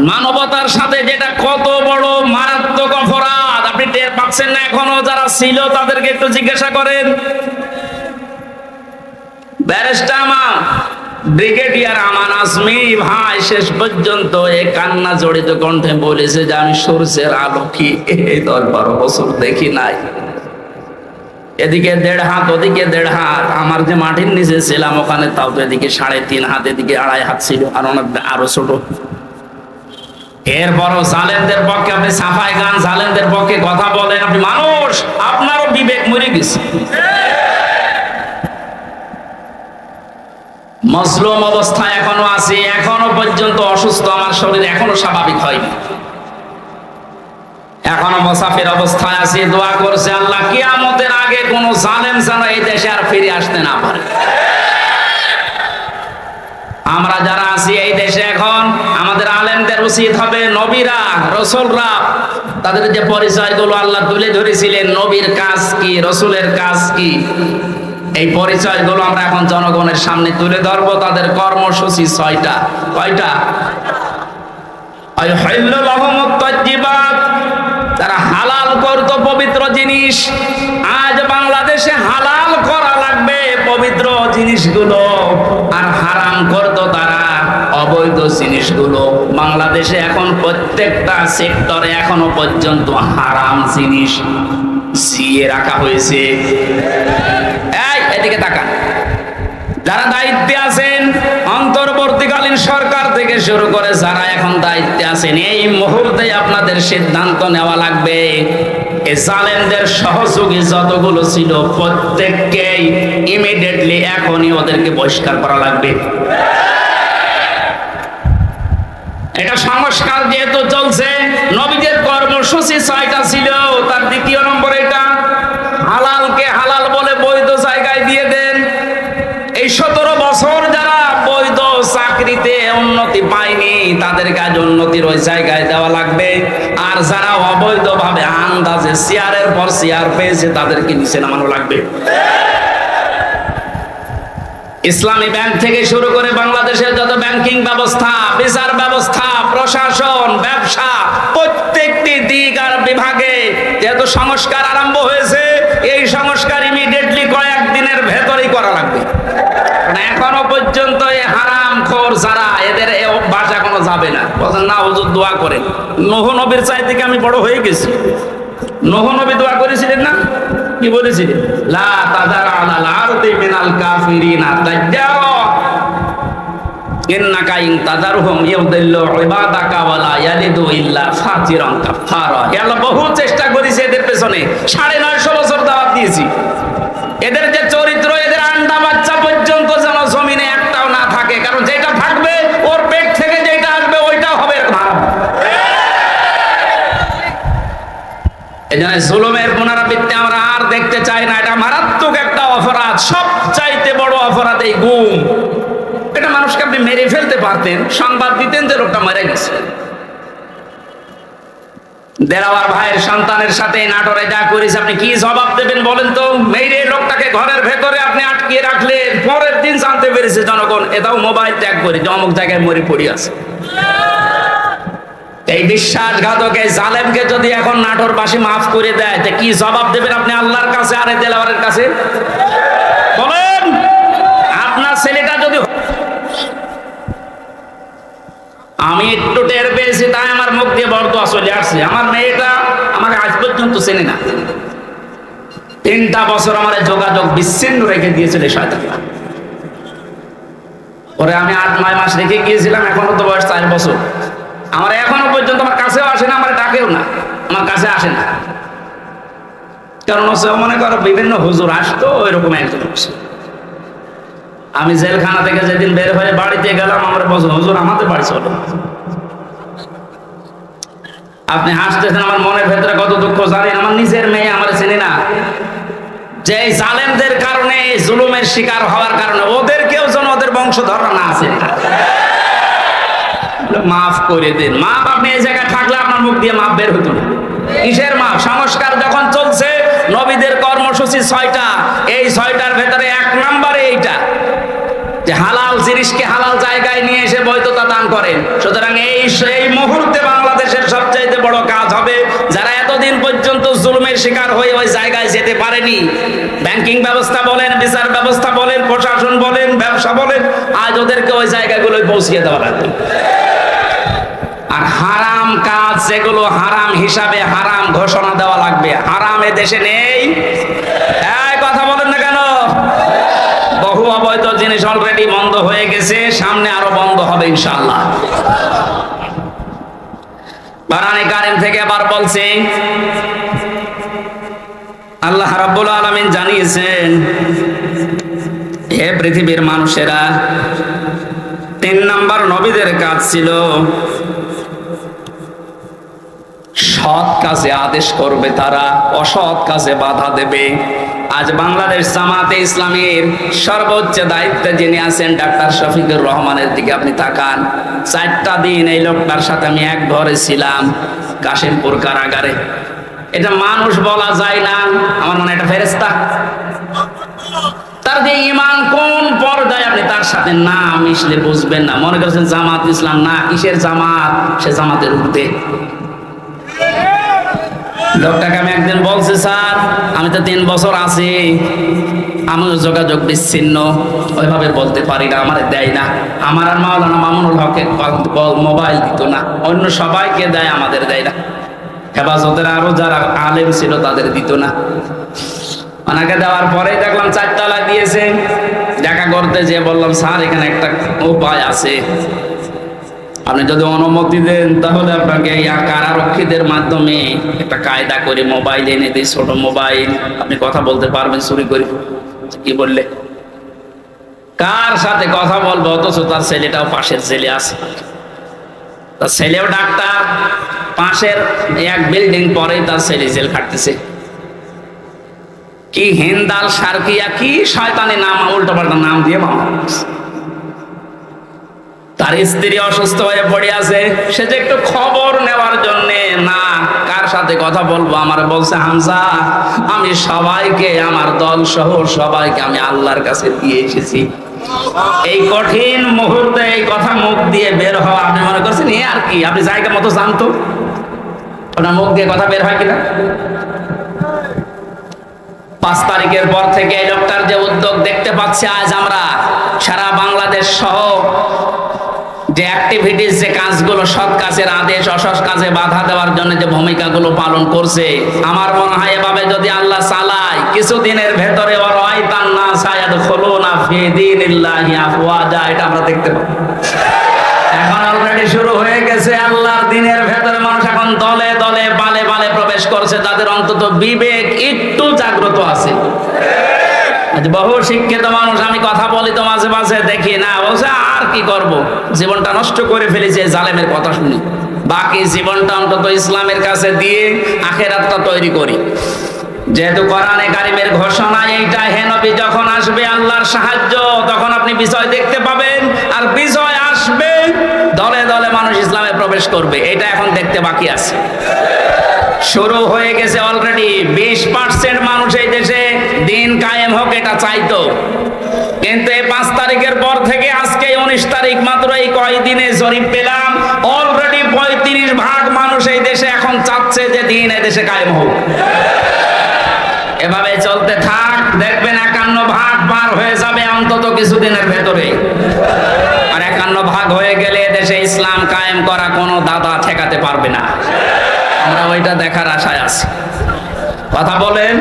মানবতার সাথে যেটা কত বড় মারাত্মক অপরাধ আপনি টের পাচ্ছেন না এখনো? যারা ছিল তাদেরকে একটু জিজ্ঞাসা করেন। ব্যারিস্টার ব্রিগেডিয়ার আমান আজমি ভাই শেষ পর্যন্ত এই কান্না জড়িত কণ্ঠে বলেছে যে আমি সূর্যের আলো কি 10-12 বছর দেখি নাই। এদিকে 1.5 হাত, ওদিকে 1.5 হাত। আমার যে মাটির নিচে ছিলাম ওখানে তাও তো এদিকে 3.5 হাত, এদিকে 2.5 হাত ছিল, আর আরো ছোট। এরপরও জালেমদের পক্ষে আপনি সাফাই গান, জালেমদের পক্ষে কথা বলেন। আপনি মানুষ, আপনারও বিবেক মরে গেছে। মজলুম অবস্থায় এখনো আছি, এখনো পর্যন্ত অসুস্থ, আমার শরীর এখনো স্বাভাবিক হয়নি, এখনো মুসাফির অবস্থায় আছি। দোয়া করছে আল্লাহ কিয়ামতের আগে কোন জালেম যেন এই দেশে আর ফিরে আসতে না পারে। আমরা যারা আছি এই দেশে এখন, আমাদের আলেমদের উচিত হবে নবীরা, রসুলরা, তাদের যে পরিচয়গুলো আল্লাহ তুলে ধরেছিলেন, নবীর কাজ কি, রসুলের কাজ কি, এই পরিচয়গুলো আমরা এখন জনগণের সামনে তুলে ধরবো। তাদের কর্মসূচি 6টা। কয়টা? তারা হালাল করতো পবিত্র জিনিস। আজ বাংলাদেশে হালাল করা লাগবে পবিত্র জিনিসগুলো, আর হারাম করতো তারা অবৈধ জিনিসগুলো। বাংলাদেশে এখন প্রত্যেকটা সেক্টরে এখনো পর্যন্ত হারাম জিনিস জিয়ে রাখা হয়েছে। এদিকে তাকান, যারা দায়িত্বে আছেন, অন্তর্বর্তীকালীন সরকার থেকে শুরু করে যারা এখন দায়িত্বে আছেন, এই মুহূর্তে আপনাদের সিদ্ধান্ত নেওয়া লাগবে এই জালেমদের সহযোগী যতগুলো ছিল প্রত্যেককেই ইমিডিয়েটলি এখনই ওদেরকে বহিষ্কার করা লাগবে। এটা সংস্কার যেহেতু চলছে, নবীদের কর্মসূচি 6টা ছিল, তার 2য় নম্বর এটা হালালকে হালাল বলে বৈধ জায়গায় দিয়ে দেন। এই 17 বছর যারা বৈধ চাকরিতে উন্নতি পায়নি তাদের কাজ উন্নতির ওই জায়গায় দেওয়া লাগবে, আর যারা অবৈধভাবে আন্দাজে চেয়ারের পর চেয়ার পেয়েছে তাদেরকে নিচে নামানো লাগবে। ইসলামী ব্যাংক থেকে শুরু করে বাংলাদেশের যত ব্যাংকিং ব্যবস্থা, বিচার ব্যবস্থা, প্রশাসন, ব্যবসা, প্রত্যেকটি দিক আর বিভাগে যেহেতু সংস্কার আরম্ভ হয়েছে, এই সংস্কার ইমিডিয়েটলি কয়েকদিনের ভেতরেই করা লাগবে। এখনো পর্যন্ত এই হারামখোর যারা, এদের এই অভ্যাস এখনো যাবে না। বলেন না হুজুর দোয়া করেন। নূহ নবীর চাই থেকে আমি বড় হয়ে গেছি। নূহ নবী দোয়া করেছিলেন না? কি বলেছিলেন? লা তাযার আলাল আরদি মিনাল কাফিরিনা তাজ্জারা ইন্নাকা ইন তাযারহুম ইউদিল্লু ইবাদাকা ওয়া লা ইয়ালিদু ইল্লা ফাজিরান কাফারা। হে আল্লাহ, বহু চেষ্টা করেছি এদের পেছনে, 950 বছর দাওয়াত দিয়েছি। এদের যে চরিত্র, এদের আন্ডা বাচ্চা পর্যন্ত যেন জমিনে একটাও না থাকে, কারণ যেটা থাকবে ওর পেট থেকে যেটা আসবে ওইটাও হবে হারাম। এজন্য জুলুমের পুনরাবৃত্তি আমরা আর দেখতে চাই না। এটা মারাত্মক একটা অপরাধ, সবচাইতে বড় অপরাধ এই গুম। এটা মানুষকে আপনি মেরে ফেলতে পারতেন, সংবাদ দিতেন যে লোকটা মারা গেছে। দেরাওয়ার ভাইয়ের সন্তানের সাথে নাটোরে যা করেছে, আপনি কি জবাব দেবেন বলেন তো? মেরে লোকটাকে ঘরের ভেতরে আপনি আটকিয়ে রাখলেন, পরের দিন জানতে পেরেছে জনগণ, এটাও মোবাইল ট্যাগ করে যে অমুক জায়গায় মরে পড়ে আছে। এই বিশ্বাসঘাতক এই জালেমকে যদি এখন নাটোরবাসী মাফ করে দেয়, তা কি জবাব দেবেন আপনি আল্লাহর কাছে আর দেলাওয়ারের কাছে? বলেন, আপনার ছেলেটা যদি, আমি একটু টের পেয়েছি তাই আমার মুখ দিয়ে বরদোয়া চলে আসছে। আমার মেয়েটা আমাকে আজ পর্যন্ত চেনে না। 3টা বছর আমার যোগাযোগ বিচ্ছিন্ন রেখে দিয়েছিল শয়তান। পরে আমি 8-9 মাস রেখে গিয়েছিলাম, এখনো তো বয়স 4 বছর। আমার এখনো পর্যন্ত আমার কাছেও আসে না, আমার ডাকেও না, আমার কাছে আসে না। কারণ মনে করো বিভিন্ন হুজুর আসতো, ওইরকম একজন। আমি জেলখানা থেকে যেদিন বের হয়ে বাড়িতে গেলাম, আমার বলছে হুজুর আমাদের বাড়ি চলো। আপনি হাসতেছেন, আমার মনের ভেতরে কত দুঃখ জানেন। আমার নিজের মেয়ে আমার চেনে না, যে জালেমদের কারণে, জুলুমের শিকার হওয়ার কারণে ওদেরকেও যেন ওদের বংশধর না আছে। মাফ করে দেন। মাফ আপনি এই জায়গায় থাকলে আপনার মুখ দিয়ে মাফ বের হতো না। কিসের মাফ? সংস্কার যখন চলছে, নবীদের কর্মসূচি 6টা, এই 6টার ভেতরে 1 নম্বরে এইটা যে হালাল জিনিসকে হালাল জায়গায় নিয়ে এসে বৈধতা দান করেন। সুতরাং এই মুহূর্তে বাংলাদেশের সবচাইতে বড় কাজ হবে, যারা এতদিন পর্যন্ত জুলুমের শিকার হয়ে ওই জায়গায় যেতে পারেনি, ব্যাংকিং ব্যবস্থা বলেন, বিচার ব্যবস্থা বলেন, প্রশাসন বলেন, ব্যবসা বলেন, আজ ওদেরকে ওই জায়গাগুলোয় পৌঁছিয়ে দেওয়া লাগবে। আর হারাম কাজ যেগুলো হারাম হিসাবে হারাম ঘোষণা দেওয়া লাগবে। হারাম এ দেশে নেই, অবৈধ জিনিস অলরেডি বন্ধ হয়ে গেছে, সামনে আরো বন্ধ হবে ইনশাআল্লাহ। কোরআনে কারীম থেকে আবার বলছে, আল্লাহ রাব্বুল আলামিন জানিয়েছেন, হে পৃথিবীর মানুষেরা, 3 নাম্বার নবীদের কাজ ছিল সৎ কাজে আদেশ করবে, তারা অসৎ কাজে বাধা দেবে। আজ বাংলাদেশ জামাতে ইসলামীর সর্বোচ্চ দায়িত্বে যিনি আছেন ডাক্তার শফিকুর রহমানের দিকে আপনি তাকান। 4টা দিন এই লোকটার সাথে আমি এক ঘরে ছিলাম, কাশিমপুর কারাগারে। এটা মানুষ বলা যায় না, আমার মনে এটা ফেরেশতা। তার যে ঈমান কোন পর্যায়ে আপনি তার সাথে না মিশলে বুঝবেন না। মনে করছেন জামাত ইসলাম, না, কিসের জামাত, সে জামাতের ঊর্ধ্বে। লোকটাকে আমি একদিন বলছি, স্যার আমি তো 3 বছর আছি, আমি যোগাযোগ বিচ্ছিন্ন, ওইভাবে বলতে পারি না, আমার দেয় না। আমার আর মাওলানা মামুনুল হকের মোবাইল দিত না, অন্য সবাইকে দেয়, আমাদের দেয় না। হেফাজতের আরো যারা আলেম ছিল তাদের দিত না। ওনাকে দেওয়ার পরেই দেখলাম 4 তালা দিয়েছে। দেখা করতে যেয়ে বললাম, স্যার এখানে একটা উপায় আছে, আপনি যদি অনুমতি দেন তাহলে আপনাকে কারারক্ষীদের মাধ্যমে একটা কায়দা করে মোবাইল এনে দিই, ছোট মোবাইল, আপনি কথা বলতে পারবেন চুরি করে। কি বললে? কার সাথে কথা বলবো, অথচ তার ছেলেটাও পাশের জেলে আছে, তার ছেলেও ডাক্তার, পাশের এক বিল্ডিং পরেই তার ছেলে জেল খাটতেছে। কি হিন্দাল সার্কিয়া, কি শয়তানি নাম, উল্টো পাল্টা নাম দিয়ে মামলা করছে। তার স্ত্রী অসুস্থ হয়ে পড়ে আছে, সে যে একটু খবর নেওয়ার জন্য, না কার সাথে কথা বলবো, আমার বলছে, হামজা আমি সবাইকে, আমার দল সহ সবাইকে আমি আল্লাহর কাছে দিয়ে এসেছি। এই কঠিন মুহূর্তে এই কথা মুখ দিয়ে বের হওয়া, আপনি মনে করছেন এ আর কি, আপনি জায়গা মতো জানতো ওনার মুখ দিয়ে কথা বের হয় কিনা। 5 তারিখের পর থেকে এই লোকটার যে উদ্যোগ দেখতে পাচ্ছি, আজ আমরা সারা বাংলাদেশ সহ যে অ্যাক্টিভিটিস, যে কাজগুলো, সৎ কাজের আদেশ, অসৎ কাজে বাধা দেওয়ার জন্য যে ভূমিকাগুলো পালন করছে, আমার মনে হয় এভাবে যদি আল্লাহ চালায়, কিছুদিনের ভেতরে এটা আমরা দেখতে পাবো। এখন অলরেডি শুরু হয়ে গেছে। আল্লাহর দিনের ভেতরে মানুষ এখন দলে দলে পালে পালে প্রবেশ করছে, তাদের অন্তত বিবেক একটু জাগ্রত আছে। বহু শিক্ষিত মানুষ, আমি কথা বলি তো মাঝে মাঝে, দেখি না, বলছে আর কি করব, জীবনটা নষ্ট করে ফেলেছে জালেমের কথা শুনি, বাকি জীবনটা অন্তত ইসলামের কাছে দিয়ে আখিরাতটা তৈরি করি। যেহেতু কোরআনে কারীমের ঘোষণা এইটা, হে নবী যখন আসবে আল্লাহর সাহায্য, তখন আপনি বিজয় দেখতে পাবেন, আর বিজয় আসবে, দলে দলে মানুষ ইসলামে প্রবেশ করবে। এটা এখন দেখতে বাকি আছে, শুরু হয়ে গেছে অলরেডি। 20% মানুষ এই দেশে দিন কায়েম হোক এটা চাইতো, কিন্তু এই 5 তারিখের পর থেকে আজকে 19 তারিখ, মাত্র এই কয়দিনে জরিপ পেলাম, অলরেডি 35% মানুষ এই দেশে এখন চাচ্ছে যে দিন এই দেশে কায়েম হোক। এভাবে চলতে থাক, দেখবেন 51% পার হয়ে যাবে অন্তত কিছুদিনের ভেতরে। আর 51% হয়ে গেলে দেশে ইসলাম কায়েম করা কোনো দাদা ঠেকাতে পারবে না। আমরা ওইটা দেখার আশায় আছি। কথা বলেন।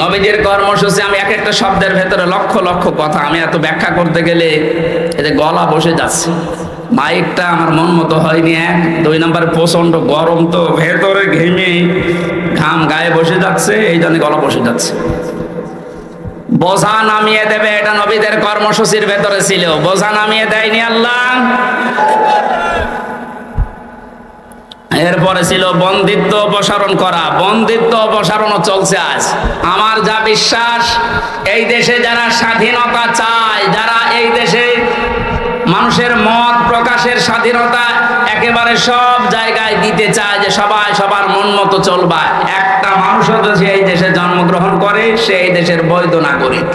নবীজির কর্মসূচি, আমি এক একটা শব্দের ভেতরে লক্ষ লক্ষ কথা, আমি এত ব্যাখ্যা করতে গেলে এতে গলা বসে যাচ্ছে। মাইকটা আমার মন মতো হয়নি, 1, 2 নম্বর প্রচন্ড গরম, তো ভেতরে ঘেমে ঘাম গায়ে বসে যাচ্ছে, এই জন্য গলা বসে যাচ্ছে। বোঝা নামিয়ে দেবে, এটা নবীদের কর্মসূচির ভেতরে ছিল, বোঝা নামিয়ে দেয়নি আল্লাহ। এরপরে ছিল বন্দিত্ব অপসারণ করা, বন্দিত্ব অপসারণও চলছে আজ। আমার যা বিশ্বাস, এই দেশে যারা স্বাধীনতা চায়, যারা এই দেশে মানুষের মত প্রকাশের স্বাধীনতা একেবারে সব জায়গায় দিতে চায়, যে সবাই সবার মন মতো চলবা, একটা মানুষও যদি এই দেশে জন্মগ্রহণ করে, সে এই দেশের বৈধ নাগরিক।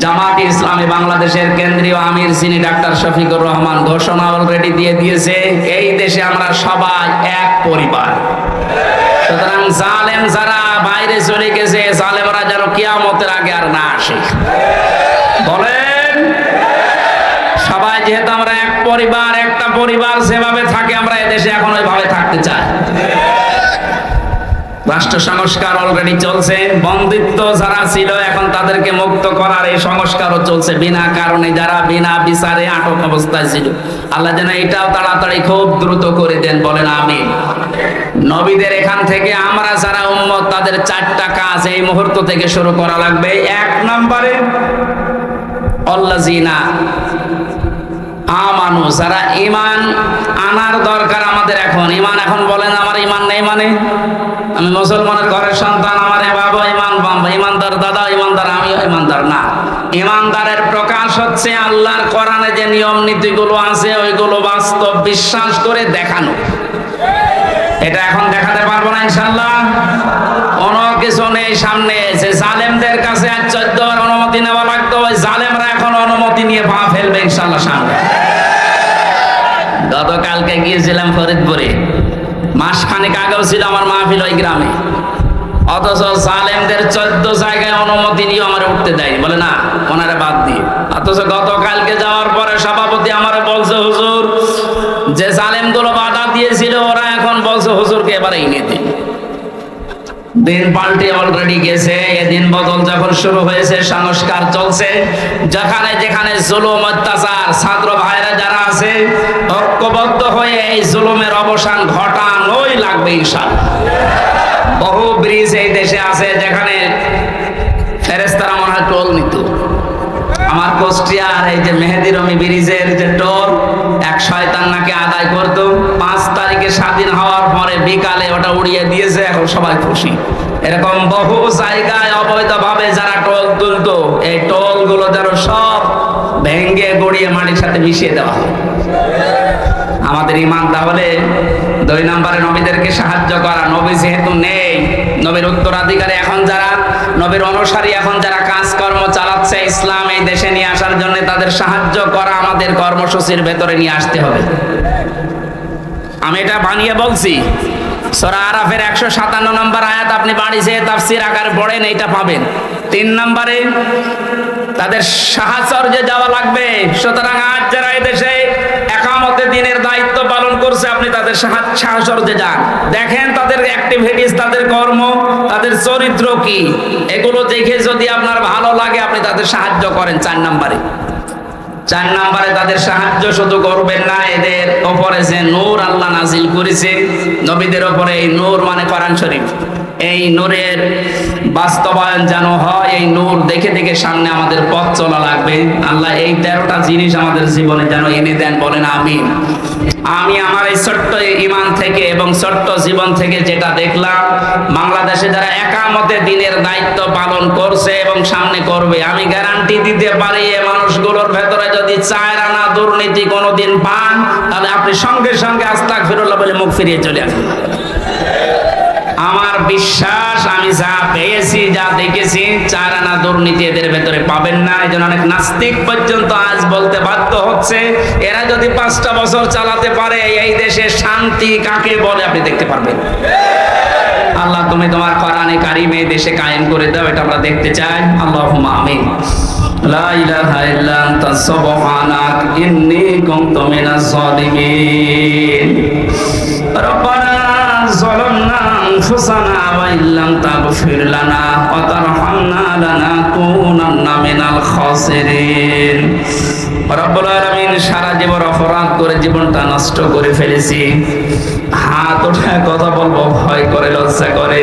জামাত ইসলামী বাংলাদেশের কেন্দ্রীয় আমির যিনি ডাক্তার শফিকুর রহমান ঘোষণা অলরেডি দিয়ে দিয়েছে, এই দেশে আমরা সবাই এক পরিবার। সুতরাং জালেম যারা বাইরে চলে গেছে, জালেমরা যেন কিয়ামতের আগে আর না আসে। বলেন, সবাই যেহেতু আমরা এক পরিবার, একটা পরিবার যেভাবে থাকে, আমরা এদেশে এখন ওইভাবে থাকতে চাই। রাষ্ট্র সংস্কার অলরেডি চলছে। বন্দিত্ব যারা ছিল এখন তাদেরকে মুক্ত করার এই সংস্কারও চলছে, বিনা কারণে যারা বিনা বিচারে আটক অবস্থায় ছিল। আল্লাহ যেন এটাও তাড়াতাড়ি খুব দ্রুত করে দেন, বলেন আমিন। নবীদের এখান থেকে আমরা যারা উম্মত তাদের 4টা কাজ এই মুহূর্ত থেকে শুরু করা লাগবে। 1 নম্বরে আল্লাযিনা আমানু, যারা ঈমান আনার দরকার আমাদের এখন। ঈমান এখন বলেন আমার ঈমান নেই মানে আমি মুসলমানের ঘরের সন্তান, আমার বাবা ঈমানদার, দাদা ঈমানদার, আমিও ঈমানদার না। ঈমানদারের প্রকাশ হচ্ছে আল্লাহর কোরআনে যে নিয়ম নীতিগুলো আছে ওইগুলো বাস্তব বিশ্বাস করে দেখানো। এটা এখন দেখাতে পারবো না ইনশাআল্লাহ। কোনো কিছু নেই সামনে, যে জালেমদের কাছে 14 বার অনুমতি নেওয়া লাগতো, ওই জালেমরা এখন অনুমতি নিয়ে পা ফেলবে ইনশাআল্লাহ সামনে। গতকালকে গিয়েছিলাম ফরিদপুরে, মাসখানেক আগেও ছিল আমার মাহফিল ওই গ্রামে, অথচ জালেমদের 14 জায়গায় অনুমতি নিয়ে আমার উঠতে দেয়নি, বলে না ওনারা বাদ দিয়ে। অথচ গতকালকে যাওয়ার পরে সভাপতি আমারে বলছে হুজুর যে জালেমগুলো বাধা দিয়েছিল ওরা এখন বলছে হুজুরকে এবারে এনে দিন। দিন পাল্টে অলরেডি গেছে। এদিন বদল যখন শুরু হয়েছে, সংস্কার চলছে। যেখানে যেখানে জুলুম অত্যাচার, ছাত্র ভাইরা যারা আছে ঐক্যবদ্ধ হয়ে এই জুলুমের অবসান ঘটানোই লাগবে ইনশাআল্লাহ। বহু ব্রিজ এই দেশে আছে যেখানে ফেরেশতারা মনে হয় টোল নিত। আমার কুষ্টিয়ার এই যে মেহেদি রমি ব্রিজের যে টোল এক শয়তান নাকি আদায় করতো, 5 তারিখে স্বাধীন হওয়ার পরে বিকালে ওটা উড়িয়ে দিয়েছে, এখন সবাই খুশি। এরকম বহু জায়গায় অবৈধভাবে যারা টোল তুলতো, এই টোল গুলো যেন সব ভেঙ্গে গড়িয়ে মাটির সাথে মিশিয়ে দেওয়া হয়। আমাদের ঈমান তাহলে 2 নম্বরে নবীদেরকে সাহায্য করা। নবী যেহেতু নেই, নবীর উত্তরাধিকারী এখন যারা, নবীর অনুসারী এখন যারা কাজকর্ম চালাচ্ছে ইসলাম এই দেশে নিয়ে আসার জন্য, তাদের সাহায্য করা আমাদের কর্মসূচির ভেতরে নিয়ে আসতে হবে। আমি এটা বানিয়ে বলছি। সূরা আরাফের 157 নম্বর আয়াত আপনি বাড়ি যেয়ে তাফসীর আকারে পড়েন, এইটা পাবেন। 3 নম্বরে তাদের সাহায্যে যাওয়া লাগবে। সুতরাং আজ যারা এই দেশে একামতে দিনের দায়িত্ব পালন করছে, আপনি তাদের সাহায্যে যান, দেখেন তাদের অ্যাক্টিভিটিস, তাদের কর্ম, তাদের চরিত্র কি, এগুলো দেখে যদি আপনার ভালো লাগে আপনি তাদের সাহায্য করেন। 4 নম্বরে তাদের সাহায্য শুধু করবেন না, এদের উপরে যে নূর আল্লাহ নাজিল করেছে নবীদের উপরে, এই নূর মানে কোরআন শরীফ, এই নূরের বাস্তবায়ন যেন হয়। এই নূর দেখে দেখে সামনে আমাদের পথ চলা লাগবে। আল্লাহ এই 13টা জিনিস আমাদের জীবনে যেন এনে দেন, বলেন আমিন। আমি আমার এই ছোট্ট ঈমান থেকে এবং ছোট্ট জীবন থেকে যেটা দেখলাম, বাংলাদেশে যারা একামতে দিনের দায়িত্ব পালন করছে এবং সামনে করবে, আমি গ্যারান্টি দিতে পারি এই মানুষগুলোর ভেতরে যদি 4 আনা দুর্নীতি কোনোদিন পান, তাহলে আপনি সঙ্গে সঙ্গে আস্তাগফিরুল্লাহ বলে মুখ ফিরিয়ে চলে আসবেন। আমার বিশ্বাস, আমি যা পেয়েছি, যা দেখেছি, 4 আনা দুর্নীতি এদের ভেতরে পাবেন না। এই জন্য অনেক নাস্তিক পর্যন্ত আজ বলতে বাধ্য হচ্ছে এরা যদি 5টা বছর চালাতে পারে এই দেশে শান্তি কাকে বলে আপনি দেখতে পারবেন। আল্লাহ তুমি তোমার কোরআনে কারিমে দেশে কায়েম করে দাও, এটা আমরা দেখতে চাই। আল্লাহুম্মা আমিন। লা ইলাহা ইল্লা আনতা সুবহানাক ইন্নী কুনতু মিনাজ জালিমিন। রব্বানা যালামনা আনফুসানা ওয়া ইল্লাম তাগফির লানা ওয়া তারহামনা লানাকুনান্না মিনাল খাসিরিন। রব্বুল আলামিন, সারা জীবন অপরাধ করে জীবনটা নষ্ট করে ফেলেছি। হাত উঠায় কথা বলবো ভয় করে, লজ্জা করে।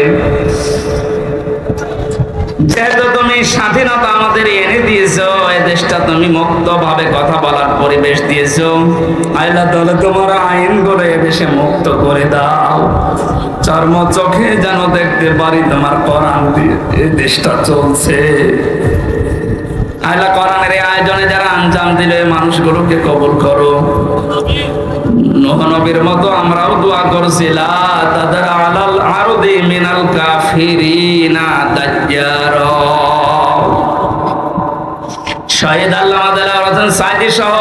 যেহেতু তুমি স্বাধীনতা আমাদের এনে দিয়েছো, এই দেশটা তুমি মুক্ত ভাবে কথা বলার পরিবেশ দিয়েছো, আল্লাহ তাআলা তোমার আইন করে দেশে মুক্ত করে দাও। চর্ম চোখে যেন দেখতে পারি তোমার কোরআন দিয়ে এই দেশটা চলছে। আল্লাহ কোরআনের এই আয়োজনে যারা আঞ্জাম দিলে মানুষগুলোকে কবুল করো। নূহ নবীর মতো আমরাও দোয়া করছি, লা তাদার আলাল আরদি মিনাল কাফিরিনা দাজ্জারা। শহীদ আল্লামা দেলাওয়ার হোসেন সাঈদী সহ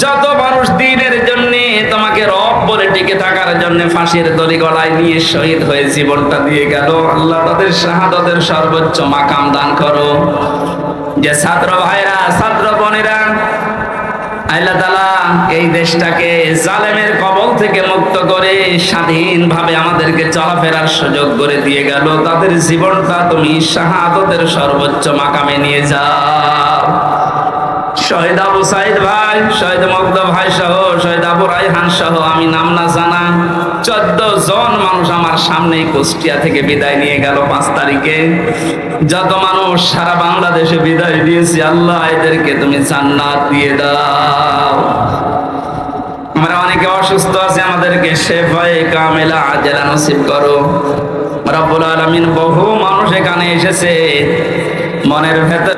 যত মানুষ দ্বীনের জন্য তোমাকে রব বলে টিকে থাকার জন্য ফাঁসির দড়ি গলায় নিয়ে শহীদ হয়ে জীবনটা দিয়ে গেল, আল্লাহ তাদের শাহাদাতের সর্বোচ্চ মাকাম দান করো। যে ছাত্র ভাইরা, ছাত্র বোনেরা, আল্লাহ তাআলা এই দেশটাকে জালেমের কবল থেকে মুক্ত করে স্বাধীনভাবে আমাদেরকে চলাফেরার সুযোগ করে দিয়ে গেল। তাদের জীবনটা তুমি শাহাদাতের সর্বোচ্চ মাকামে নিয়ে যাও। শহীদ আবু সাইদ ভাই, শহীদ মুগ্ধ ভাই সহ, শহীদ আবু রায়হান সহ, আমি নাম না জানা 14 জন মানুষ আমার সামনেই কুষ্টিয়া থেকে বিদায় নিয়ে গেল 5 তারিখে। যত মানুষ সারা বাংলাদেশে বিদায় দিয়েছি, আল্লাহ এদেরকে তুমি জান্নাত দিয়ে দাও। আমরা অনেকে অসুস্থ আছি, আমাদেরকে শেফায়ে কামেলা আজেলা নসিব করো রব্বুল আলামিন। বহু মানুষ এখানে এসেছে, মনের ভেতর